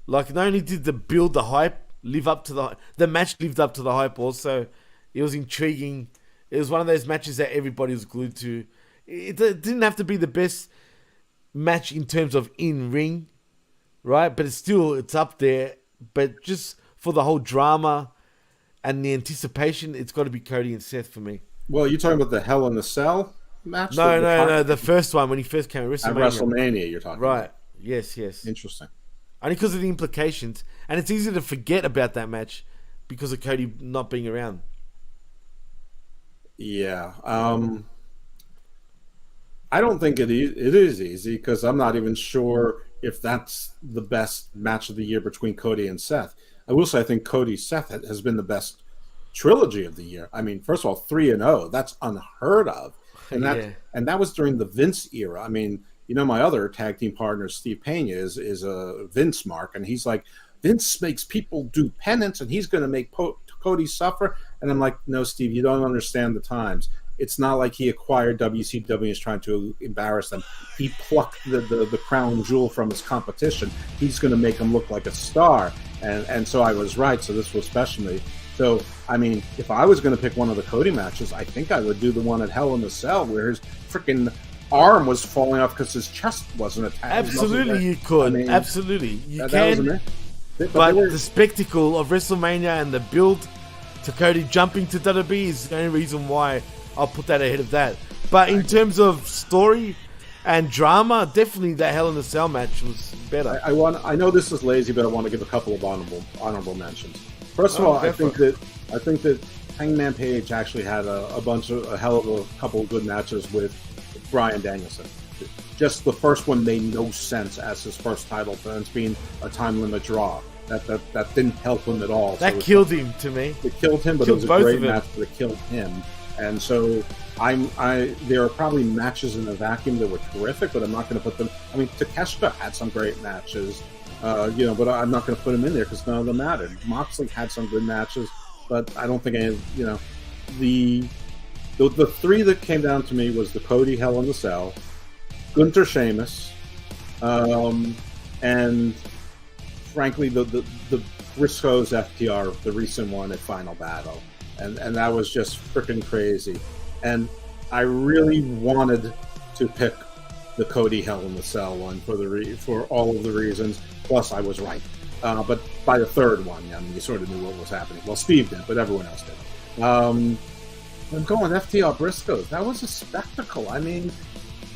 Like, not only did the hype live up to the match lived up to the hype also. It was intriguing. It was one of those matches that everybody was glued to. It didn't have to be the best match in terms of in-ring, right? But it's up there. But just for the whole drama and the anticipation, it's got to be Cody and Seth for me. Well, you're talking about the Hell in the Cell match? No. The first one when he first came at WrestleMania. At WrestleMania, you're talking right. about. Yes. Interesting. Only because of the implications. And it's easy to forget about that match because of Cody not being around. Yeah. I don't think it is easy because I'm not even sure if that's the best match of the year between Cody and Seth. I will say I think Cody-Seth has been the best trilogy of the year. I mean, first of all, 3-0. That's unheard of. And that was during the Vince era. I mean, you know, my other tag team partner, Steve Pena, is a Vince mark, and he's like, Vince makes people do penance, and he's going to make Cody suffer. And I'm like, no, Steve, you don't understand the times. It's not like he acquired WCW and is trying to embarrass them. He plucked the crown jewel from his competition. He's going to make him look like a star. And so I was right. So this was special to me. So, I mean, if I was going to pick one of the Cody matches, I think I would do the one at Hell in the Cell where his freaking arm was falling off because his chest wasn't attached. Absolutely, you could. I mean, absolutely. You can. But the spectacle of WrestleMania and the build to Cody jumping to WWE is the only reason why I'll put that ahead of that. But in terms of story and drama, definitely that Hell in the Cell match was better. I know this is lazy, but I want to give a couple of honorable mentions. First of all, I think that Hangman Page actually had a hell of a couple of good matches with Bryan Danielson. Just the first one made no sense as his first title defense being a time limit draw. That didn't help him at all. That killed him to me. It killed him, but it was a great match that killed him. And so there are probably matches in a vacuum that were terrific, but I'm not going to put them. I mean, Takeshita had some great matches, but I'm not going to put him in there because none of them mattered. Moxley had some good matches, but I don't think the three that came down to me was the Cody Hell in the Cell, Gunther Sheamus, and frankly the Briscoes FTR, the recent one at Final Battle. And that was just freaking crazy. And I really wanted to pick the Cody Hell in the Cell one for all of the reasons. Plus, I was right. But by the third one, I mean, you sort of knew what was happening. Well, Steve did, but everyone else did. I'm going FTR Briscoes. That was a spectacle. I mean,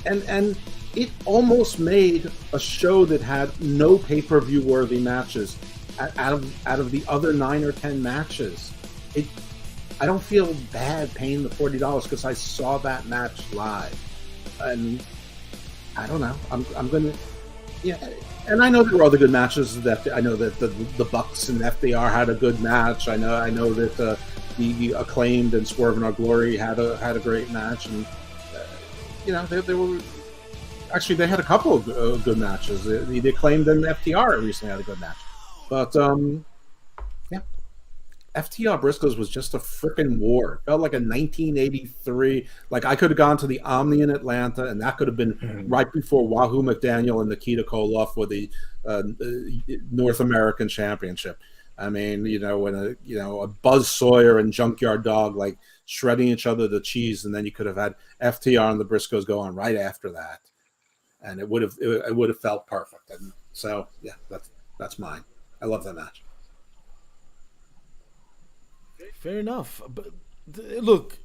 and it almost made a show that had no pay-per-view worthy matches out of the other 9 or 10 matches. I don't feel bad paying the $40 because I saw that match live, and I don't know. I'm gonna, yeah. And I know there were other good matches. That I know that the Bucks and FDR had a good match. I know that the Acclaimed and Swerve in Our Glory had a great match, and they were actually they had a couple of good matches. The Acclaimed and FTR recently had a good match, but yeah, FTR Briscoes was just a freaking war. It felt like a 1983. Like I could have gone to the Omni in Atlanta, and that could have been right before Wahoo McDaniel and Nikita Koloff for the North American Championship. I mean, when a Buzz Sawyer and Junkyard Dog like shredding each other to cheese, and then you could have had FTR and the Briscoes go on right after that, and it would have felt perfect. And so yeah, that's mine. I love that match. Fair enough. But look,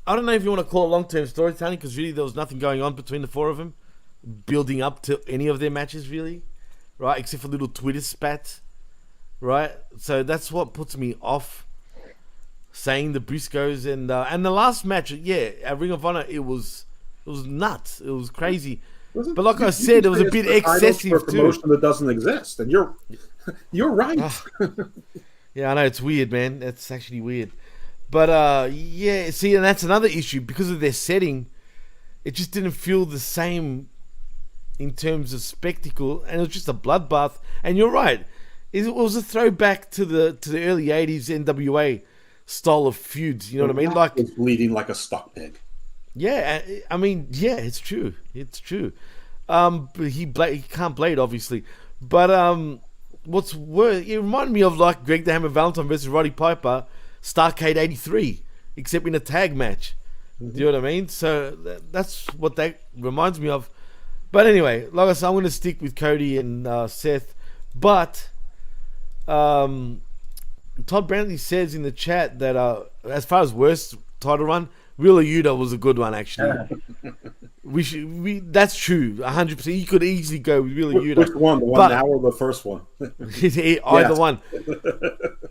I don't know if you want to call it long-term storytelling, because really there was nothing going on between the four of them building up to any of their matches, really, right? Except for little Twitter spats, right? So that's what puts me off saying the Briscoes. And the last match, yeah, at Ring of Honor, it was nuts. It was crazy. But like I said, it was a bit excessive for a promotion that doesn't exist, and you're right. Yeah, I know, it's weird, man. That's actually weird. But yeah, see, and that's another issue because of their setting. It just didn't feel the same in terms of spectacle, and it was just a bloodbath. And you're right, it was a throwback to the early '80s NWA style of feuds. You know what I mean? Like it's bleeding like a stuck pig. Yeah, I mean, yeah, it's true. It's true. But he can't blade, obviously. But what's worse, it reminded me of like Greg the Hammer Valentine versus Roddy Piper, Starrcade '83, except in a tag match. Do you know what I mean? So that's what that reminds me of. But anyway, like I said, I'm going to stick with Cody and Seth. But Todd Brantley says in the chat that as far as worst title run, Wheeler Yuta was a good one, actually. That's true, 100%. You could easily go with Wheeler Yuta. Which one? The one now or the first one? Either one.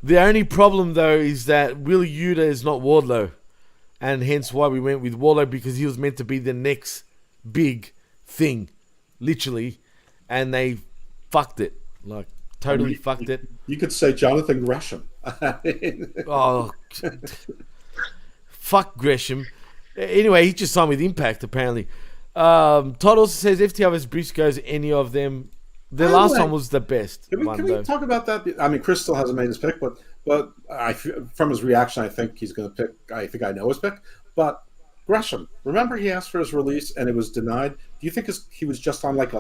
The only problem, though, is that Wheeler Yuta is not Wardlow. And hence why we went with Wardlow, because he was meant to be the next big thing, literally. And they fucked it. Like, totally fucked it. You could say Jonathan Gresham. Oh, fuck Gresham. Anyway, he just signed with Impact, apparently. Todd also says FTR vs Briscoes, any of them. The last one was the best. Can we talk about that? I mean, Chris still hasn't made his pick, but from his reaction, I think he's going to pick. I think I know his pick. But Gresham, remember he asked for his release and it was denied. Do you think he was just on like a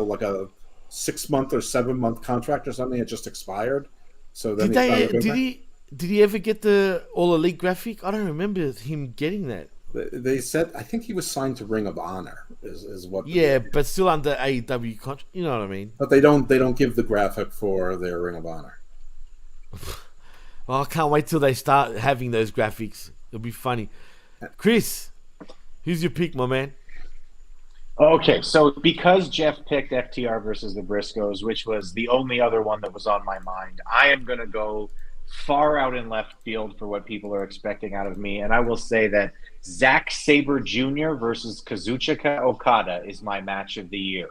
6-month or 7-month contract or something? It just expired. So then did he ever get the All Elite graphic? I don't remember him getting that. They said, I think he was signed to Ring of Honor, is what. Yeah, but still under AEW contract. You know what I mean? But they don't give the graphic for their Ring of Honor. Well, I can't wait till they start having those graphics. It'll be funny. Chris, who's your pick, my man? Okay, so because Jeff picked FTR versus the Briscoes, which was the only other one that was on my mind, I am going to go far out in left field for what people are expecting out of me, and I will say that Zack Sabre Jr. versus Kazuchika Okada is my match of the year.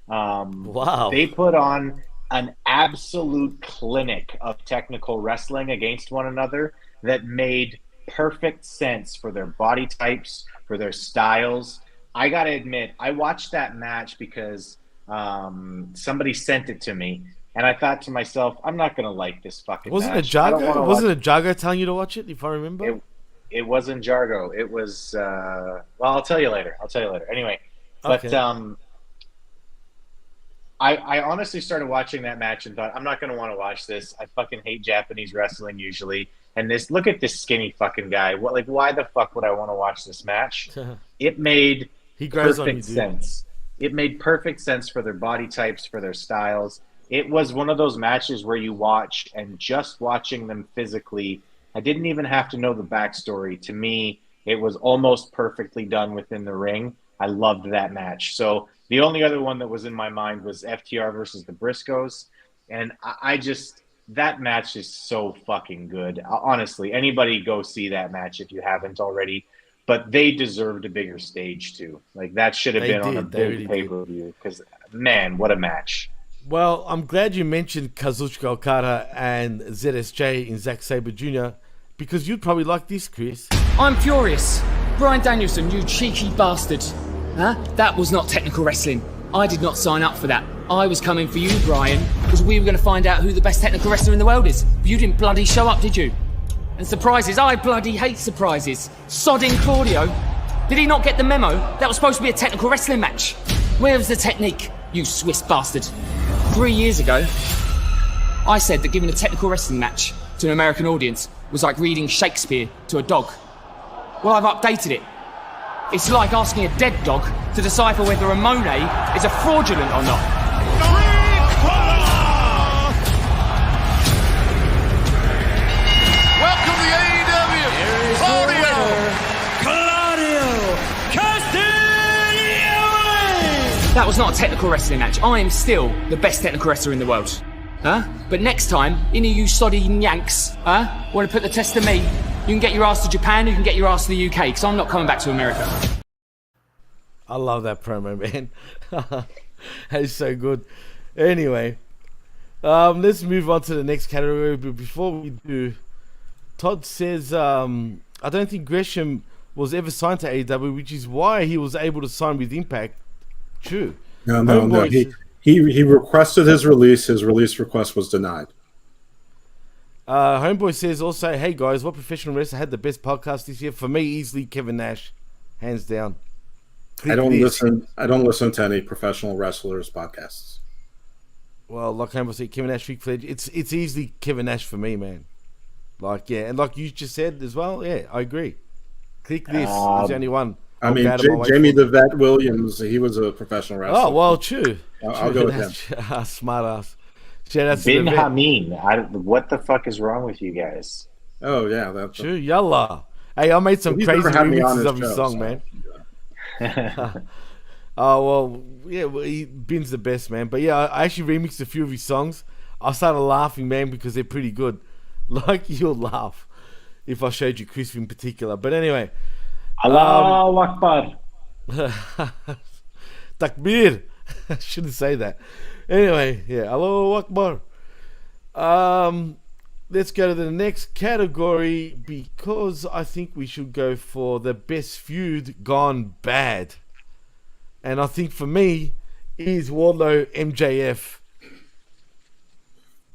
Wow. They put on an absolute clinic of technical wrestling against one another that made perfect sense for their body types, for their styles. I got to admit, I watched that match because somebody sent it to me, and I thought to myself, I'm not going to like this fucking match. Wasn't it Jago telling you to watch it, if I remember? It wasn't Jargo. It was, well, I'll tell you later. Anyway, but okay. I honestly started watching that match and thought, I'm not going to want to watch this. I fucking hate Japanese wrestling usually. And look at this skinny fucking guy. Why the fuck would I want to watch this match? It made perfect sense. It made perfect sense for their body types, for their styles. It was one of those matches where you watch, and just watching them physically, I didn't even have to know the backstory. To me, it was almost perfectly done within the ring. I loved that match. So the only other one that was in my mind was FTR versus the Briscoes, and I just that match is so fucking good. Honestly, anybody go see that match if you haven't already. But they deserved a bigger stage too. Like that should have They been on a did. They really big did. pay-per-view. Because man, what a match! Well, I'm glad you mentioned Kazuchika Okada and ZSJ in Zack Sabre Jr. because you'd probably like this, Chris. I'm furious. Bryan Danielson, you cheeky bastard. Huh? That was not technical wrestling. I did not sign up for that. I was coming for you, Bryan, because we were going to find out who the best technical wrestler in the world is. But you didn't bloody show up, did you? And surprises, I bloody hate surprises. Sodding Claudio. Did he not get the memo? That was supposed to be a technical wrestling match. Where was the technique, you Swiss bastard? 3 years ago, I said that giving a technical wrestling match to an American audience was like reading Shakespeare to a dog. Well, I've updated it. It's like asking a dead dog to decipher whether a Monet is a fraudulent or not. Welcome to the AEW. Claudio Castagnoli! That was not a technical wrestling match. I am still the best technical wrestler in the world. Huh? But next time, any of you soddy yanks, want to put the test to me, you can get your ass to Japan, you can get your ass to the UK, because I'm not coming back to America. I love that promo, man. That is so good. Anyway, let's move on to the next category. But before we do, Todd says, I don't think Gresham was ever signed to AEW, which is why he was able to sign with Impact. True. No. He requested his release. His release request was denied. Homeboy says also, hey guys, what professional wrestler had the best podcast this year? For me, easily Kevin Nash, hands down. I don't listen to any professional wrestlers podcasts. Well, like Homeboy said, Kevin Nash, Ric Flair, it's easily Kevin Nash for me, man. Like, yeah, and like you just said as well, yeah, I agree. Click this. There's only one. I mean, Jamie the Vet Williams, he was a professional wrestler. Oh, well, true. I'll go with him. Smart ass. Shout out to Bin the vet. Hameen. What the fuck is wrong with you guys? Oh, yeah. That's True, yalla. Hey, I made some He's crazy never had me on remixes his of his show, song, so, man. yeah. Oh, well, yeah, Bin's the best, man. But yeah, I actually remixed a few of his songs. I started laughing, man, because they're pretty good. Like, you'll laugh if I showed you Chris in particular. But anyway. Allahu Akbar. Takbir. I shouldn't say that. Anyway, yeah, Allahu Akbar. Let's go to the next category because I think we should go for the best feud gone bad. And I think for me is Wardlow MJF.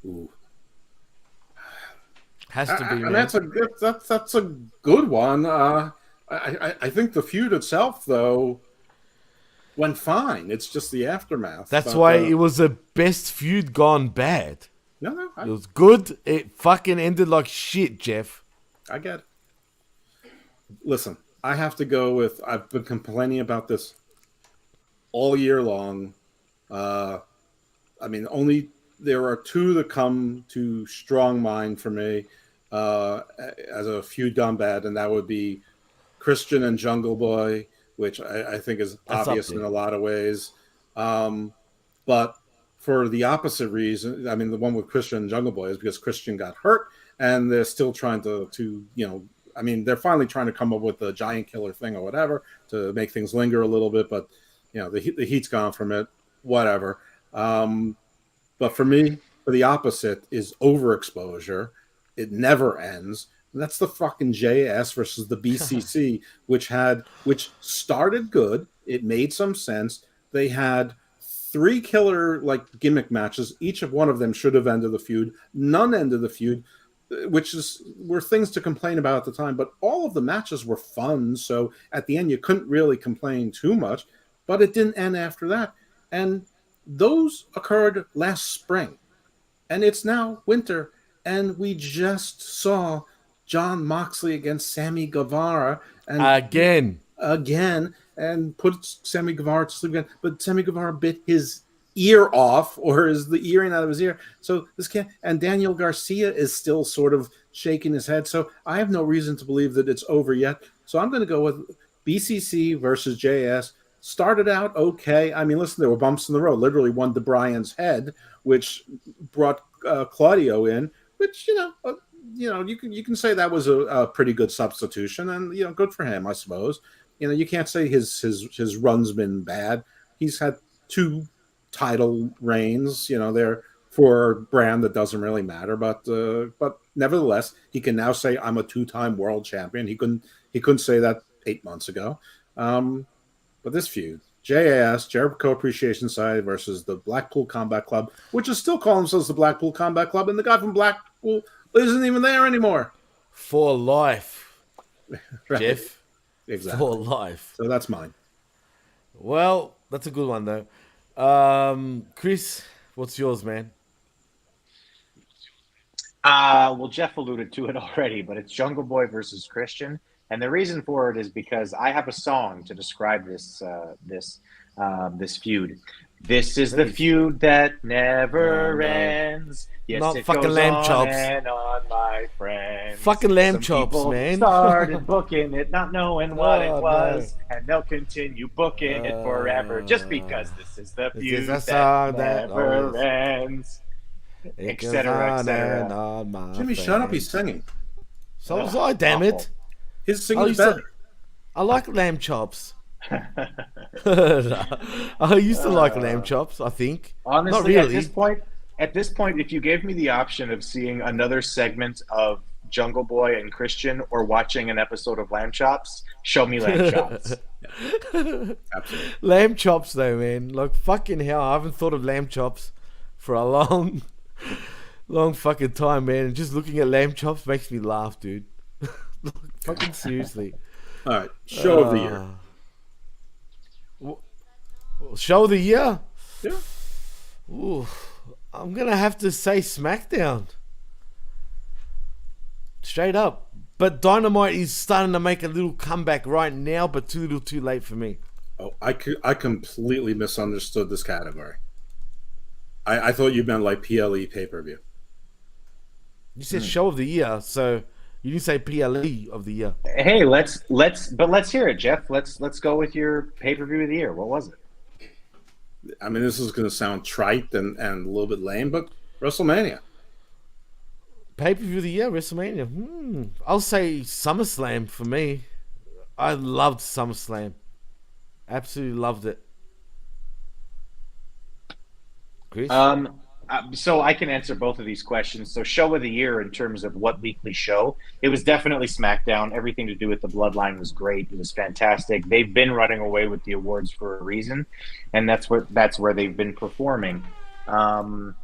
Ooh. Has to be. And that's a good one. I think the feud itself, though, went fine. It's just the aftermath. That's why it was the best feud gone bad. No, it was good. It fucking ended like shit, Jeff. I get it. Listen, I have to go with. I've been complaining about this all year long. I mean, only there are two that come to strong mind for me as a feud gone bad, and that would be Christian and Jungle Boy, which I think is obvious in a lot of ways. But for the opposite reason, I mean, the one with Christian and Jungle Boy is because Christian got hurt, and they're still trying to I mean, they're finally trying to come up with a giant killer thing or whatever to make things linger a little bit, but the heat's gone from it, whatever. But for me, for the opposite is overexposure. It never ends. And that's the fucking JS versus the BCC, which started good. It made some sense. They had 3 killer gimmick matches. Each of one of them should have ended the feud. None ended the feud, which were things to complain about at the time. But all of the matches were fun. So at the end, you couldn't really complain too much. But it didn't end after that. And those occurred last spring. And it's now winter. And we just saw John Moxley against Sammy Guevara. And again, and put Sammy Guevara to sleep again. But Sammy Guevara bit his ear off, or is the earring out of his ear. So this can't. And Daniel Garcia is still sort of shaking his head. So I have no reason to believe that it's over yet. So I'm going to go with BCC versus JS. started out okay. I mean, listen, there were bumps in the road. Literally, one to Bryan's head, which brought Claudio in. Which you can say that was a pretty good substitution, and good for him, I suppose. You can't say his run's been bad. He's had 2 title reigns. They're for a brand that doesn't really matter, but nevertheless, he can now say I'm a 2-time world champion. He couldn't say that 8 months ago. But this feud, JAS, Jericho Appreciation Society versus the Blackpool Combat Club, which is still calling themselves the Blackpool Combat Club, and the guy from Blackpool isn't even there anymore. For life, Right. Jeff. Exactly. For life. So that's mine. Well, that's a good one, though. Chris, what's yours, man? Well, Jeff alluded to it already, but it's Jungle Boy versus Christian, and the reason for it is because I have a song to describe this feud. This is the feud that never ends. Yes, Not it fucking goes lamb on chops. and on, my friends. Fucking lamb Some chops, people man. started booking it, not knowing what Oh, it was, and they'll continue booking it forever just because this is the This feud is a that song that never always- ends. It goes Etc., on etc. and on, my Jimmy, shut up. friend. He's singing. So was I, damn it. Awful. His I singing's used to- better. I like lamb chops. I used to like lamb chops, I think. Honestly, Not really. at this point, if you gave me the option of seeing another segment of Jungle Boy and Christian or watching an episode of Lamb Chops, show me Lamb Chops. Absolutely. Lamb chops, though, man. Like, fucking hell, I haven't thought of lamb chops for a long fucking time, man. And just looking at lamb chops makes me laugh, dude. Fucking seriously. All right. Show of the year. Show of the year? Yeah. Ooh, I'm going to have to say SmackDown. Straight up. But Dynamite is starting to make a little comeback right now, but too little too late for me. Oh, I completely misunderstood this category. I thought you meant like PLE pay-per-view. You said show of the year, so you didn't say PLE of the year. Hey, let's hear it, Jeff. Let's go with your pay-per-view of the year. What was it? I mean, this is going to sound trite and a little bit lame, but WrestleMania. Pay-per-view of the year, WrestleMania. I'll say SummerSlam for me. I loved SummerSlam. Absolutely loved it. Chris? So I can answer both of these questions. So show of the year in terms of what weekly show, it was definitely SmackDown. Everything to do with the Bloodline was great. It was fantastic. They've been running away with the awards for a reason, and that's where they've been performing. And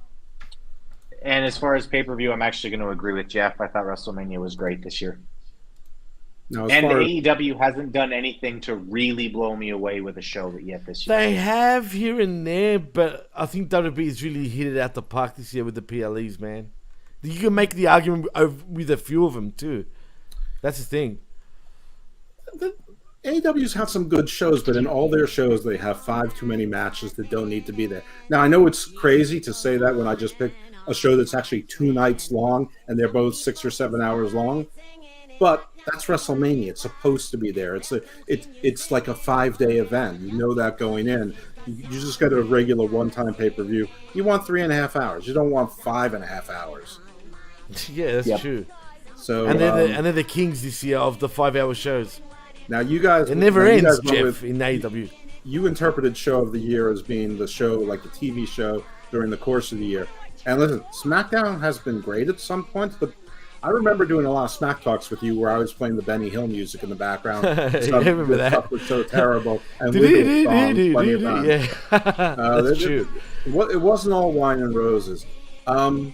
as far as pay-per-view, I'm actually going to agree with Jeff. I thought WrestleMania was great this year. Now, as And far as, AEW hasn't done anything to really blow me away with a show yet this year. They have here and there, but I think WWE has really hit it out the park this year with the PLEs, man. You can make the argument with a few of them, too. That's the thing. AEW's had some good shows, but in all their shows, they have 5 too many matches that don't need to be there. Now, I know it's crazy to say that when I just picked a show that's actually 2 nights long, and they're both 6 or 7 hours long, but that's WrestleMania. It's supposed to be there. It's like a 5-day event. You know that going in. You just got a regular one-time pay-per-view. You want 3.5 hours. You don't want 5.5 hours. Yeah, that's true. So And they're the kings this year of the 5-hour shows. now you guys, It never now you ends, guys went Jeff, in AEW. You interpreted show of the year as being the show, like the TV show during the course of the year. And listen, SmackDown has been great at some points, but I remember doing a lot of Smack Talks with you where I was playing the Benny Hill music in the background. I remember that. Stuff was so terrible. And Legal songs plenty of times. Yeah, that's true. It wasn't all wine and roses. And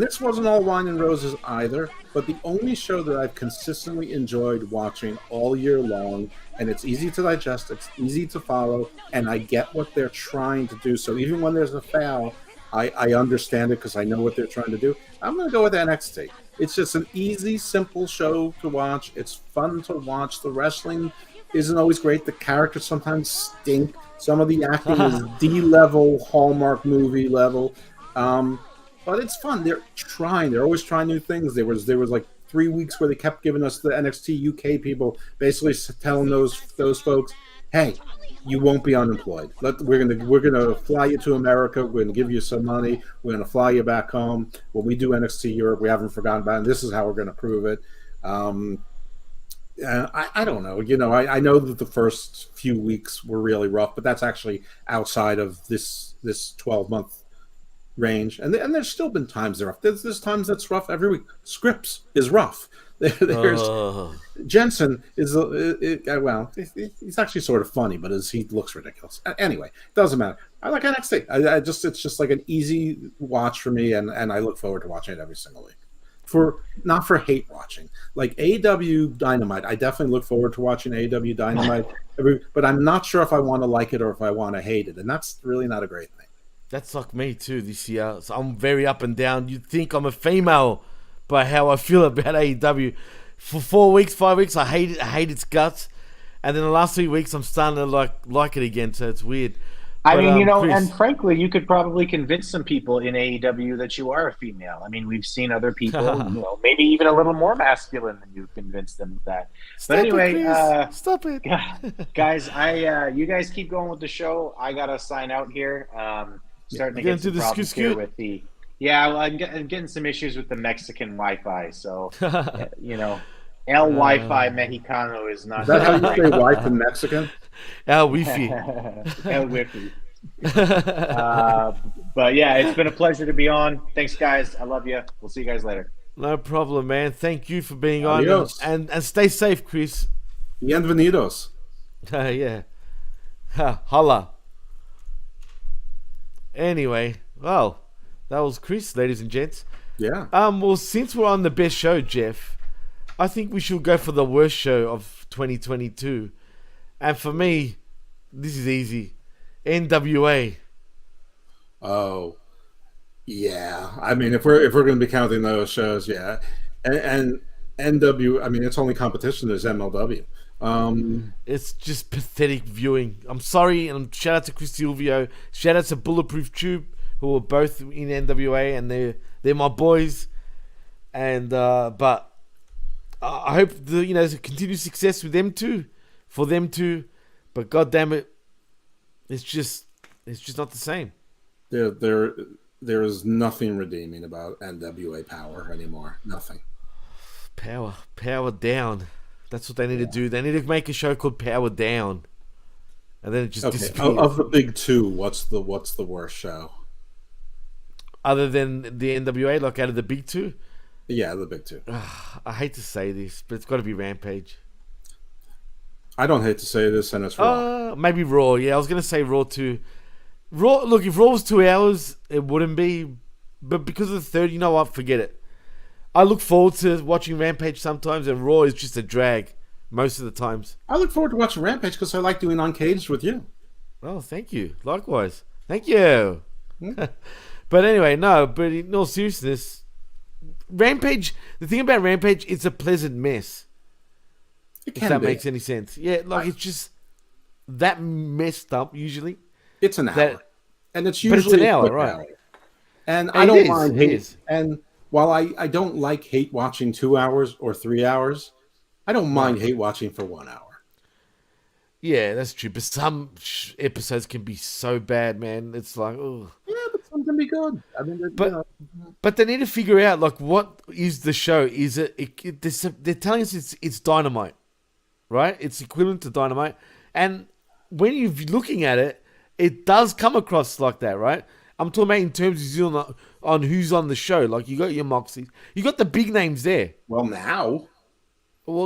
this wasn't all wine and roses either, but the only show that I've consistently enjoyed watching all year long, and it's easy to digest, it's easy to follow, and I get what they're trying to do. So even when there's a foul, I understand it because I know what they're trying to do. I'm going to go with NXT. It's just an easy, simple show to watch. It's fun to watch. The wrestling isn't always great. The characters sometimes stink. Some of the acting is D-level, Hallmark movie level. But it's fun. They're trying. They're always trying new things. There was like 3 weeks where they kept giving us the NXT UK people, basically telling those folks, hey, you won't be unemployed. We're gonna fly you to America. We're gonna give you some money. We're gonna fly you back home. When we do NXT Europe, we haven't forgotten about it. And this is how we're gonna prove it. I don't know. I know that the first few weeks were really rough, but that's actually outside of this 12-month range. And there's still been times that are rough. There's times that's rough every week. Scripps is rough. Jensen is well, he's actually sort of funny, but he looks ridiculous. Anyway, doesn't matter. I like NXT. It's just like an easy watch for me, and I look forward to watching it every single week. Not for hate watching, like AEW Dynamite. I definitely look forward to watching AEW Dynamite, but I'm not sure if I want to like it or if I want to hate it, and that's really not a great thing. That's like me too this year. So I'm very up and down. You'd think I'm a female by how I feel about AEW. For 4 weeks, 5 weeks, I hate it. I hate its guts, and then the last 3 weeks, I'm starting to like it again. So it's weird. I mean, Chris, and frankly, you could probably convince some people in AEW that you are a female. I mean, we've seen other people, maybe even a little more masculine than you convince them of that. But anyway, stop it, guys. You guys keep going with the show. I gotta sign out here. Starting to get some problems here with the. Yeah, well, I'm getting some issues with the Mexican Wi-Fi. So, El Wi-Fi Mexicano is not. Is that how you say wife in Mexican? El Wi-Fi. El Wi-Fi. But yeah, it's been a pleasure to be on. Thanks, guys. I love you. We'll see you guys later. No problem, man. Thank you for being on. And stay safe, Chris. Bienvenidos. Yeah. Holla. Anyway, well, that was Chris, ladies and gents. Yeah. Well, since we're on the best show, Jeff, I think we should go for the worst show of 2022. And for me, this is easy. NWA. Oh, yeah. I mean, if we're going to be counting those shows, yeah. And NW. I mean, its only competition is MLW. It's just pathetic viewing. I'm sorry, and shout out to Chris Silvio. Shout out to Bulletproof Tube, who are both in NWA, and they're my boys. And but I hope there's a continued success with them too, for them too. But God damn it, it's just not the same. There is nothing redeeming about NWA Power anymore. Nothing. Power down. That's what they need to do. They need to make a show called Power Down, and then it just disappears. Of the big two, what's the worst show? Other than the NWA, like out of the big two? Yeah, the big two. I hate to say this, but it's got to be Rampage. I don't hate to say this, and it's Raw. Maybe Raw. Yeah, I was going to say Raw too. Raw. Look, if Raw was 2 hours, it wouldn't be. But because of the third, you know what? Forget it. I look forward to watching Rampage sometimes, and Raw is just a drag most of the times. I look forward to watching Rampage because I like doing Uncaged with you. Oh, thank you. Likewise. Thank you. But anyway, but in all seriousness, Rampage, the thing about Rampage, it's a pleasant mess. If that makes any sense. Yeah, it's just that messed up usually. It's an hour. And it's usually but it's an hour, right? Hour. And I don't mind hate. And while I don't like hate watching 2 hours or 3 hours, I don't mind hate watching for 1 hour. Yeah, that's true. But some episodes can be so bad, man. It's like, oh. Yeah, but some can be good. I mean, but they need to figure out what is the show. Is it they're telling us it's Dynamite, right? It's equivalent to Dynamite, and when you're looking at it, it does come across like that, right? I'm talking about in terms of on who's on the show. Like, you got your Moxley, you got the big names there. Well,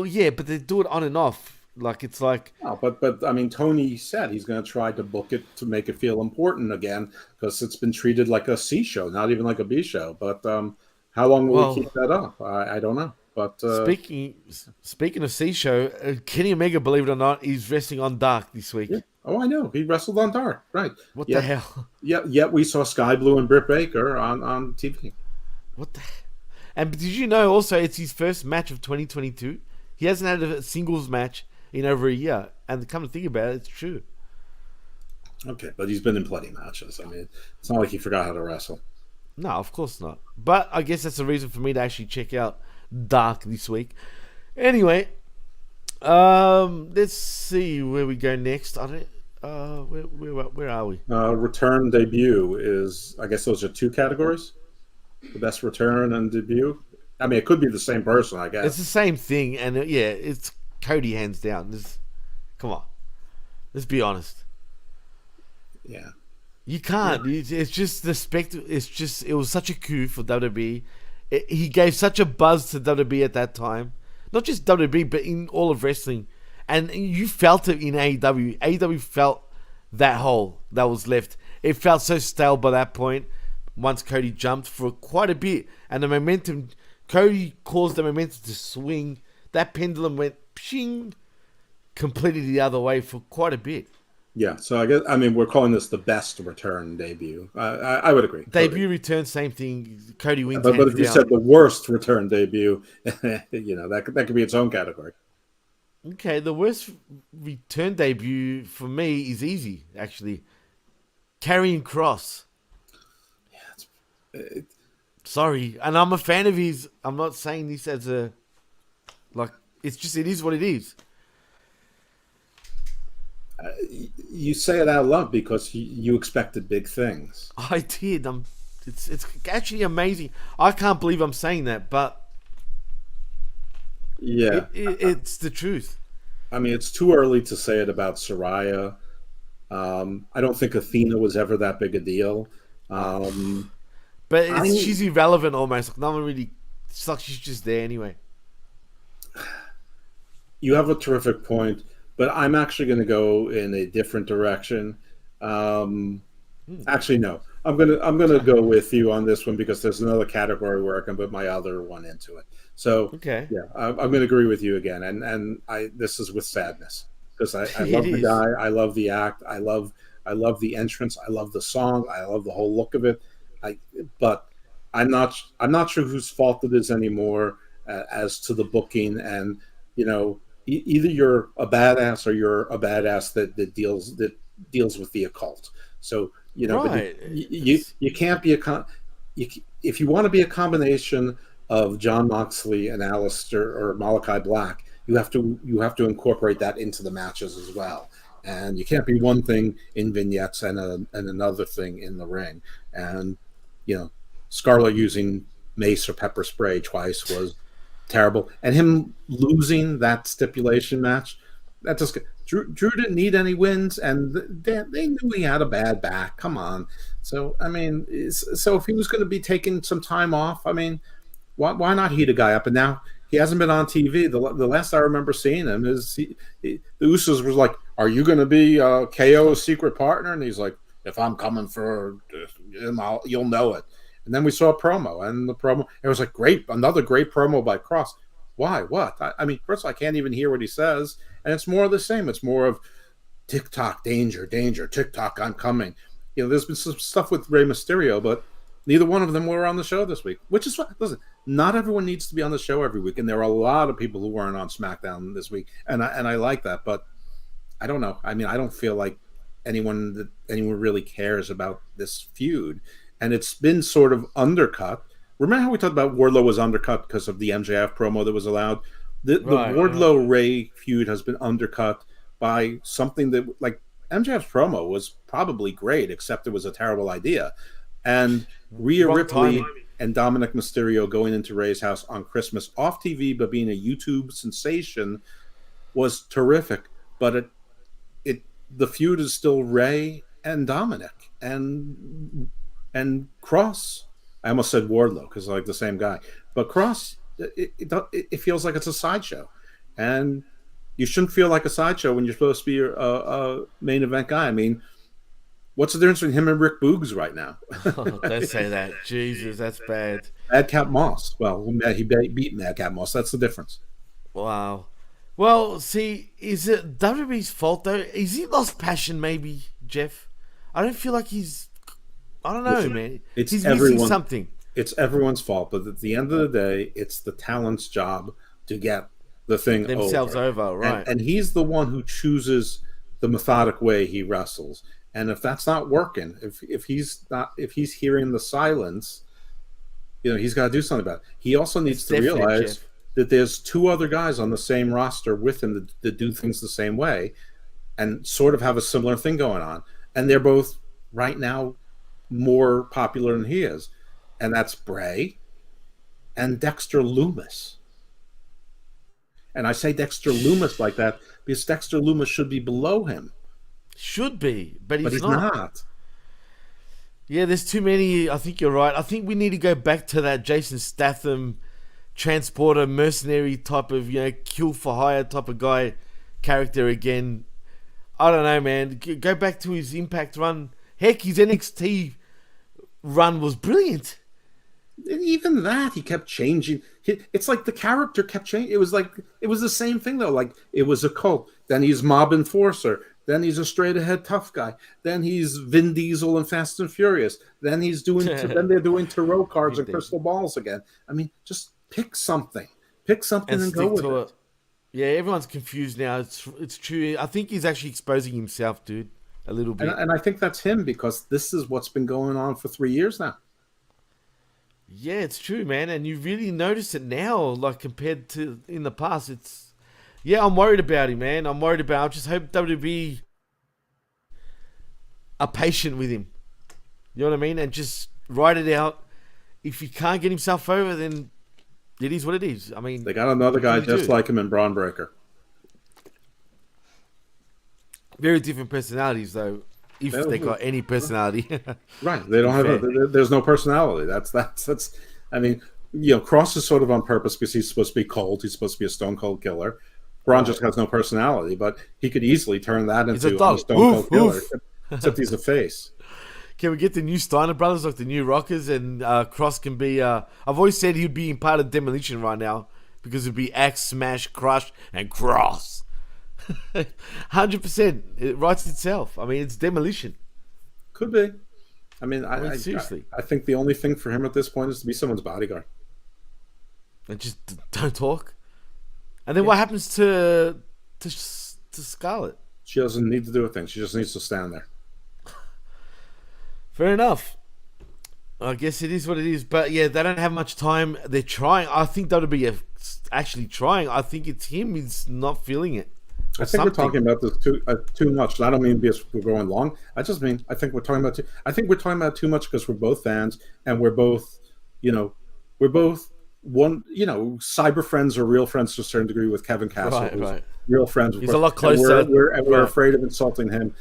yeah, but they do it on and off. Like, it's like... Oh, but I mean, Tony said he's going to try to book it to make it feel important again, because it's been treated like a C show, not even like a B show. But how long will we keep that up? I don't know. But speaking of C show, Kenny Omega, believe it or not, is wrestling on Dark this week. Yeah. Oh, I know. He wrestled on Dark, right. What the hell? Yeah, yet we saw Sky Blue and Britt Baker on TV. What the... And did you know also it's his first match of 2022? He hasn't had a singles match in over a year. And come to think about it, it's true. Okay, but he's been in plenty of matches. I mean, it's not like he forgot how to wrestle. No, of course not. But I guess that's a reason for me to actually check out Dark this week. Anyway, Let's see where we go next. I don't. Where are we? Return debut is, I guess those are two categories. The best return and debut. I mean, it could be the same person, I guess. It's the same thing, and yeah, it's Cody hands down. Come on, let's be honest. Yeah. You can't. It's just the spectacle. It was such a coup for WWE. He gave such a buzz to WWE at that time. Not just WWE, but in all of wrestling. And you felt it in AEW. AEW felt that hole that was left. It felt so stale by that point once Cody jumped for quite a bit. And the momentum, Cody caused the momentum to swing. That pendulum went pshing completely the other way for quite a bit. Yeah, so I mean, we're calling this the best return debut. I would agree. Debut, return, same thing. Cody wins. But if you said the worst return debut, that could be its own category. Okay, the worst return debut for me is easy, actually. Karrion Kross. Yeah, sorry, and I'm a fan of his. I'm not saying this as a it's just it is what it is. You say it out loud because you expected big things. I did. It's actually amazing. I can't believe I'm saying that, but yeah, it's the truth. I mean, it's too early to say it about Saraya. I don't think Athena was ever that big a deal. But she's irrelevant almost. No one really. It's like she's just there anyway. You have a terrific point. But I'm actually going to go in a different direction. Actually, no. I'm gonna go with you on this one because there's another category where I can put my other one into it. So okay, yeah, I'm going to agree with you again. And this is with sadness because I love the guy, I love the act, I love the entrance, I love the song, I love the whole look of it. But I'm not sure whose fault it is anymore as to the booking and either you're a badass or you're a badass that deals with the occult. So right. you can't be if you want to be a combination of Jon Moxley and Aleister or Malachi Black, you have to incorporate that into the matches as well. And you can't be one thing in vignettes and another thing in the ring. And Scarlett using mace or pepper spray twice was terrible, and him losing that stipulation match, that just Drew didn't need any wins, and they knew he had a bad back. Come on, so I mean, so if he was going to be taking some time off, I mean, why not heat a guy up? And now he hasn't been on TV. The last I remember seeing him is the Usos was like, "Are you going to be KO's secret partner?" And he's like, "If I'm coming for him, you'll know it." And then we saw a promo, and the promo, it was like another great promo by Cross. Why? What? I mean, first of all, I can't even hear what he says, and it's more of the same. It's more of tick-tock, danger, danger, tick-tock, I'm coming. There's been some stuff with Rey Mysterio, but neither one of them were on the show this week, which is what, listen, not everyone needs to be on the show every week, and there are a lot of people who weren't on SmackDown this week, and I like that, but I don't know. I mean, I don't feel like anyone really cares about this feud. And it's been sort of undercut. Remember how we talked about Wardlow was undercut because of the MJF promo that was allowed? The Wardlow-Ray feud has been undercut by something that, like, MJF's promo was probably great, except it was a terrible idea. And Rhea Ripley and Dominic Mysterio going into Ray's house on Christmas off TV, but being a YouTube sensation was terrific. But the feud is still Ray and Dominic and Cross. I almost said Wardlow because like the same guy, but Cross, it feels like it's a sideshow, and you shouldn't feel like a sideshow when you're supposed to be a main event guy. I mean, what's the difference between him and Rick Boogs right now? Don't say that. Jesus, that's bad. Madcap Moss. Well, he beat Madcap Moss. That's the difference. Wow. Well, see, is it WWE's fault though? Is he lost passion? Maybe, Jeff. I don't feel like he's. I don't know, man. He's missing something. It's everyone's fault, but at the end of the day, it's the talent's job to get the thing themselves over, right? And he's the one who chooses the methodic way he wrestles. And if that's not working, if he's hearing the silence, he's got to do something about it. He also needs to realize that there's two other guys on the same roster with him that do things the same way and sort of have a similar thing going on. And they're both right now more popular than he is. And that's Bray and Dexter Lumis. And I say Dexter Lumis like that because Dexter Lumis should be below him. Should be, but he's not. Yeah, there's too many. I think you're right. I think we need to go back to that Jason Statham transporter, mercenary type of, kill for hire type of guy character again. I don't know, man. Go back to his Impact run. Heck, his NXT run was brilliant. Even that, he kept changing. It's like the character kept changing. It was the same thing though. Like it was a cult. Then he's Mob Enforcer. Then he's a straight ahead tough guy. Then he's Vin Diesel and Fast and Furious. Then he's doing. Then they're doing tarot cards and crystal balls again. I mean, just pick something. Pick something and go with it. Yeah, everyone's confused now. It's true. I think he's actually exposing himself, dude, a little bit. And I think that's him because this is what's been going on for 3 years now. Yeah, it's true, man. And you really notice it now, like compared to in the past. I'm worried about him, man. I just hope WWE are patient with him. You know what I mean? And just ride it out. If he can't get himself over, then it is what it is. I mean, they got another guy just like him in Braun Breaker. Very different personalities, though. If they got any personality, right? They don't have. There's no personality. That's. I mean, Cross is sort of on purpose because he's supposed to be cold. He's supposed to be a stone cold killer. Braun just has no personality, but he could easily turn that into a stone cold killer. Except he's a face. Can we get the new Steiner brothers, like the new Rockers, and Cross can be? I've always said he'd be in part of Demolition right now because it'd be Axe, Smash, Crush, and Cross. 100%. It writes itself. I mean, it's Demolition. Could be. I mean, seriously. I think the only thing for him at this point is to be someone's bodyguard. And just don't talk. And then what happens to Scarlett? She doesn't need to do a thing. She just needs to stand there. Fair enough. I guess it is what it is. But yeah, they don't have much time. They're trying. I think that'll be actually trying. I think it's him. He's not feeling it. I think we're talking about this too much. I don't mean because we're going long. I just mean I think we're talking about too much because we're both fans and we're both one. Cyber friends or real friends to a certain degree with Kevin Castle. Right. Real friends. He's a lot closer. We're afraid of insulting him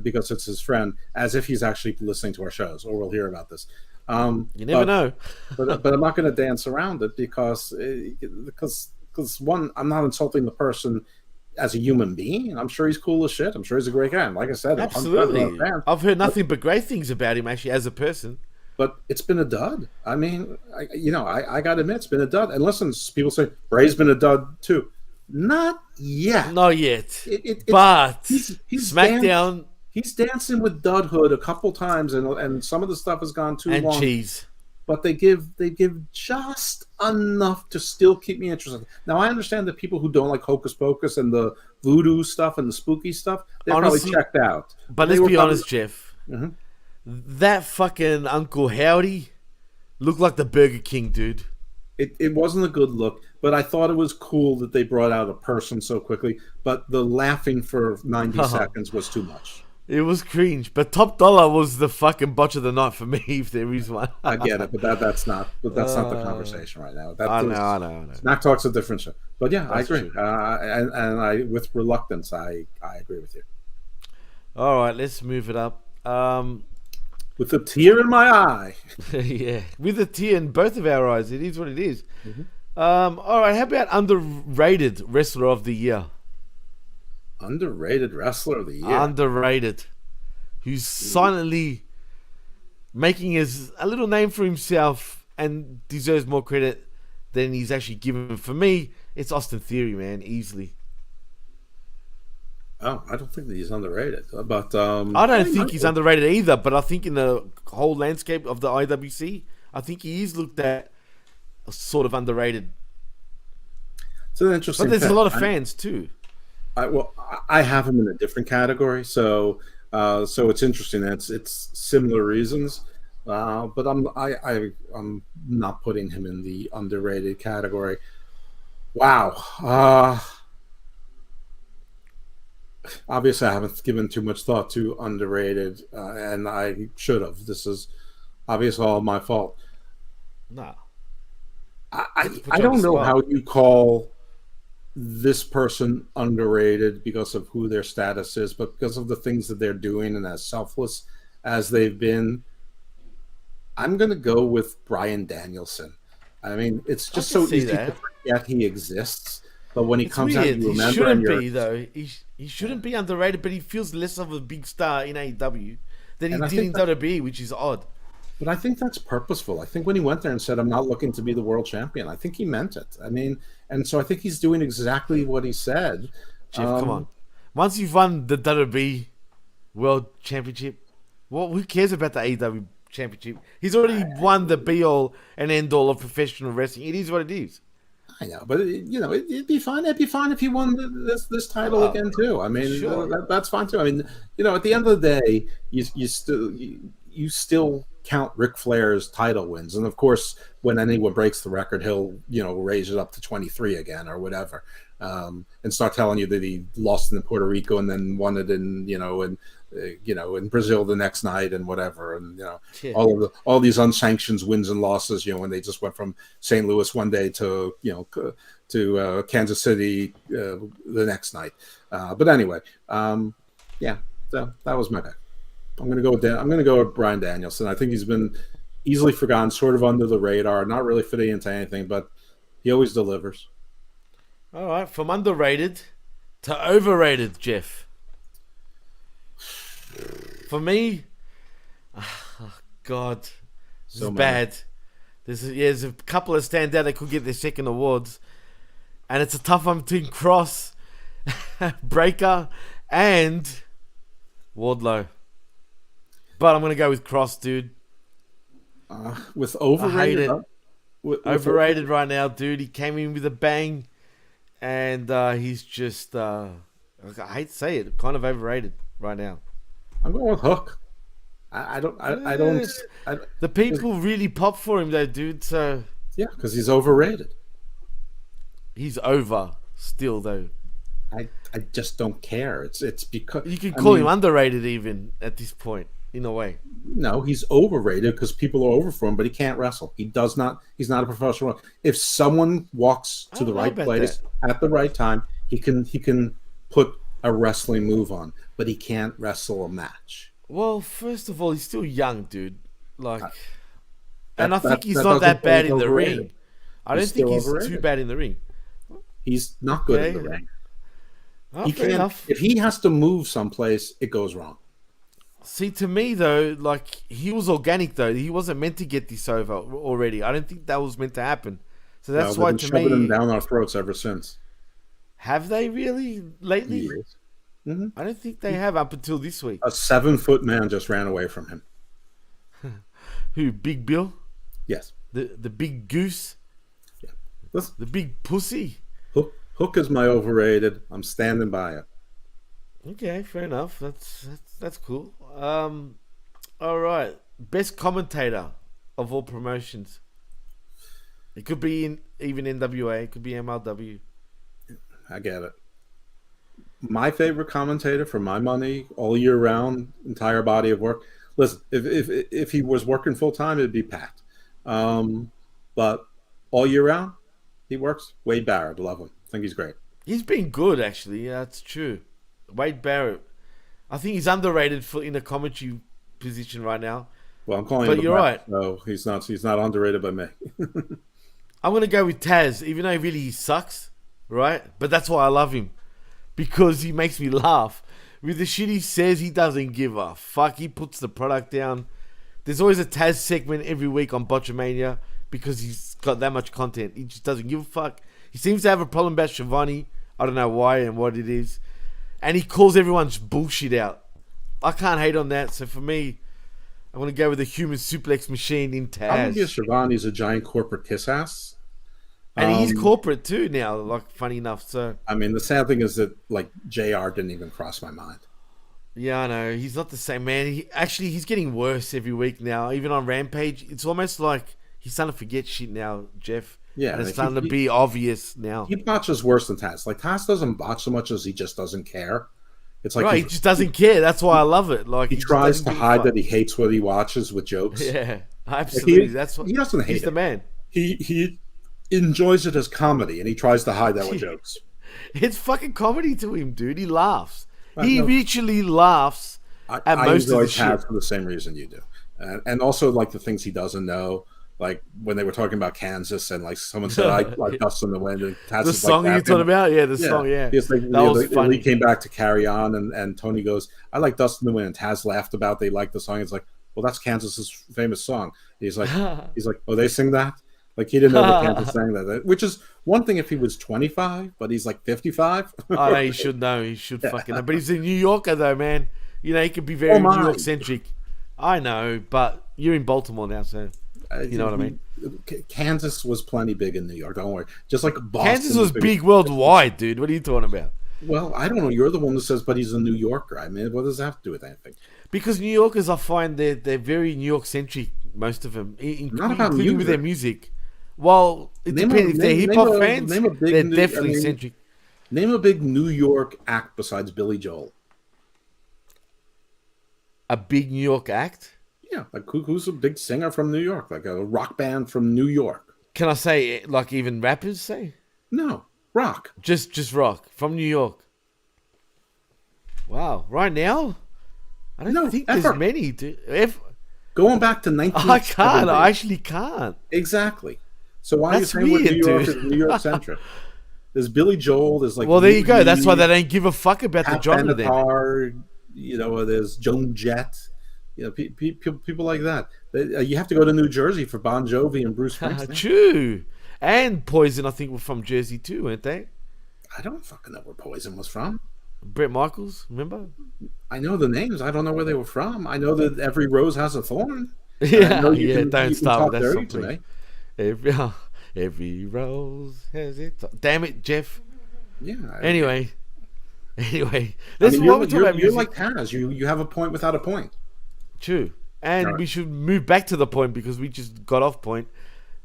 because it's his friend, as if he's actually listening to our shows, or we'll hear about this. You never know. but I'm not going to dance around it because one, I'm not insulting the person as a human being. I'm sure he's cool as shit. I'm sure he's a great guy. And like I said, absolutely. I've heard nothing but great things about him actually as a person. But it's been a dud. I mean, I got to admit, it's been a dud. And listen, people say Bray's been a dud too. Not yet. Not yet. But he's SmackDown. He's dancing with Dudhood a couple times, and some of the stuff has gone too long. And cheese. But they give just enough to still keep me interested. Now I understand that people who don't like Hocus Pocus and the voodoo stuff and the spooky stuff, they're probably checked out. But let's be honest, Jeff. Mm-hmm. That fucking Uncle Howdy looked like the Burger King dude. It wasn't a good look, but I thought it was cool that they brought out a person so quickly. But the laughing for 90 seconds was too much. It was cringe, but Top Dollar was the fucking botch of the night for me, if there is one. I get it, but that's not the conversation right now. I know. Snack Talk's a different show, but yeah, That's I agree, true. and I with reluctance, I agree with you. All right, let's move it up. With a tear in my eye. Yeah, with a tear in both of our eyes. It is what it is. Mm-hmm. All right, how about underrated wrestler of the year? Underrated wrestler of the year. Underrated. Who's silently making a little name for himself and deserves more credit than he's actually given. For me, it's Austin Theory, man, easily. Oh, I don't think that he's underrated. But I don't think he's underrated either, but I think in the whole landscape of the IWC, I think he is looked at sort of underrated. It's an interesting But there's a lot of fans too. I have him in a different category, so it's interesting. It's similar reasons, but I'm not putting him in the underrated category. Wow. Obviously, I haven't given too much thought to underrated, and I should have. This is obviously all my fault. No. I don't know how you call this person underrated because of who their status is, but because of the things that they're doing and as selfless as they've been, I'm going to go with Bryan Danielson. I mean, it's just so easy to forget he exists, but when he comes out, you remember. He shouldn't be though. He shouldn't be underrated, but he feels less of a big star in AEW than he did in WWE, which is odd. But I think that's purposeful. I think when he went there and said, "I'm not looking to be the world champion," I think he meant it. I mean, and so I think he's doing exactly what he said. Jeff, come on. Once you've won the WWE World Championship, well, who cares about the AEW Championship? He's already won the be-all and end-all of professional wrestling. It is what it is. I know, but it'd be fine. It'd be fine if he won this title again too. I mean, sure. That's fine too. I mean, at the end of the day, you still count Ric Flair's title wins, and of course, when anyone breaks the record, he'll raise it up to 23 again or whatever, and start telling you that he lost in Puerto Rico and then won it in Brazil the next night and whatever, and all these unsanctioned wins and losses. When they just went from St. Louis one day to Kansas City the next night. But anyway, so that was my pick. I'm going to go with Bryan Danielson. I think he's been easily forgotten, sort of under the radar, not really fitting into anything, but he always delivers. All right, from underrated to overrated, Jeff. For me, God, this is bad. There's a couple of standout that could get their second awards, and it's a tough one between Cross, Breaker, and Wardlow. But I'm going to go with Cross, dude. With overrated? I hate it. Overrated right now, dude. He came in with a bang, and he's just, I hate to say it, kind of overrated right now. I'm going with Hook. I don't. The people really pop for him, though, dude. So yeah, because he's overrated. He's over still, though. I just don't care. It's because you can call him underrated even at this point. In a way, no, he's overrated because people are over for him, but he can't wrestle. He's not a professional. If someone walks to the right place at the right time, he can put a wrestling move on, but he can't wrestle a match. Well, first of all, he's still young, dude. And I think he's not that bad in the ring. I don't think he's too bad in the ring. He's not good in the ring. Oh, he can't. Enough. If he has to move someplace, it goes wrong. See, to me, though, he was organic, though. He wasn't meant to get this over already. I don't think that was meant to happen. So that's why, to me... They've been shoving him down our throats ever since. Have they really lately? Yes. Mm-hmm. I don't think they have up until this week. A 7-foot man just ran away from him. Who, Big Bill? Yes. The big goose? Yeah. The big pussy? Hook is my overrated. I'm standing by it. Okay, fair enough. That's cool. All right. Best commentator of all promotions. It could be even NWA. It could be MLW. I get it. My favorite commentator, for my money, all year round, entire body of work. Listen, if he was working full time, it'd be Pat. But all year round, he works. Wade Barrett, love him. I think he's great. He's been good, actually. Yeah, that's true. Wade Barrett. I think he's underrated in the commentary position right now. Well, I'm calling him. But you're right. No, he's not underrated by me. I'm gonna go with Taz, even though really he sucks, right? But that's why I love him, because he makes me laugh. With the shit he says, he doesn't give a fuck. He puts the product down. There's always a Taz segment every week on Botchamania because he's got that much content. He just doesn't give a fuck. He seems to have a problem about Shivani. I don't know why and what it is. And he calls everyone's bullshit out. I can't hate on that. So for me, I'm going to go with the human suplex machine in Taz. I guess Shivani's a giant corporate kiss ass. And he's corporate too now, funny enough. So I mean, the sad thing is that, JR didn't even cross my mind. Yeah, I know. He's not the same, man. He's getting worse every week now. Even on Rampage, it's almost like he's starting to forget shit now, Jeff. Yeah, and it's like starting to be obvious now. He botches worse than Taz. Like Taz doesn't botch so much as he just doesn't care. It's like Right, he just doesn't care. That's why I love it. Like he just tries doesn't to give a hide fuck. that he hates what he watches with jokes. Yeah, absolutely. That's what he doesn't hate he's the it. man. He enjoys it as comedy, and he tries to hide that with jokes. It's fucking comedy to him, dude. He laughs. Right, He no. literally laughs at I most of enjoy the shit. Taz for the same reason you do, and also like the things he doesn't know. Like when they were talking about Kansas, and like someone said, "I like Dust in the Wind." And Taz The is song like you're talking about, yeah, the song, yeah. It's like, That was funny. He came back to Carry On, and Tony goes, "I like Dust in the Wind." And Taz laughed about they liked the song. It's like, well, that's Kansas's famous song. He's like, oh, they sing that. Like he didn't know that Kansas sang that, which is one thing if he was 25, but he's like 55. I know he should know. He should fucking know. But he's a New Yorker, though, man. You know, he could be very New York centric. I know, but you're in Baltimore now, so you know what I mean. Kansas was plenty big in New York. Don't worry. Just like Boston. Kansas was big worldwide, dude. What are you talking about? Well, I don't know. You're the one that says, but he's a New Yorker. I mean, what does that have to do with anything? Because New Yorkers, I find they're very New York centric. Most of them, Not about including with their music. music. Well, it depends. If they're hip hop fans, they're definitely centric. Name a big New York act besides Billy Joel. A big New York act? Yeah, like who's a big singer from New York? Like a rock band from New York? Can I say like even rappers say? No, rock. Just rock from New York. Wow, right now, I don't think there's many. Going back to 1970. I can't. I actually can't. Exactly. So why That's are you saying weird, New York dude. is New York centric? There's Billy Joel. There's like well, there you go. That's why they don't give a fuck about the genre. Then there's Joan Jett. You know, people like that. You have to go to New Jersey for Bon Jovi and Bruce Springsteen. True. And Poison, I think, were from Jersey too, weren't they? I don't fucking know where Poison was from. Brett Michaels, remember? I know the names. I don't know where they were from. I know that every rose has a thorn. Yeah, don't start with that to song, me. Every rose has it. Damn it, Jeff. Yeah. Anyway, You're like Taz. You have a point without a point. True. And we should move back to the point because we just got off point.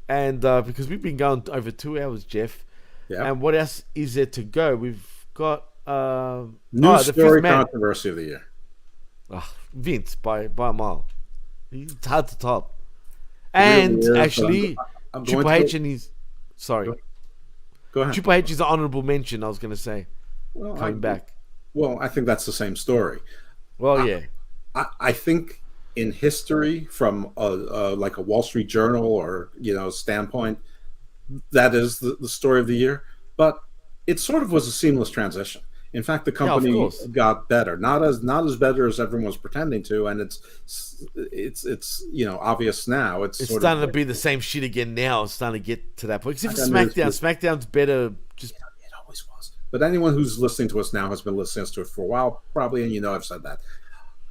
And because we've been going over 2 hours, Jeff. Yeah. And what else is there to go? We've got new story controversy of the year. Vince by a mile. It's hard to top. And actually, Triple H and his sorry. Go ahead. Triple H is an honorable mention, I was going to say. Well, coming back. Well, I think that's the same story. Well, yeah. I think in history, from like a Wall Street Journal or standpoint, that is the story of the year. But it sort of was a seamless transition. In fact, the company got better, not as better as everyone was pretending to, and it's obvious now. It's sort starting of to be the same shit again now. It's starting to get to that point. Except for SmackDown. SmackDown's better. It always was. But anyone who's listening to us now has been listening to it for a while, probably, and I've said that.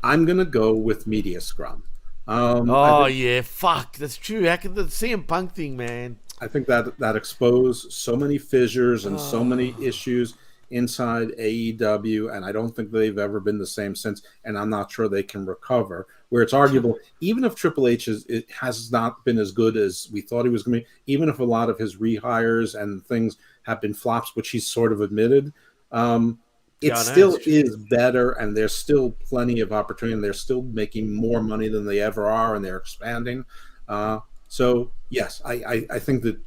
I'm gonna go with Media Scrum. Fuck, that's true. How can the CM Punk thing, man? I think that exposed so many fissures and so many issues inside AEW, and I don't think they've ever been the same since, and I'm not sure they can recover. Where it's arguable, even if Triple H has not been as good as we thought he was going to be, even if a lot of his rehires and things have been flops, which he's sort of admitted, it still is better, and there's still plenty of opportunity, and they're still making more money than they ever are, and they're expanding. So, yes, I think that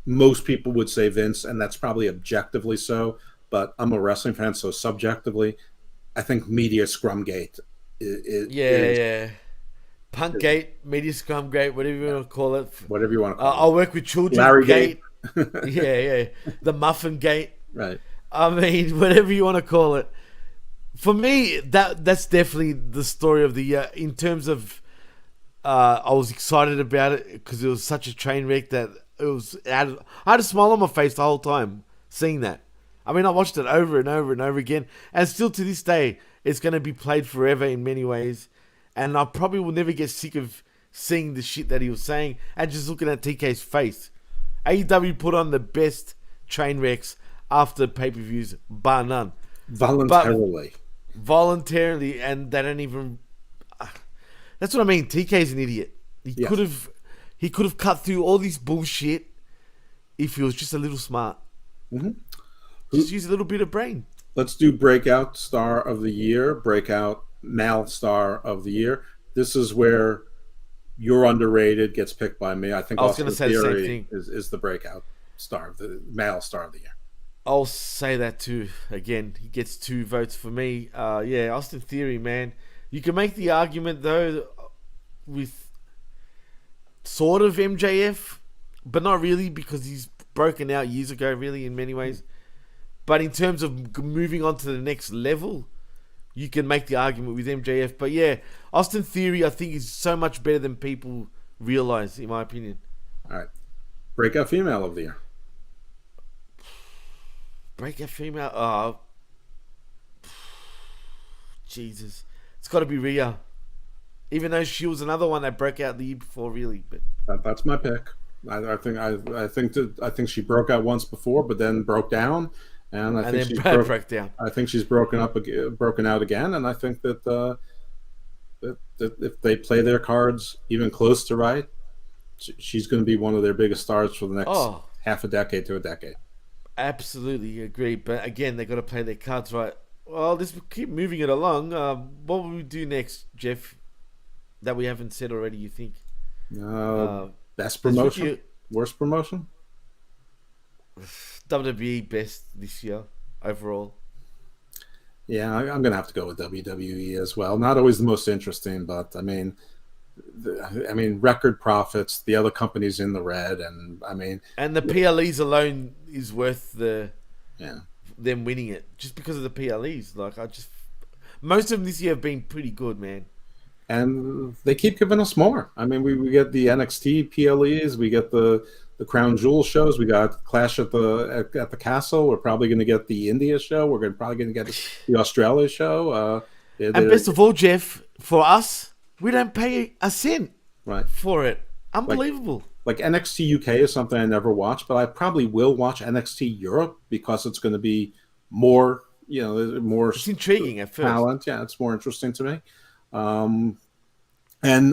most people would say Vince, and that's probably objectively so, but I'm a wrestling fan, so subjectively, I think Media Scrumgate is Punkgate, Media Scrumgate, whatever you want to call it. Whatever you want to call it. I'll work with children. Larry Gate. The Muffin Gate. Right. I mean, whatever you want to call it. For me, that's definitely the story of the year in terms of I was excited about it because it was such a train wreck that I had a smile on my face the whole time seeing that. I mean, I watched it over and over and over again, and still to this day, it's going to be played forever in many ways. And I probably will never get sick of seeing the shit that he was saying and just looking at TK's face. AEW put on the best train wrecks after pay-per-views, bar none. Voluntarily, and they don't even. That's what I mean. TK's an idiot. He could have cut through all this bullshit if he was just a little smart. Mm-hmm. Just use a little bit of brain. Let's do Breakout Star of the Year, Breakout Male Star of the Year. This is where your underrated gets picked by me. I think I was going to say the same thing. Is the Breakout Star, the Male Star of the Year. I'll say that too. Again, he gets 2 votes for me. Yeah, Austin Theory, man. You can make the argument, though, with sort of MJF, but not really, because he's broken out years ago, really, in many ways. But in terms of moving on to the next level, you can make the argument with MJF. But yeah, Austin Theory, I think, is so much better than people realize, in my opinion. All right. Breakout Female of the Year. Breakout Female? Jesus. It's got to be Rhea. Even though she was another one that broke out the year before, really. But that's my pick. I think she broke out once before, but then broke down. And I think she's broke down. I think she's broken out again, and I think that if they play their cards even close to right, she's going to be one of their biggest stars for the next half a decade to a decade. Absolutely agree, but again, they got to play their cards right. Well, let's keep moving it along. What will we do next, Jeff? That we haven't said already, you think? Best promotion, worst promotion. WWE best this year overall. Yeah, I'm gonna have to go with WWE as well. Not always the most interesting, but I mean, record profits. The other companies in the red, and the PLEs alone is worth them winning it just because of the PLEs. Most of them this year have been pretty good, man. And they keep giving us more. I mean, we get the NXT PLEs, we get the Crown Jewel shows, we got Clash at the Castle. We're probably going to get the India show. We're probably going to get the Australia show. And best of all, Jeff, for us, we don't pay a cent for it. Unbelievable. Like NXT UK is something I never watched, but I probably will watch NXT Europe because it's going to be more, more. It's intriguing at first. Talent, yeah, it's more interesting to me. And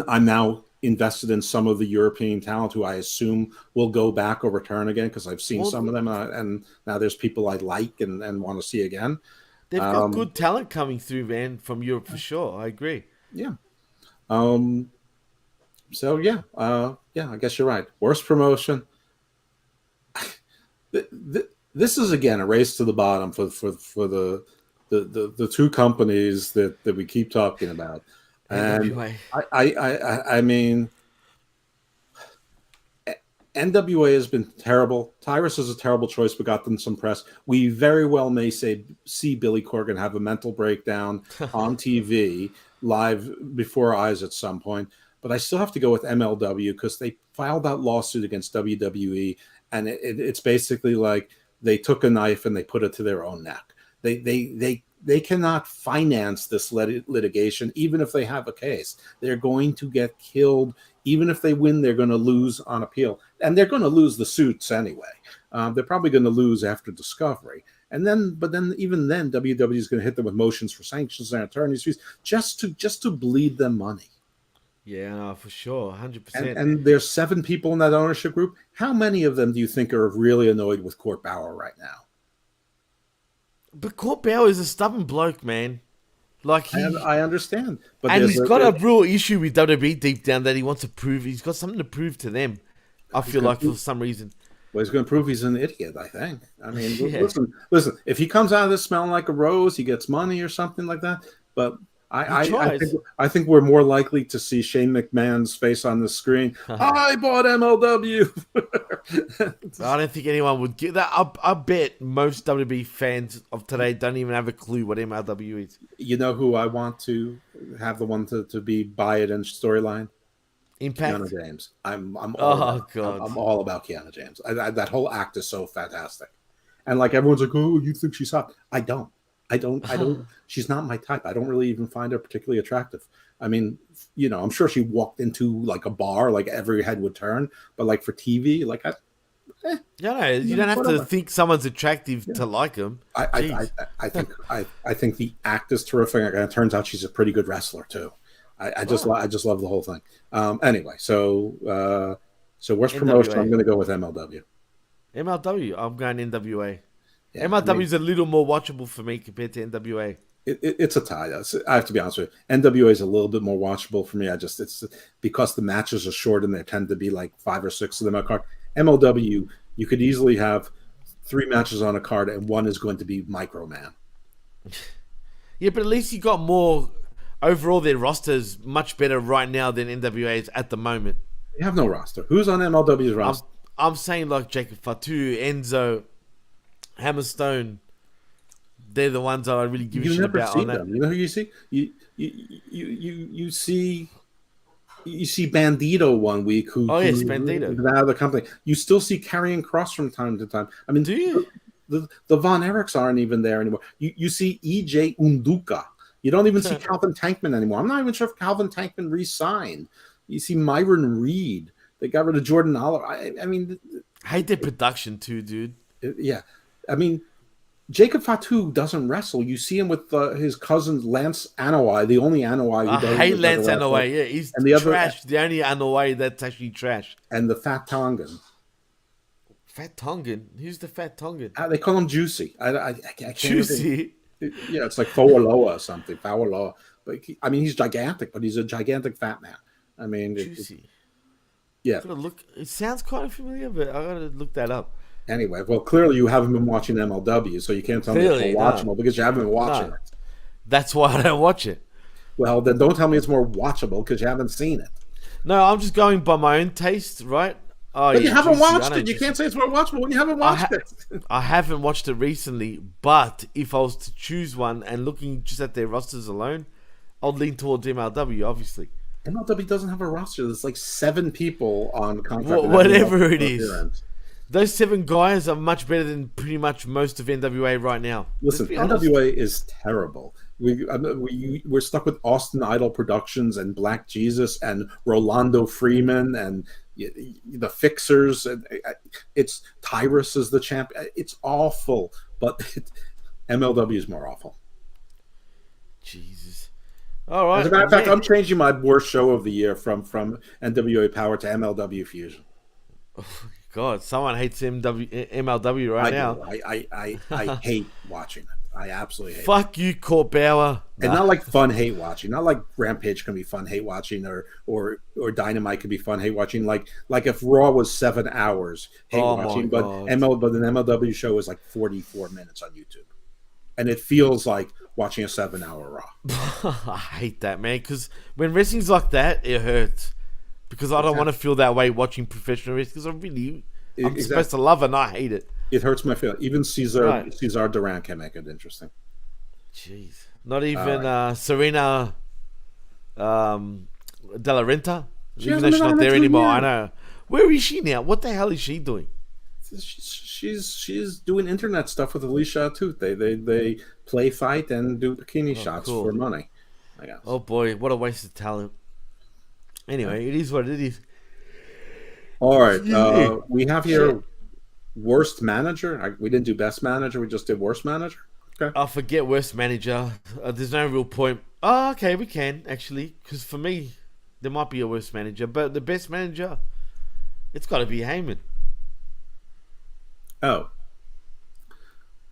I'm now invested in some of the European talent who I assume will go back or return again because I've seen some of them, and now there's people I like and want to see again. They've got good talent coming through, man, from Europe for sure. I agree. Yeah. So yeah, I guess you're right. Worst promotion. This is again a race to the bottom for the two companies that we keep talking about. And I mean, NWA has been terrible. Tyrus is a terrible choice, but got them some press. We very well may see Billy Corgan have a mental breakdown on TV live before our eyes at some point. But I still have to go with MLW because they filed that lawsuit against WWE, and it's basically like they took a knife and they put it to their own neck. They cannot finance this litigation, even if they have a case. They're going to get killed. Even if they win, they're going to lose on appeal. And they're going to lose the suits anyway. They're probably going to lose after discovery. But then even then, WWE is going to hit them with motions for sanctions and attorney's fees just to bleed them money. Yeah, no, for sure, 100%. And there's 7 people in that ownership group. How many of them do you think are really annoyed with Court Bauer right now? But Court Bauer is a stubborn bloke, man. I understand, but he's got a real issue with WWE deep down that he wants to prove. He's got something to prove to them. I feel like for some reason. Well, he's going to prove he's an idiot. I think. I mean, listen. If he comes out of this smelling like a rose, he gets money or something like that. But I think we're more likely to see Shane McMahon's face on the screen. I bought MLW. I don't think anyone would get that. I bet most WWE fans of today don't even have a clue what MLW is. You know who I want to have the one to be buy it in storyline? Impact. Keanu James. I'm all about Keanu James. That whole act is so fantastic. And like everyone's like, oh, you think she's hot? I don't. She's not my type. I don't really even find her particularly attractive. I mean, I'm sure she walked into like a bar, like every head would turn, but like for TV, you don't have to think someone's attractive to like them. I think the act is terrific, and it turns out she's a pretty good wrestler too. I just love the whole thing. Anyway, so worst promotion, I'm going to go with MLW. MLW. I'm going NWA. Yeah, MLW is a little more watchable for me compared to NWA. It's a tie. I have to be honest with you. NWA is a little bit more watchable for me. It's because the matches are short and there tend to be like 5 or 6 of them on a card. MLW, you could easily have 3 matches on a card and one is going to be Microman. Yeah, but at least you got more. Overall, their roster is much better right now than NWA's at the moment. They have no roster. Who's on MLW's roster? I'm saying like Jacob Fatu, Enzo, Hammerstone. They're the ones that I really give a shit about. You never see them. You know who you see? You see Bandito one week. Who's Bandito out of the company. You still see Karrion Kross from time to time. I mean, do you? The Von Erichs aren't even there anymore. You see EJ Unduka. You don't even see Calvin Tankman anymore. I'm not even sure if Calvin Tankman re-signed. You see Myron Reed. They got rid of Jordan Oliver. I mean, I hate their production too, dude. Yeah, I mean, Jacob Fatu doesn't wrestle. You see him with his cousin Lance Anoa'i, the only Anoa'i. I hate Lance Anoa'i. Yeah, he's trash. The only Anoa'i that's actually trash. And the Fat Tongan. Fat Tongan? Who's the Fat Tongan? They call him Juicy. I can't Juicy? Yeah, it's like Faualoa or something. Faualoa. But he's gigantic, but he's a gigantic fat man. I mean, Juicy. Yeah. It sounds kind of familiar, but I gotta look that up. Anyway, well, clearly you haven't been watching MLW, so you can't tell me it's more watchable because you haven't been watching it. That's why I don't watch it. Well, then don't tell me it's more watchable because you haven't seen it. No, I'm just going by my own taste, right? Oh, but you haven't watched it. You can't say it's more watchable when you haven't watched it. I haven't watched it recently, but if I was to choose one and looking just at their rosters alone, I'd lean towards MLW, obviously. MLW doesn't have a roster. There's like 7 people on contract. Whatever it is. Those 7 guys are much better than pretty much most of NWA right now. Listen, NWA is terrible. We're stuck with Austin Idol Productions and Black Jesus and Rolando Freeman and the Fixers. And it's Tyrus is the champ. It's awful, but MLW is more awful. Jesus. All right. As a matter of fact, I'm changing my worst show of the year from NWA Power to MLW Fusion. God, someone hates MLW right now. I hate watching it. I absolutely hate it. Fuck you, Court Bauer. And not like fun hate watching. Not like Rampage can be fun hate watching or Dynamite can be fun hate watching. Like if Raw was 7 hours hate watching, but an MLW show is like 44 minutes on YouTube. And it feels like watching a 7-hour Raw. I hate that, man, because when wrestling's like that, it hurts. Because I don't want to feel that way watching professional wrestling. Because I'm supposed to love it and I hate it. It hurts my feelings. Even Cesar Duran can make it interesting. Jeez. Not even Serena Della Renta? Even though she's not there anymore. I know. Where is she now? What the hell is she doing? She's doing internet stuff with Alicia Atout. They play fight and do bikini shots for money. I guess. Oh boy, what a waste of talent. Anyway, it is what it is. All right, we have here worst manager. We didn't do best manager. We just did worst manager. Okay. I'll forget worst manager. There's no real point. Oh, okay, we can actually, because for me, there might be a worst manager, but the best manager, it's got to be Heyman. Oh,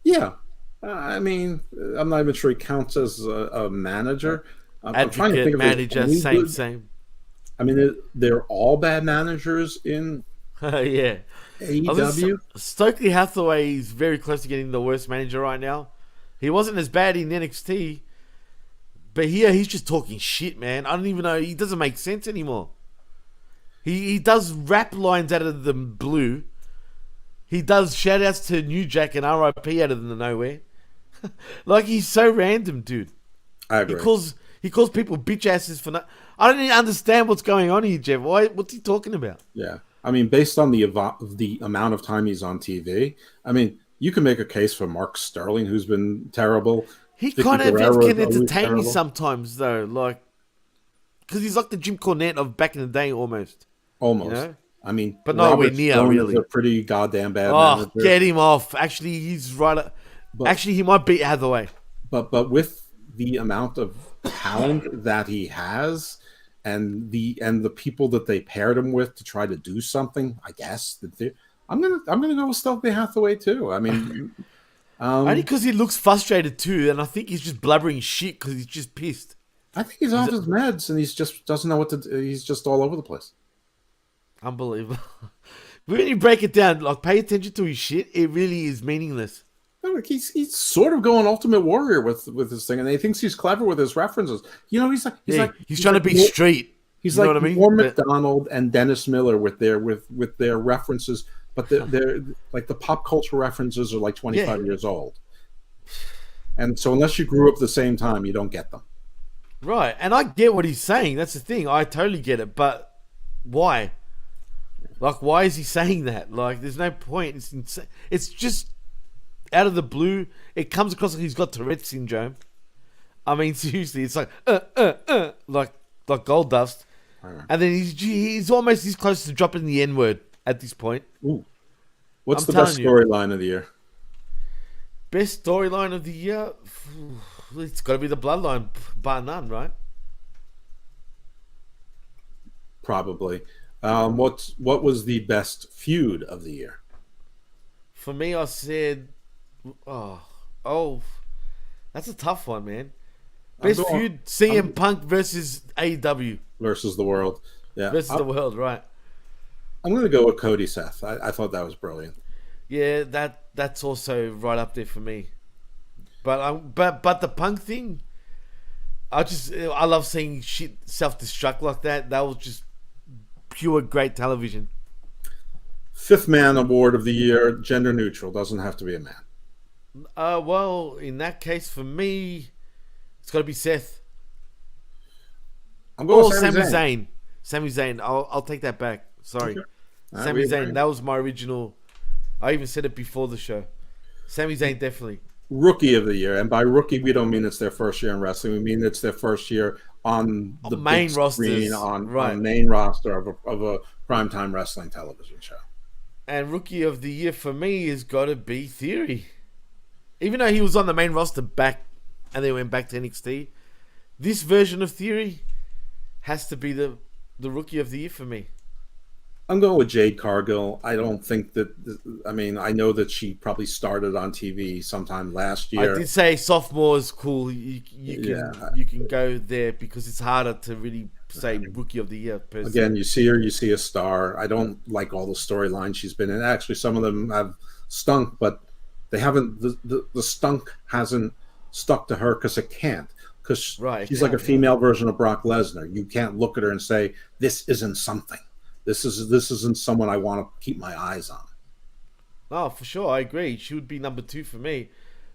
yeah. I mean, I'm not even sure he counts as a manager. I'm trying to think of manager, same. I mean, they're all bad managers in yeah. AEW. Stokely Hathaway is very close to getting the worst manager right now. He wasn't as bad in NXT, but here he's just talking shit, man. I don't even know. He doesn't make sense anymore. He does rap lines out of the blue. He does shout outs to New Jack and RIP out of the nowhere. Like, he's so random, dude. I agree. He calls people bitch asses for not. I don't even understand what's going on here, Jeff. What's he talking about? Yeah, I mean, based on the amount of time he's on TV, I mean, you can make a case for Mark Sterling, who's been terrible. He kind of can entertain me sometimes, though, like, because he's like the Jim Cornette of back in the day, almost. Almost. You know? I mean, but nowhere near, Stone really. Is a pretty goddamn bad manager. Get him off. Actually, he's right. Actually, he might beat Hathaway. But with the amount of talent that he has, and the people that they paired him with to try to do something, I guess I'm gonna go with Stokely Hathaway too. I mean, Only because he looks frustrated too, and I think he's just blubbering shit because he's just pissed. I think he's off his meds and he's just doesn't know what to do. He's just all over the place. Unbelievable. When you break it down, like pay attention to his shit, it really is meaningless. Like he's sort of going Ultimate Warrior with this thing, and he thinks he's clever with his references. You know, he's trying to be straight. He's you know like what I mean? Norm Macdonald and Dennis Miller with their references, but they're like the pop culture references are like 25 years old, and so unless you grew up the same time, you don't get them. Right, and I get what he's saying. That's the thing. I totally get it, but why? Like, why is he saying that? Like, there's no point. It's insane. It's just out of the blue. It comes across like he's got Tourette syndrome. I mean, seriously, it's like gold dust. And then he's almost this close to dropping the N-word at this point. Ooh. What's the best storyline of the year? Best storyline of the year? It's got to be the Bloodline, bar none, right? Probably. What was the best feud of the year? For me, I said, that's a tough one, man. Best feud, CM Punk versus AEW. Versus the World. Yeah. Versus the World, right. I'm going to go with Cody Seth. I thought that was brilliant. Yeah, that's also right up there for me. But the Punk thing, I love seeing shit self-destruct like that. That was just pure great television. Fifth man award of the year, gender neutral, doesn't have to be a man. Well, in that case, for me, it's got to be Seth. I'm going with Sami Zayn. Sami Zayn. I'll take that back. Sorry, okay. Sami Zayn. That was my original. I even said it before the show. Sami Zayn, definitely. Rookie of the year, and by rookie we don't mean it's their first year in wrestling. We mean it's their first year on the main roster, on main roster of a primetime wrestling television show. And rookie of the year for me has got to be Theory. Even though he was on the main roster back, and they went back to NXT, this version of Theory has to be the rookie of the year for me. I'm going with Jade Cargill. I don't think that. I mean, I know that she probably started on TV sometime last year. I did say sophomore is cool. You can go there because it's harder to really say rookie of the year. Personally. Again, you see her, you see a star. I don't like all the storylines she's been in. Actually, some of them have stunk, but they haven't. The stunk hasn't stuck to her because it can't. Because she's like a female version of Brock Lesnar. You can't look at her and say this isn't something. This isn't someone I want to keep my eyes on. Oh, for sure. I agree. She would be number 2 for me.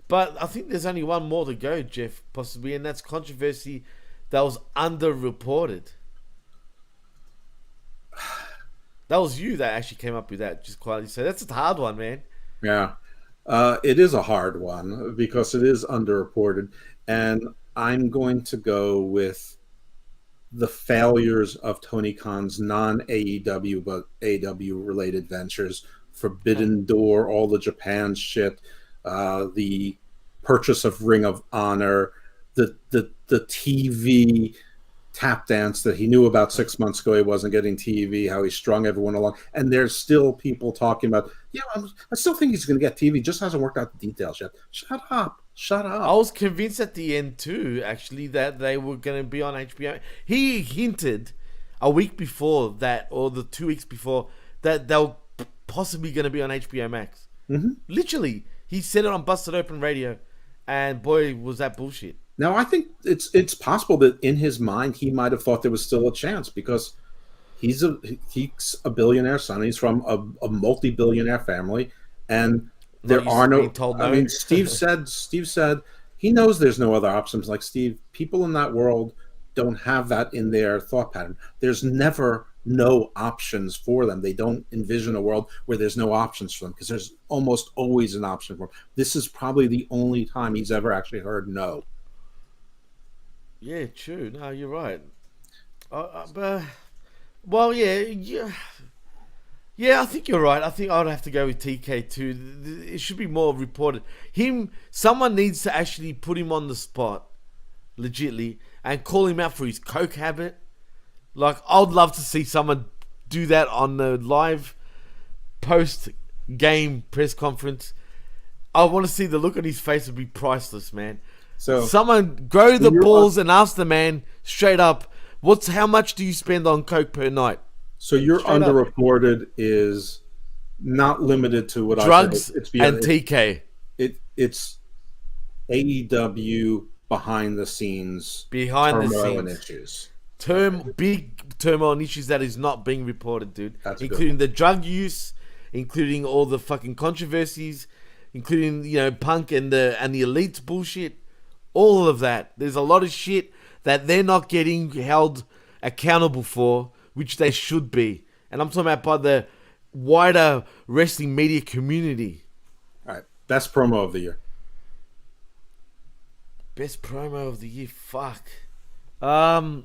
But I think there's only one more to go, Jeff, possibly, and that's controversy that was underreported. That was you that actually came up with that, just quietly. So that's a hard one, man. Yeah. It is a hard one because it is underreported. And I'm going to go with the failures of Tony Khan's non-AEW but AEW related ventures, Forbidden Door, all the Japan shit, the purchase of Ring of Honor, the TV tap dance that he knew about 6 months ago he wasn't getting TV, how he strung everyone along, and there's still people talking about, I still think he's going to get TV, just hasn't worked out the details yet. Shut up. I was convinced at the end too, actually, that they were going to be on HBO. He hinted a week before that, or the 2 weeks before, that they were possibly going to be on HBO Max. Mm-hmm. Literally, he said it on Busted Open Radio, and boy, was that bullshit. Now, I think it's possible that in his mind he might have thought there was still a chance because he's a billionaire son. He's from a multi-billionaire family, and there are no. I mean, Steve said he knows there's no other options. Like Steve, people in that world don't have that in their thought pattern. There's never no options for them. They don't envision a world where there's no options for them because there's almost always an option for them. This is probably the only time he's ever actually heard no. Yeah, true. No, you're right. Well, yeah. Yeah, I think you're right. I think I'd have to go with TK too. It should be more reported. Someone needs to actually put him on the spot, legitly, and call him out for his coke habit. Like, I'd love to see someone do that on the live. post-game press conference. I want to see the look on his face would be priceless, man. So someone grow the balls and ask the man straight up, how much do you spend on coke per night? So your underreported is not limited to what drugs I said. And TK. It's AEW behind the scenes issues. Big turmoil and issues that is not being reported, dude. That's including the drug use, including all the fucking controversies, including Punk and the Elite's bullshit. All of that. There's a lot of shit that they're not getting held accountable for, which they should be. And I'm talking about by the wider wrestling media community. All right. Best promo of the year. Best promo of the year. Fuck. That's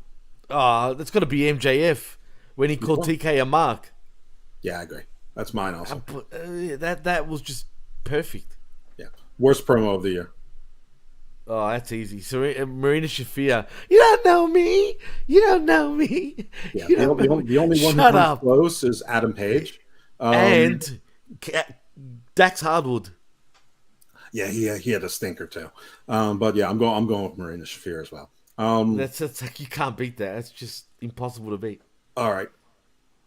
got to be MJF when he called TK a mark. Yeah, I agree. That's mine also. That was just perfect. Yeah. Worst promo of the year. Oh, that's easy. So Marina Shafir, you don't know me. You don't know me. Yeah, the only one who comes close is Adam Page and Dax Hardwood. Yeah, he had a stinker too. But yeah, I'm going with Marina Shafir as well. That's like you can't beat that. It's just impossible to beat. All right,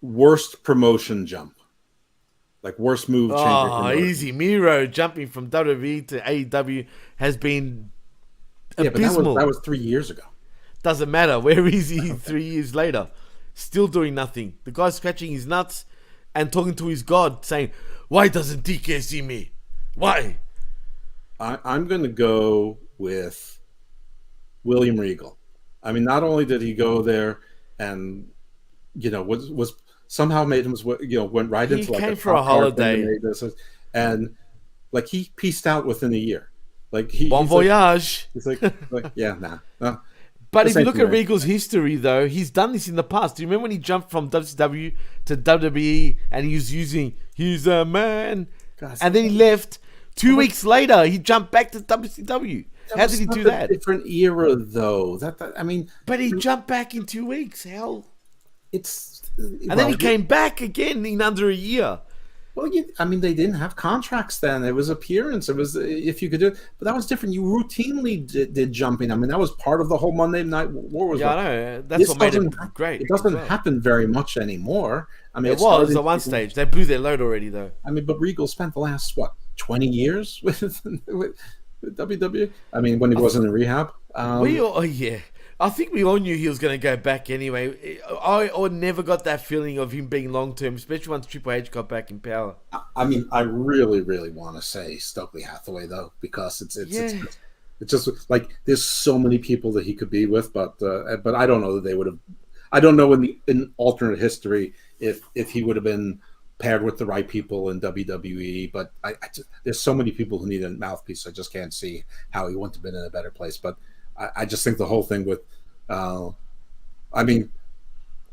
worst promotion jump. Like worst move change. Oh, easy. Miro jumping from WWE to AEW has been abysmal. But that was 3 years ago. Doesn't matter. Where is he 3 years later? Still doing nothing. The guy's scratching his nuts and talking to his God, saying, "Why doesn't TK see me? Why?" I'm going to go with William Regal. I mean, not only did he go there and was somehow made him went right into he came for a holiday and like he pieced out within a year. Like bon voyage. He's like yeah, nah. But if you look at Regal's history, though, he's done this in the past. Do you remember when he jumped from WCW to WWE and he was using "He's a man," and then he left? 2 weeks later, he jumped back to WCW. How did he do that? Different era, though. I mean, but he jumped back in 2 weeks. Hell, and then he came back again in under a year. Well, I mean, they didn't have contracts then. It was appearance. It was if you could do it, but that was different. You routinely did jumping. I mean, that was part of the whole Monday Night War. I know. That's what made it great. It doesn't happen very much anymore. I mean, it was at one stage. They blew their load already, though. I mean, but Regal spent the last 20 years with WWE. I mean, when he wasn't in rehab. I think we all knew he was going to go back anyway. I never got that feeling of him being long term, especially once Triple H got back in power. I mean, I really, really want to say Stokely Hathaway though, because it's just like there's so many people that he could be with, but I don't know that they would have. I don't know in alternate history if he would have been paired with the right people in WWE. But there's so many people who need a mouthpiece. I just can't see how he wouldn't have been in a better place. But I just think the whole thing with, I mean,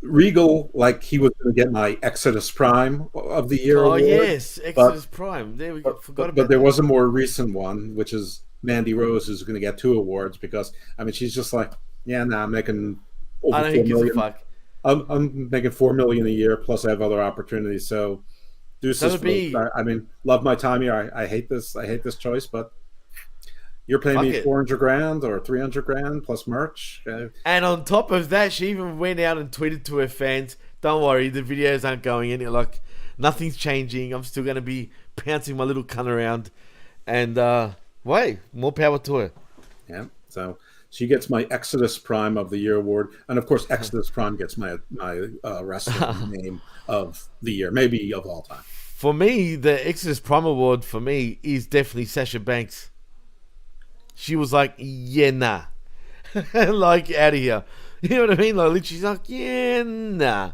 Regal, like he was going to get my Exodus Prime of the year. Oh, yes, Exodus Prime. There we go. Forgot about that. But there was a more recent one, which is Mandy Rose, who's going to get 2 awards because, I mean, she's just like, I'm making over I don't think $4 gives a fuck. I'm making $4 million a year, plus I have other opportunities. So, I mean, love my time here. I hate this. I hate this choice, but you're paying me $400,000 or $300,000 plus merch. And on top of that, she even went out and tweeted to her fans, "Don't worry, the videos aren't going anywhere. Like nothing's changing. I'm still going to be pouncing my little cunt around." And more power to her. Yeah. So she gets my Exodus Prime of the Year award, and of course, Exodus Prime gets my wrestling name of the year, maybe of all time. For me, the Exodus Prime award for me is definitely Sasha Banks. She was like, "Yeah, nah," like out of here. You know what I mean? Like, she's like, "Yeah, nah."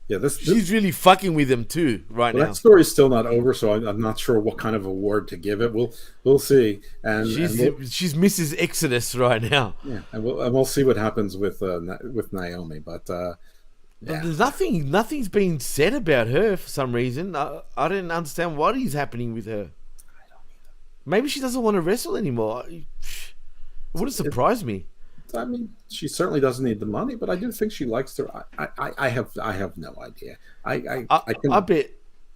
Yeah, she's really fucking with him too now. That story's still not over, so I'm not sure what kind of award to give it. We'll see. And she's Mrs. Exodus right now. Yeah, and we'll see what happens with Naomi. But there's nothing's being said about her for some reason. I didn't understand what is happening with her. Maybe she doesn't want to wrestle anymore. It wouldn't surprise me. I mean, she certainly doesn't need the money, but I do think she likes to. I have no idea. I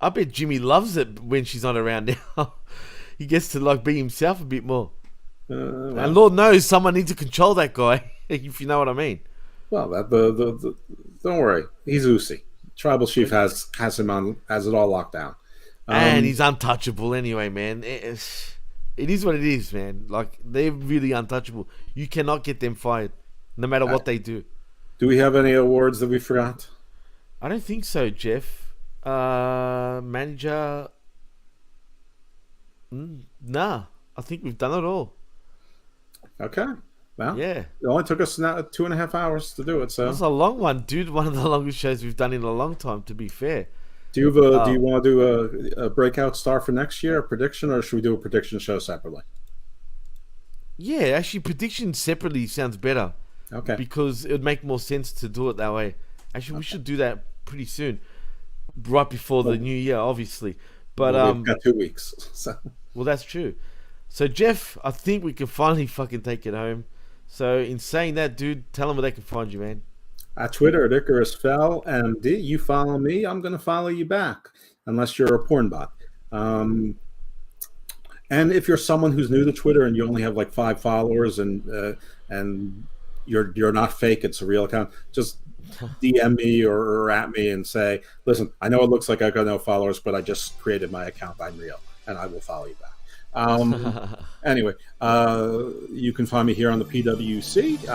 I bet Jimmy loves it when she's not around now. He gets to like be himself a bit more. Well, And Lord knows someone needs to control that guy, if you know what I mean. well, the don't worry, he's Uzi. Tribal Chief has it all locked down. And he's untouchable anyway, man. It is what it is, man. Like, they're really untouchable. You cannot get them fired, no matter what they do. Do we have any awards that we forgot? I don't think so, Jeff. Manager... Nah, I think we've done it all. Okay. Well, Yeah. it only took us now 2.5 hours to do it. So, That's a long one, dude. One of the longest shows we've done in a long time, to be fair. do you want to do a breakout star for next year, a prediction, or should we do a prediction show separately? Yeah, actually, predictions separately sounds better. Okay. Because it would make more sense to do it that way. Actually, we should do that pretty soon. Right before the new year, obviously. But we've got 2 weeks. So. well, that's true. So, Jeff, I think we can finally fucking take it home. So, in saying that, dude, tell them where they can find you, man. At Twitter at IcarusFellMD, you follow me, I'm going to follow you back, unless you're a porn bot. And if you're someone who's new to Twitter and you only have like 5 followers and you're not fake, it's a real account, just DM me or at me and say, listen, I know it looks like I got no followers, but I just created my account. I'm real, and I will follow you back. Anyway, you can find me here on the PWC,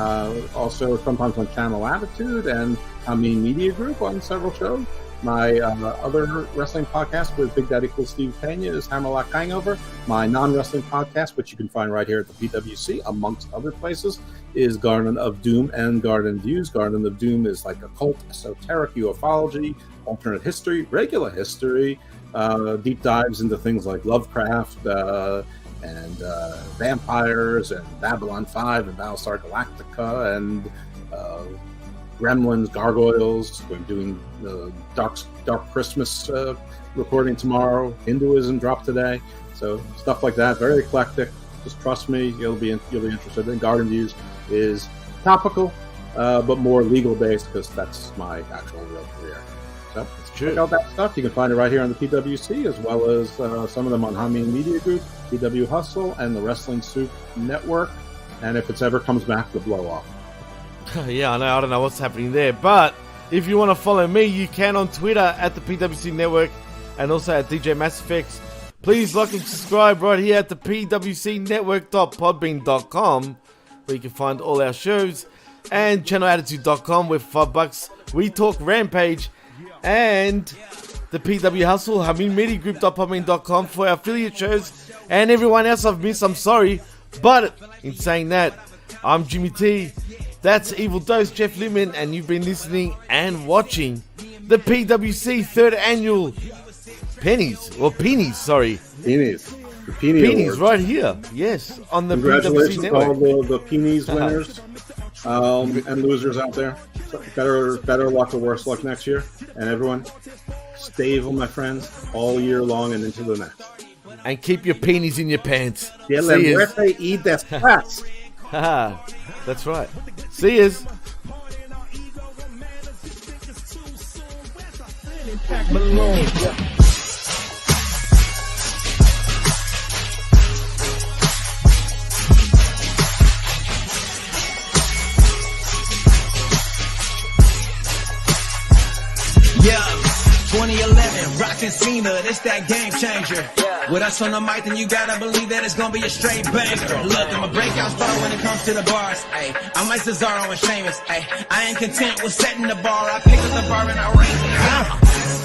also sometimes on Channel Attitude and Media Group on several shows. My other wrestling podcast with Big Daddy Cool Steve Pena is Hammerlock Hangover. My non-wrestling podcast, which you can find right here at the PWC, amongst other places, is Garden of Doom and Garden Views. Garden of Doom is like occult, esoteric, ufology, alternate history, regular history, deep dives into things like Lovecraft and vampires and Babylon 5 and Battlestar Galactica and Gremlins, Gargoyles. We're doing Dark Christmas recording tomorrow. Hinduism dropped today, so stuff like that. Very eclectic. Just trust me, you'll be interested. In Garden Views is topical, but more legal based because that's my actual real career. So check out that stuff. You can find it right here on the PWC, as well as some of them on Hameen Media Group, PW Hustle, and the Wrestling Soup Network. And if it ever comes back, the blow off. Yeah, I know. I don't know what's happening there. But if you want to follow me, you can on Twitter at the PWC Network and also at DJ Mass Effects. Please like and subscribe right here at the pwcnetwork.podbean.com, where you can find all our shows, and channelattitude.com, where for $5 we talk Rampage, and the PW Hustle, HameenMediaGroup.podbean.com for our affiliate shows, and everyone else I've missed, I'm sorry. But in saying that, I'm Jimmy T. That's Evil Dose, Jeff Lippman, and you've been listening and watching the PWC 3rd Annual Pennies. The Pennies right here. Yes, on the PWC Network. Congratulations to all the Pennies winners and losers out there. Better luck or worse luck next year. And everyone, stay evil, my friends, all year long and into the next. And keep your peenies in your pants. That's right. See yous. Yeah, 2011, rockin' Cena, this that game changer. With us on the mic, then you gotta believe that it's gonna be a straight banger. Look, I'm a breakout star when it comes to the bars. Ay, I'm like Cesaro and Sheamus. Ay, I ain't content with setting the bar. I pick up the bar and I raise it.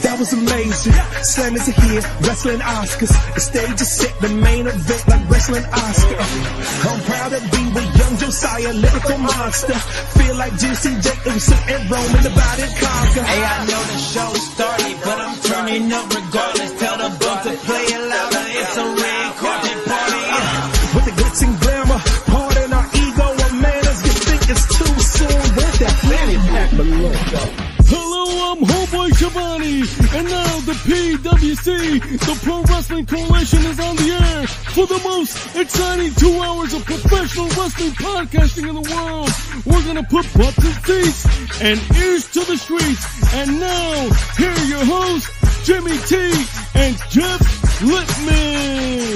That was amazing. Slam is here, wrestling Oscars. The stage is set, the main event like wrestling Oscar. I'm proud to be with young Josiah, lyrical monster. Feel like Juicy J. Uso and Roman the body conquer. Hey, I know the show started, but I'm turning up regardless. Tell the bump to play it louder. It's a red carpet party. With the glitz and glamour, pardon our ego and manners. You think it's too soon? Where's that planet pack below? Hello, I'm Homeboy Shabani, and now the PWC, the Pro Wrestling Coalition, is on the air for the most exciting 2 hours of professional wrestling podcasting in the world. We're gonna put butts in seats and ears to the streets. And now, here are your hosts, Jimmy T, and Jeff Lippman.